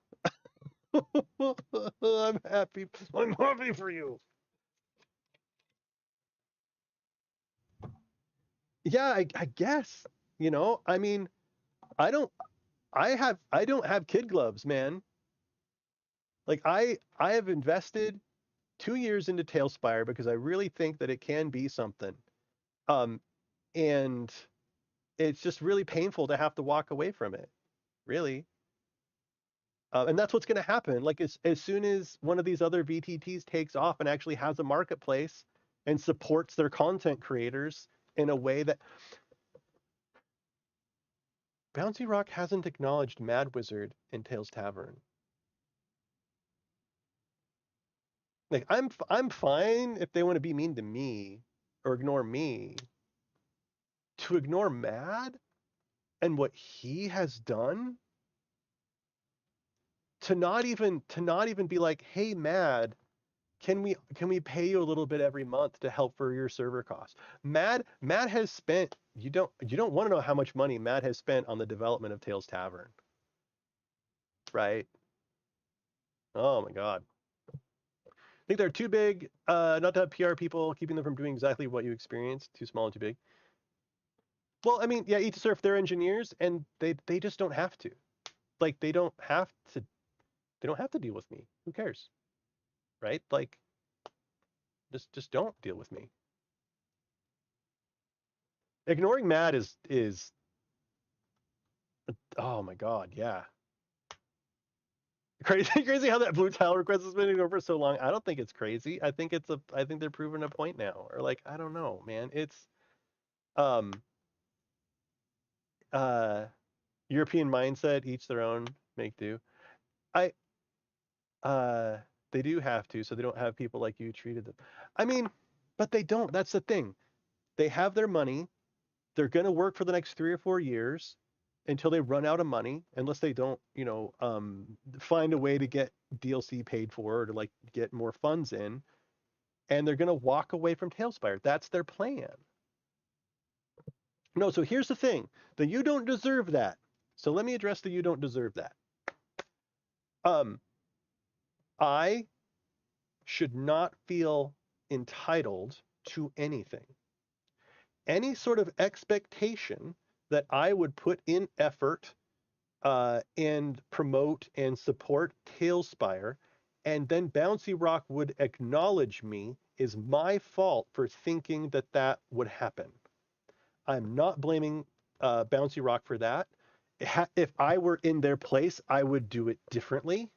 I'm happy. I'm happy for you. Yeah, I guess. You know, I mean, I don't I don't have kid gloves, man. Like I have invested 2 years into Tailspire because I really think that it can be something. Um, and it's just really painful to have to walk away from it. Really. And that's what's going to happen. Like as soon as one of these other VTTs takes off and actually has a marketplace and supports their content creators in a way that Bouncy Rock hasn't acknowledged Mad Wizard in Tales Tavern. Like I'm fine if they want to be mean to me or ignore me. To ignore Mad and what he has done, to not even be like, hey Mad, can we pay you a little bit every month to help for your server costs? Matt has spent you don't want to know how much money Matt has spent on the development of Tales Tavern. Right? Oh my god. I think they're too big not to have PR people keeping them from doing exactly what you experienced. Too small and too big. Well, I mean, yeah, Eat to Surf, they're engineers and they just don't have to. Like they don't have to deal with me. Who cares? Right? Like just don't deal with me. Ignoring Matt is oh my god, yeah. Crazy how that blue tile request has been ignored for so long. I don't think it's crazy. I think they're proving a point now. Or like, I don't know, man. It's um uh European mindset, each their own, make do. I uh they do have to, so they don't have people like you treated them. I mean, but they don't. That's the thing. They have their money. They're gonna work for the next 3 or 4 years until they run out of money, unless they don't, find a way to get DLC paid for or to like get more funds in, and they're gonna walk away from Tailspire. That's their plan. No, so here's the thing: the you don't deserve that. So let me address the you don't deserve that. Um, I should not feel entitled to anything. any sort of expectation that I would put in effort and promote and support Tailspire, and then Bouncy Rock would acknowledge me is my fault for thinking that that would happen. I'm not blaming Bouncy Rock for that. If I were in their place, I would do it differently.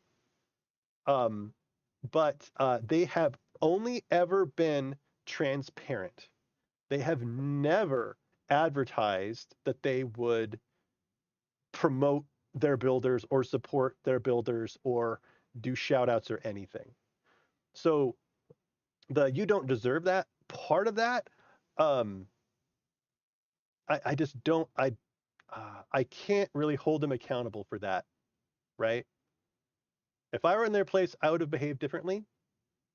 But they have only ever been transparent. They have never advertised that they would promote their builders or support their builders or do shout outs or anything. So the you don't deserve that part of that, um, I just don't I can't really hold them accountable for that, right? If I were in their place, I would have behaved differently.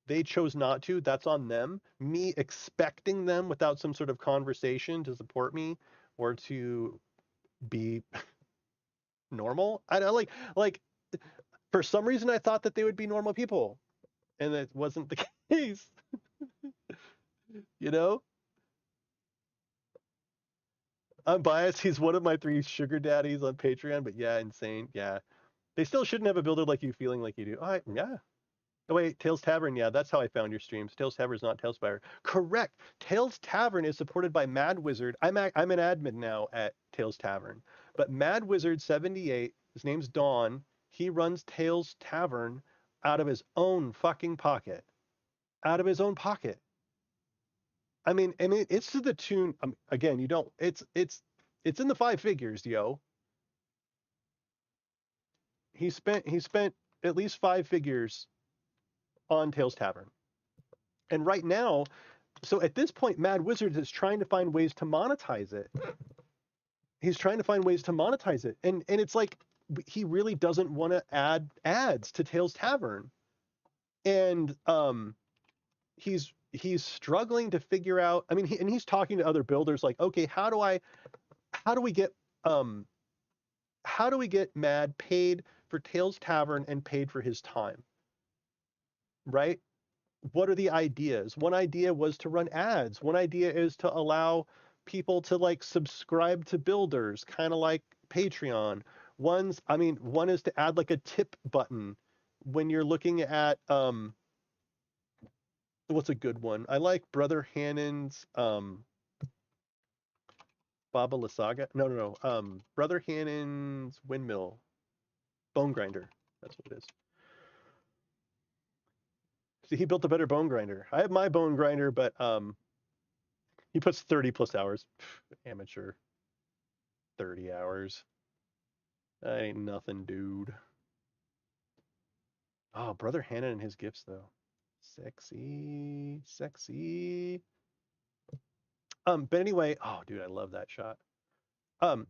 They chose not to. That's on them. Me expecting them without some sort of conversation to support me or to be normal. I don't like for some reason I thought that they would be normal people, and it wasn't the case. You know, I'm biased. He's one of my 3 sugar daddies on Patreon, but yeah, insane. Yeah, they still shouldn't have a builder like you feeling like you do. Yeah. Oh wait, Tails Tavern. Yeah, that's how I found your streams. Tails Tavern is not Tailspire. Correct. Tails Tavern is supported by Mad Wizard. I'm an admin now at Tails Tavern, but Mad Wizard 78. His name's Dawn. He runs Tails Tavern out of his own fucking pocket. Out of his own pocket. I mean, it's to the tune. Again, you don't. It's in the 5 figures, yo. He spent at least 5 figures on Tails Tavern. And right now, so at this point, Mad Wizard is trying to find ways to monetize it. He's trying to find ways to monetize it. And it's like he really doesn't want to add ads to Tails Tavern. And he's struggling to figure out, I mean, he's talking to other builders like, okay, how do we get Mad paid for Tails Tavern and paid for his time? Right? What are the ideas? One idea was to run ads. One idea is to allow people to like subscribe to builders, kind of like Patreon. One is to add like a tip button when you're looking at what's a good one? I like Brother Hannon's Baba Lasaga. No. Brother Hannon's Windmill Bone Grinder. That's what it is. See, he built a better bone grinder. I have my bone grinder, but he puts 30 plus hours. Amateur. 30 hours. That ain't nothing, dude. Oh, Brother Hannon and his gifts, though. Sexy. But anyway, oh, dude, I love that shot.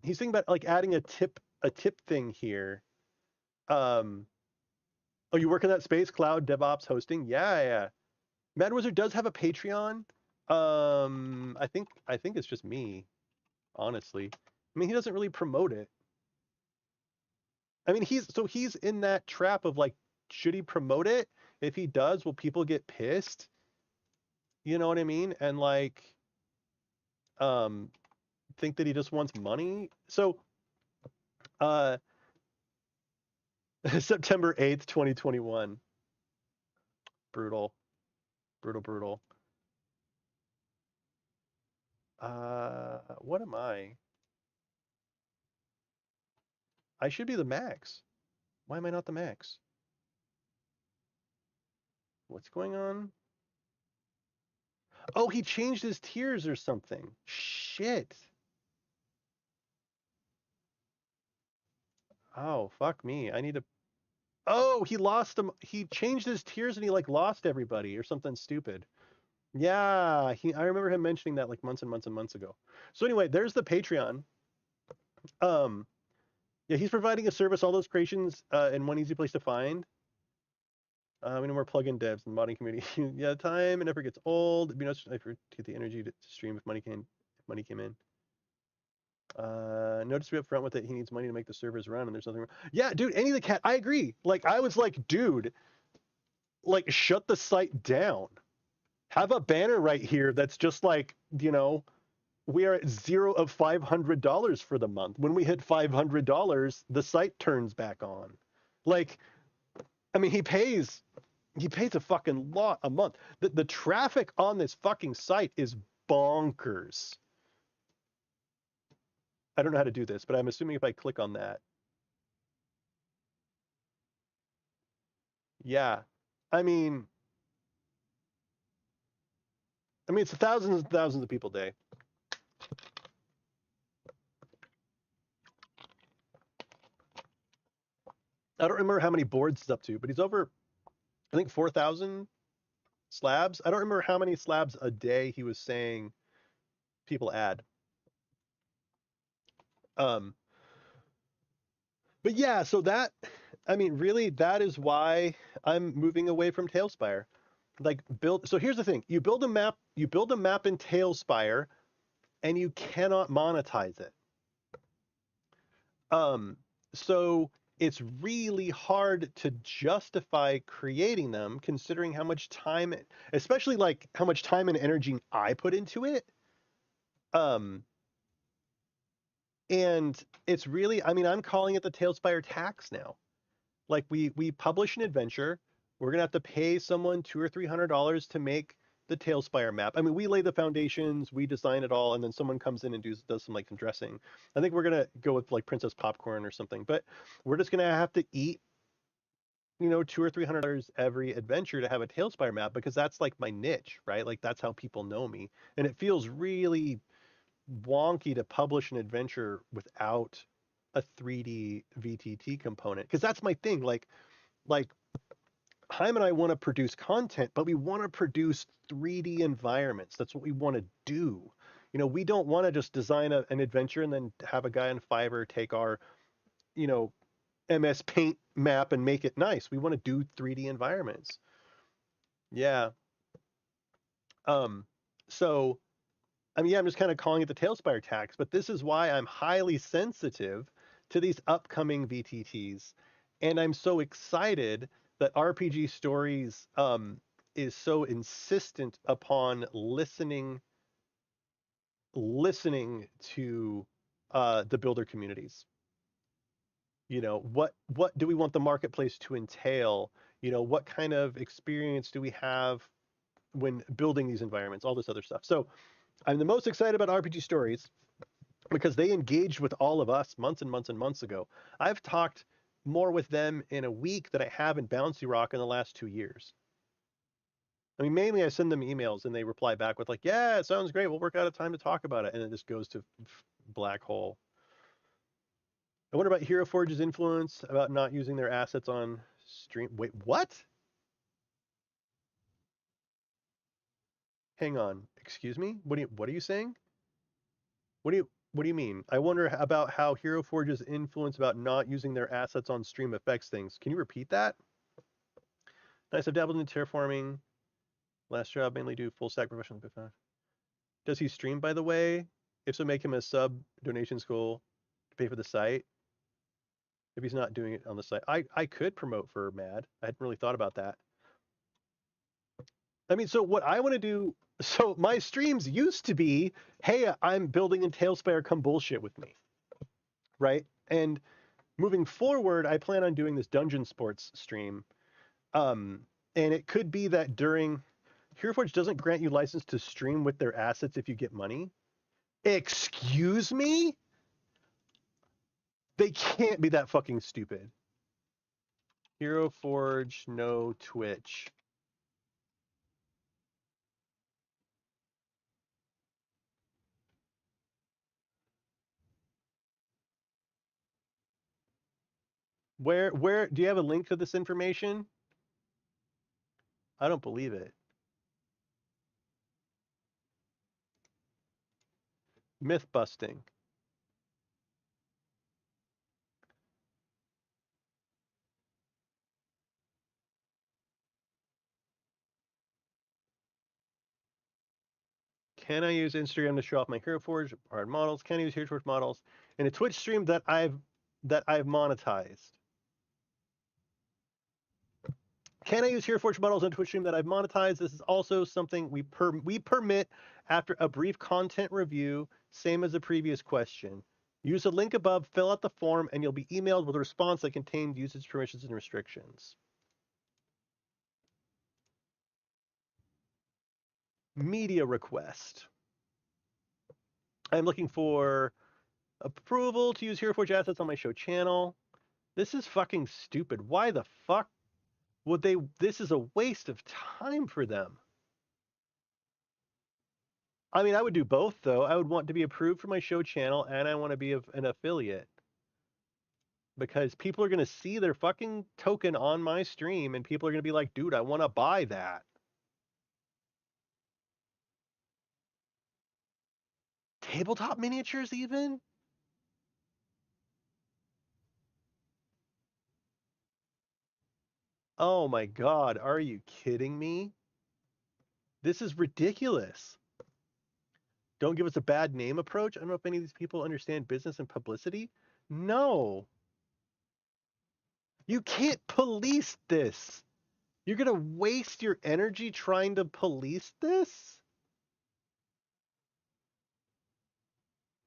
He's thinking about like adding a tip thing here. Oh, you work in that space, cloud, DevOps, hosting? Yeah. Mad Wizard does have a Patreon. I think it's just me, honestly. I mean, he doesn't really promote it. I mean, he's in that trap of like, should he promote it? If he does, will people get pissed? You know what I mean? And like, think that he just wants money. So, September 8th, 2021. Brutal. What am I? I should be the max. Why am I not the max? What's going on? Oh, he changed his tiers or something. Shit. Oh, fuck me. I need to... Oh, he lost them. He changed his tiers and he like lost everybody or something stupid. Yeah, I remember him mentioning that like months and months ago. So anyway, there's the Patreon. Yeah, he's providing a service, all those creations in one easy place to find. We need more plugin devs in the modding community. Yeah, time and effort gets old. It'd be nice to get the energy to stream if money came in. Notice to be upfront with it. He needs money to make the servers run, and there's nothing wrong. Yeah, dude, any of the cat. I agree. Like, I was like, dude, like, shut the site down. Have a banner right here that's just like, you know, we are at 0 of $500 for the month. When we hit $500, the site turns back on. Like, I mean, he pays a fucking lot a month. The traffic on this fucking site is bonkers. I don't know how to do this, but I'm assuming if I click on that. Yeah. I mean, it's thousands and thousands of people a day. I don't remember how many boards he's up to, but he's over, I think, 4,000 slabs. I don't remember how many slabs a day he was saying people add. But yeah, so that, I mean, really, that is why I'm moving away from Tailspire. Like so here's the thing. You build a map in Tailspire and you cannot monetize it. So it's really hard to justify creating them considering how much time, especially like how much time and energy I put into it. And it's really, I mean, I'm calling it the Tailspire tax now. Like we publish an adventure, we're gonna have to pay someone $200 or $300 to make the Tailspire map. I mean, we lay the foundations, we design it all, and then someone comes in and does some like some dressing. I think we're gonna go with like Princess Popcorn or something, but we're just gonna have to eat, $200 or $300 every adventure to have a Tailspire map because that's like my niche, right? Like that's how people know me, and it feels really wonky to publish an adventure without a 3D VTT component because that's my thing. Like Chaim and I want to produce content, but we want to produce 3D environments. That's what we want to do. We don't want to just design an adventure and then have a guy on Fiverr take our, MS Paint map and make it nice. We want to do 3D environments. Yeah. So, I mean, yeah, I'm just kind of calling it the Tailspire tax, but this is why I'm highly sensitive to these upcoming VTTs. And I'm so excited that RPG Stories is so insistent upon listening to the builder communities. What do we want the marketplace to entail? What kind of experience do we have when building these environments? All this other stuff. So I'm the most excited about RPG Stories because they engaged with all of us months and months and months ago. I've talked more with them in a week than I have in Bouncy Rock in the last 2 years. I mean, mainly I send them emails and they reply back with like, yeah, it sounds great. We'll work out a time to talk about it. And it just goes to black hole. I wonder about Hero Forge's influence about not using their assets on stream. Wait, what? Hang on. Excuse me? What are you saying? What do you mean? I wonder about how Hero Forge's influence about not using their assets on stream affects things. Can you repeat that? Nice. I've dabbled in terraforming. Last job mainly do full stack professional. Does he stream, by the way? If so, make him a sub donation school to pay for the site. If he's not doing it on the site, I could promote for Mad. I hadn't really thought about that. I mean, so what I want to do, so my streams used to be, hey, I'm building in Tailspire, come bullshit with me, right? And moving forward, I plan on doing this dungeon sports stream. And it could be that during, Hero Forge doesn't grant you license to stream with their assets if you get money. Excuse me? They can't be that fucking stupid. Hero Forge, no Twitch. Where do you have a link to this information? I don't believe it. Myth busting. Can I use Instagram to show off my Hero Forge hard models? Can I use Hero Forge models in a Twitch stream that I've monetized? Can I use Hero Forge models on Twitch stream that I've monetized? This is also something we permit after a brief content review Same as the previous question. Use the link above, fill out the form, and you'll be emailed with a response that contains usage permissions and restrictions. Media request. I'm looking for approval to use Hero Forge assets on my show channel. This is fucking stupid. Why the fuck would they? This is a waste of time for them. I mean, I would do both, though. I would want to be approved for my show channel, and I want to be an affiliate. Because people are going to see their fucking token on my stream, and people are going to be like, dude, I want to buy that. Tabletop miniatures, even? Oh my god, are you kidding me? This is ridiculous. Don't give us a bad name approach. I don't know if any of these people understand business and publicity. No. You can't police this. You're going to waste your energy trying to police this?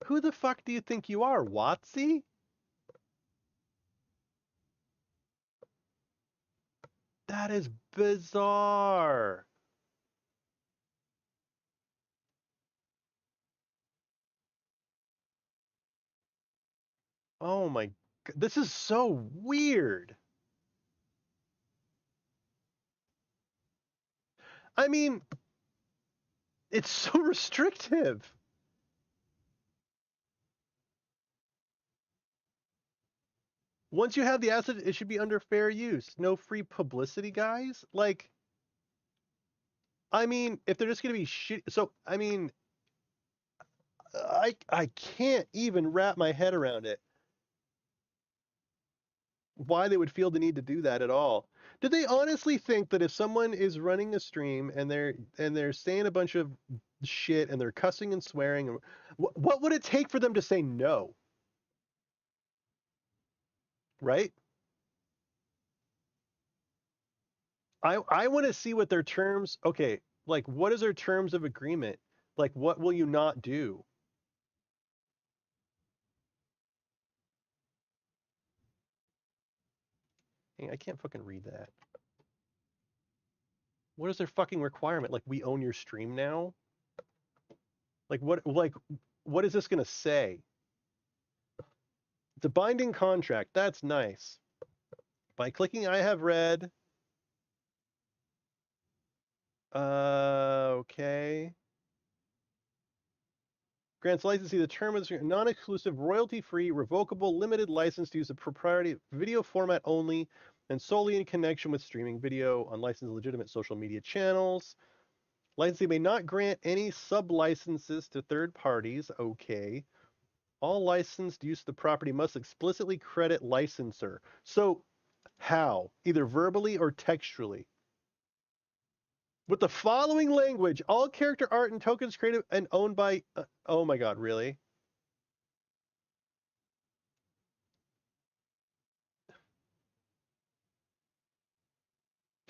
Who the fuck do you think you are, Watsy? That is bizarre. Oh my god, this is so weird. I mean, it's so restrictive. Once you have the asset, it should be under fair use. No free publicity, guys. Like, I mean, if they're just going to be shit. So, I mean, I can't even wrap my head around it. Why they would feel the need to do that at all. Do they honestly think that if someone is running a stream and they're saying a bunch of shit and they're cussing and swearing, what would it take for them to say no? Right? I want to see what their terms. Okay, like what is their terms of agreement? Like what will you not do? Hey, I can't fucking read that. What is their fucking requirement? Like we own your stream now? Like what is this gonna say? It's a binding contract. That's nice. By clicking I have read. Okay. Grants licensee the term of the non-exclusive, royalty-free, revocable, limited license to use a proprietary video format only and solely in connection with streaming video on licensed legitimate social media channels. Licensee may not grant any sub-licenses to third parties. Okay. All licensed use of the property must explicitly credit licensor. So how? Either verbally or textually. With the following language, all character art and tokens created and owned by... oh my god, really?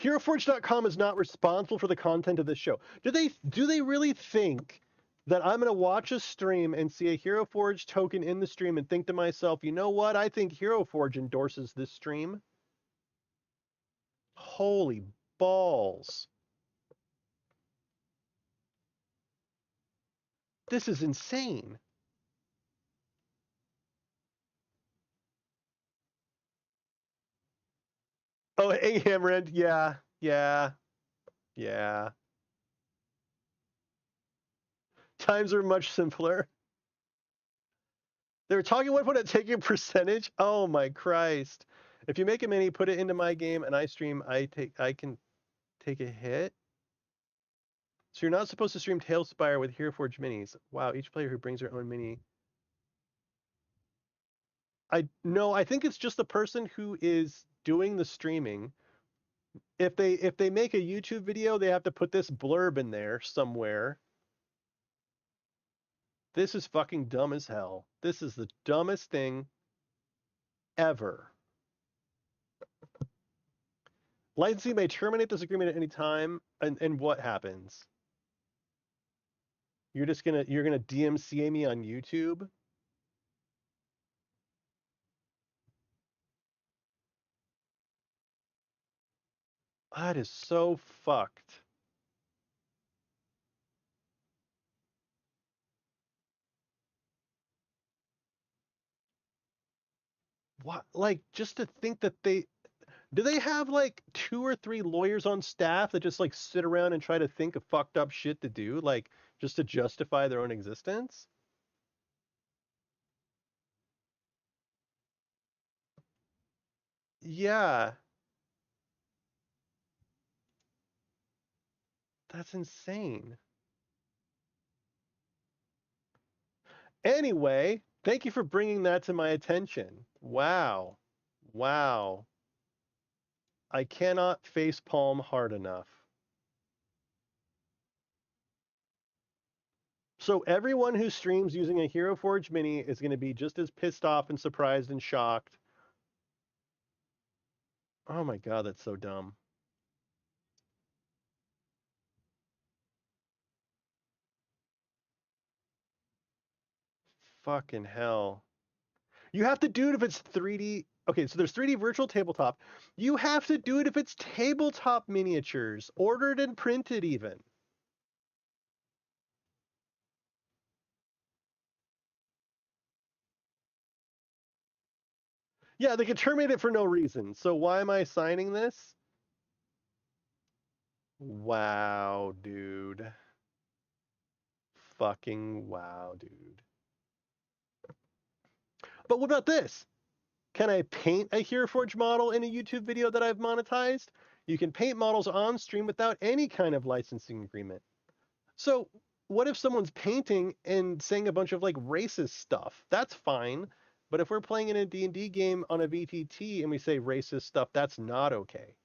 HeroForge.com is not responsible for the content of this show. Do they really think that I'm going to watch a stream and see a HeroForge token in the stream and think to myself, you know what? I think HeroForge endorses this stream. Holy balls. This is insane. Oh, hey, Hamrend. Yeah, yeah, yeah. Times are much simpler. They were talking one point at taking a percentage. Oh my Christ! If you make a mini, put it into my game, and I stream, I can take a hit. So you're not supposed to stream Tailspire with HeroForge minis. Wow, each player who brings their own mini. I think it's just the person who is doing the streaming. If they make a YouTube video, they have to put this blurb in there somewhere. This is fucking dumb as hell. This is the dumbest thing ever. Licensee may terminate this agreement at any time, and what happens? You're gonna DMCA me on YouTube? That is so fucked. What? Like, just to think that do they have like 2 or 3 lawyers on staff that just like sit around and try to think of fucked up shit to do, like just to justify their own existence? Yeah, that's insane. Anyway, thank you for bringing that to my attention. Wow. Wow. I cannot facepalm hard enough. So everyone who streams using a Hero Forge Mini is going to be just as pissed off and surprised and shocked. Oh my god, that's so dumb. Fucking hell. You have to do it if it's 3D. Okay, so there's 3D virtual tabletop. You have to do it if it's tabletop miniatures, ordered and printed even. Yeah, they can terminate it for no reason. So why am I signing this? Wow, dude. Fucking wow, dude. But what about this? Can I paint a Hero Forge model in a YouTube video that I've monetized? You can paint models on stream without any kind of licensing agreement. So what if someone's painting and saying a bunch of like racist stuff? That's fine. But if we're playing in a D&D game on a VTT and we say racist stuff, that's not okay.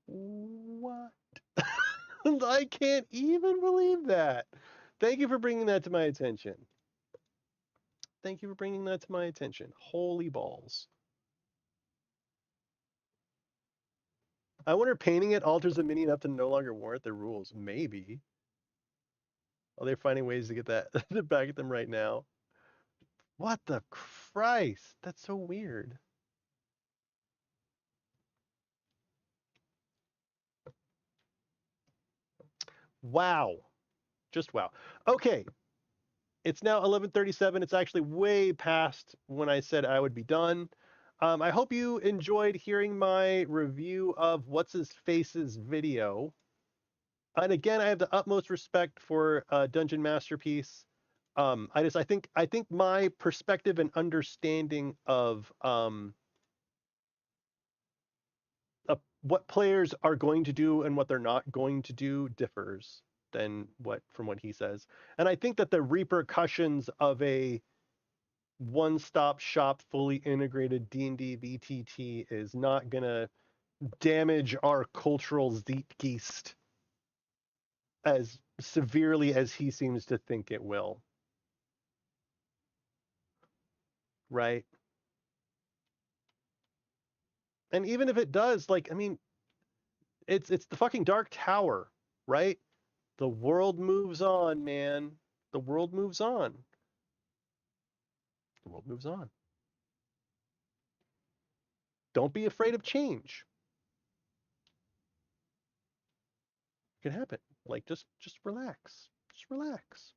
What? I can't even believe that. Thank you for bringing that to my attention. Thank you for bringing that to my attention. Holy balls. I wonder if painting it alters the mini enough to no longer warrant the rules. Maybe. Oh, they're finding ways to get that back at them right now. What the Christ? That's so weird. Wow. Just wow. Okay. It's now 11:37. It's actually way past when I said I would be done. I hope you enjoyed hearing my review of What's His Face's video. And again, I have the utmost respect for Dungeon Masterpiece. I think my perspective and understanding of what players are going to do and what they're not going to do differs than from what he says. And I think that the repercussions of a one-stop shop, fully integrated D&D VTT is not gonna damage our cultural zeitgeist as severely as he seems to think it will. Right? And even if it does, like, I mean, it's the fucking Dark Tower, right? The world moves on, man. The world moves on. The world moves on. Don't be afraid of change. It can happen. Like just relax. Just relax.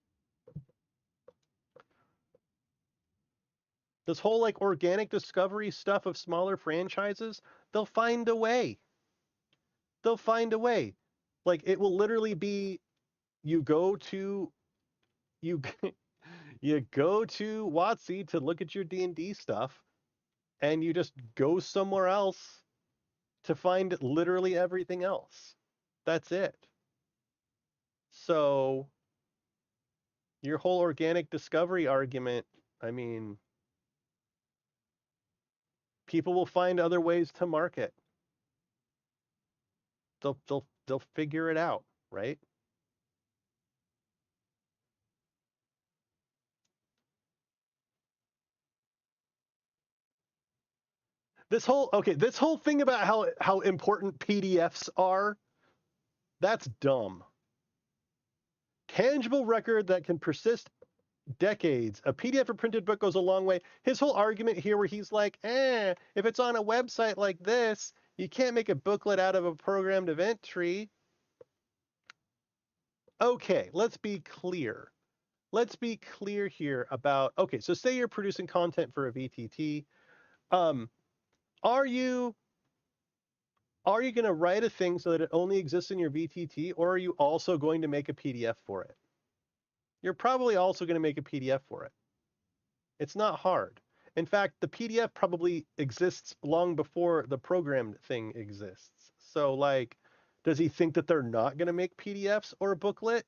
This whole like organic discovery stuff of smaller franchises, they'll find a way. They'll find a way. Like it will literally be you go to you you go to WotC to look at your D&D stuff and you just go somewhere else to find literally everything else. That's it. So your whole organic discovery argument, I mean, people will find other ways to market. They'll figure it out, right? This whole thing about how important PDFs are, that's dumb. Tangible record that can persist decades. A PDF or printed book goes a long way. His whole argument here where he's like, if it's on a website like this, you can't make a booklet out of a programmed event tree. Okay, let's be clear. Let's be clear here about, okay, so say you're producing content for a VTT. Are you going to write a thing so that it only exists in your VTT, or are you also going to make a PDF for it? You're probably also going to make a PDF for it. It's not hard. In fact, the PDF probably exists long before the programmed thing exists. So, like, does he think that they're not going to make PDFs or a booklet?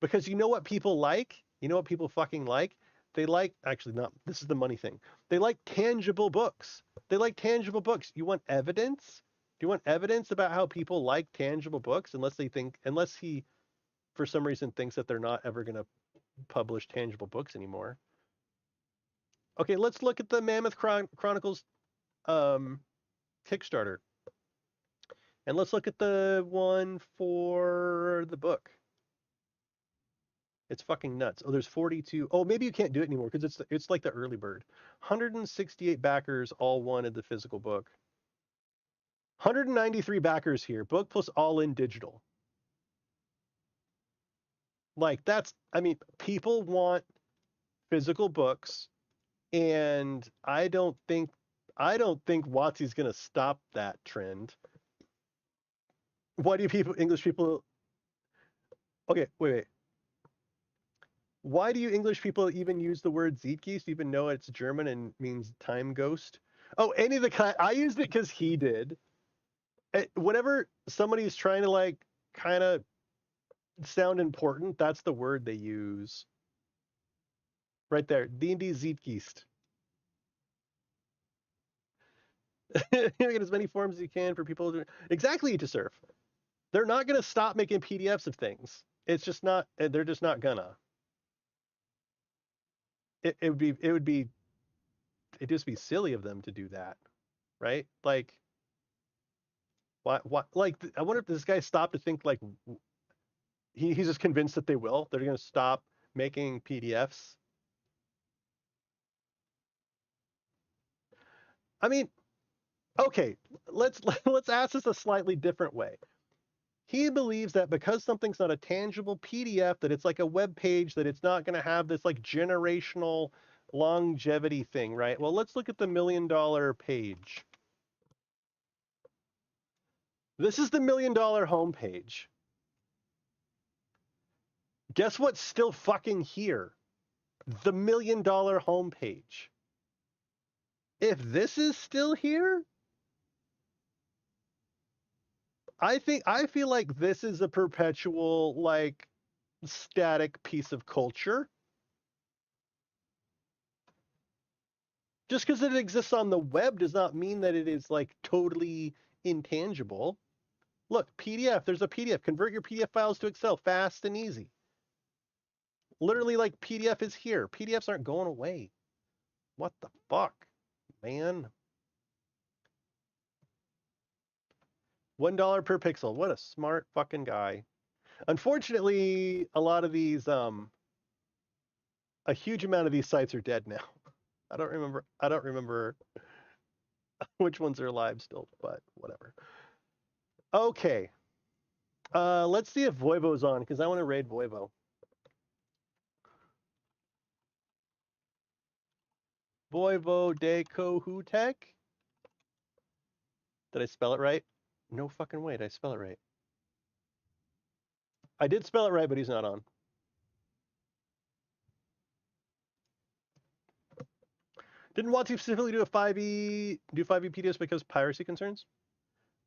Because you know what people like? You know what people fucking like? They like, actually not, this is the money thing. They like tangible books. They like tangible books. You want evidence? Do you want evidence about how people like tangible books? Unless he, for some reason, thinks that they're not ever going to publish tangible books anymore. Okay, let's look at the Mammoth Chronicles Kickstarter. And let's look at the one for the book. It's fucking nuts. Oh, there's 42. Oh, maybe you can't do it anymore because it's like the early bird. 168 backers all wanted the physical book. 193 backers here. Book plus all in digital. Like people want physical books, and I don't think WotC's gonna stop that trend. Why do English people? Okay, wait. Why do you English people even use the word Zeitgeist, even though it's German and means time ghost? Oh, any of the kind. I used it because he did. Whenever somebody's trying to like kind of sound important, that's the word they use. Right there, D&D Zeitgeist. Get as many forms as you can for people to exactly to surf. They're not going to stop making PDFs of things. It's just not. They're just not gonna. It'd just be silly of them to do that, right? Like, why? Like, I wonder if this guy stopped to think like he's just convinced that they will. They're going to stop making PDFs. I mean, okay, let's ask this a slightly different way. He believes that because something's not a tangible PDF, that it's like a web page, that it's not going to have this like generational longevity thing, right? Well, let's look at the $1 million page. This is the $1 million homepage. Guess what's still fucking here? The $1 million homepage. If this is still here, I feel like this is a perpetual, like, static piece of culture. Just because it exists on the web does not mean that it is, like, totally intangible. Look, PDF, there's a PDF. Convert your PDF files to Excel fast and easy. Literally, like, PDF is here. PDFs aren't going away. What the fuck, man? $1 per pixel. What a smart fucking guy. Unfortunately, a lot of these, a huge amount of these sites are dead now. I don't remember which ones are alive still, but whatever. Okay. Let's see if Voivo's on, because I want to raid Voivo. Voivo de Kohutek? Did I spell it right? No fucking way, did I spell it right? I did spell it right, but he's not on. Didn't WotC specifically do 5e PDFs because piracy concerns?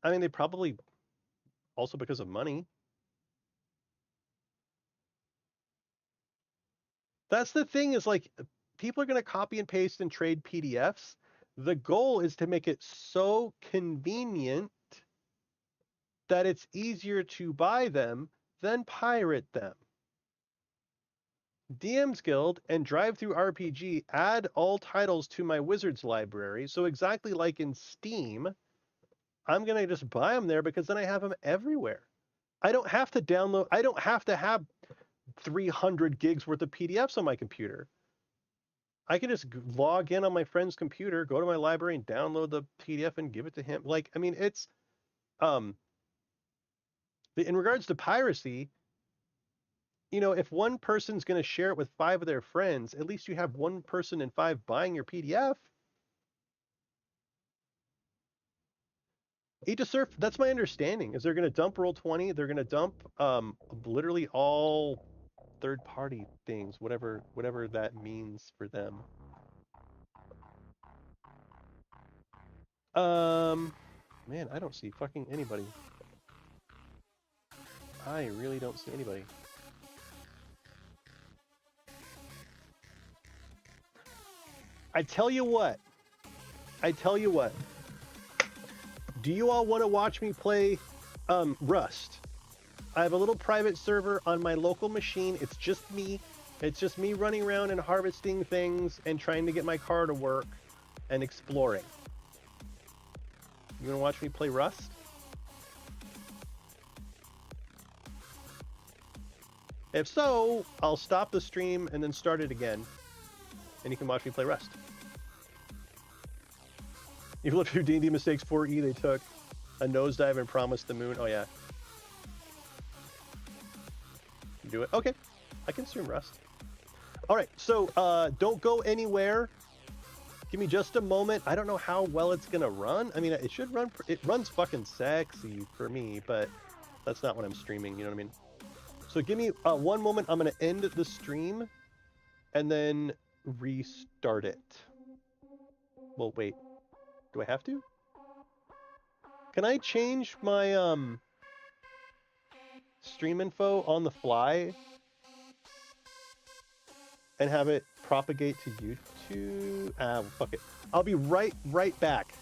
I mean, they probably also because of money. That's the thing, is like, people are going to copy and paste and trade PDFs. The goal is to make it so convenient that it's easier to buy them than pirate them. DM's Guild and Drive Through RPG add all titles to my Wizards library. So exactly like in Steam, I'm going to just buy them there because then I have them everywhere. I don't have to download, I don't have to have 300 gigs worth of PDFs on my computer. I can just log in on my friend's computer, go to my library and download the PDF and give it to him. Like, I mean, it's, in regards to piracy, you know, if one person's going to share it with 5 of their friends, at least you have 1 person in 5 buying your PDF. Age of Surf, that's my understanding, is they're going to dump Roll20. They're going to dump literally all third-party things, whatever that means for them. Man, I don't see fucking anybody. I really don't see anybody. I tell you what. Do you all want to watch me play Rust? I have a little private server on my local machine. It's just me. It's just me running around and harvesting things and trying to get my car to work and exploring. You want to watch me play Rust? If so, I'll stop the stream and then start it again. And you can watch me play Rust. You've looked through D&D mistakes 4E they took. A nosedive and promised the moon. Oh, yeah. Do it. Okay. I can stream Rust. All right. So don't go anywhere. Give me just a moment. I don't know how well it's going to run. I mean, it should run. It runs fucking sexy for me, but that's not what I'm streaming. You know what I mean? So give me 1 moment. I'm going to end the stream and then restart it. Well, wait. Do I have to? Can I change my stream info on the fly and have it propagate to YouTube? Fuck it. I'll be right back.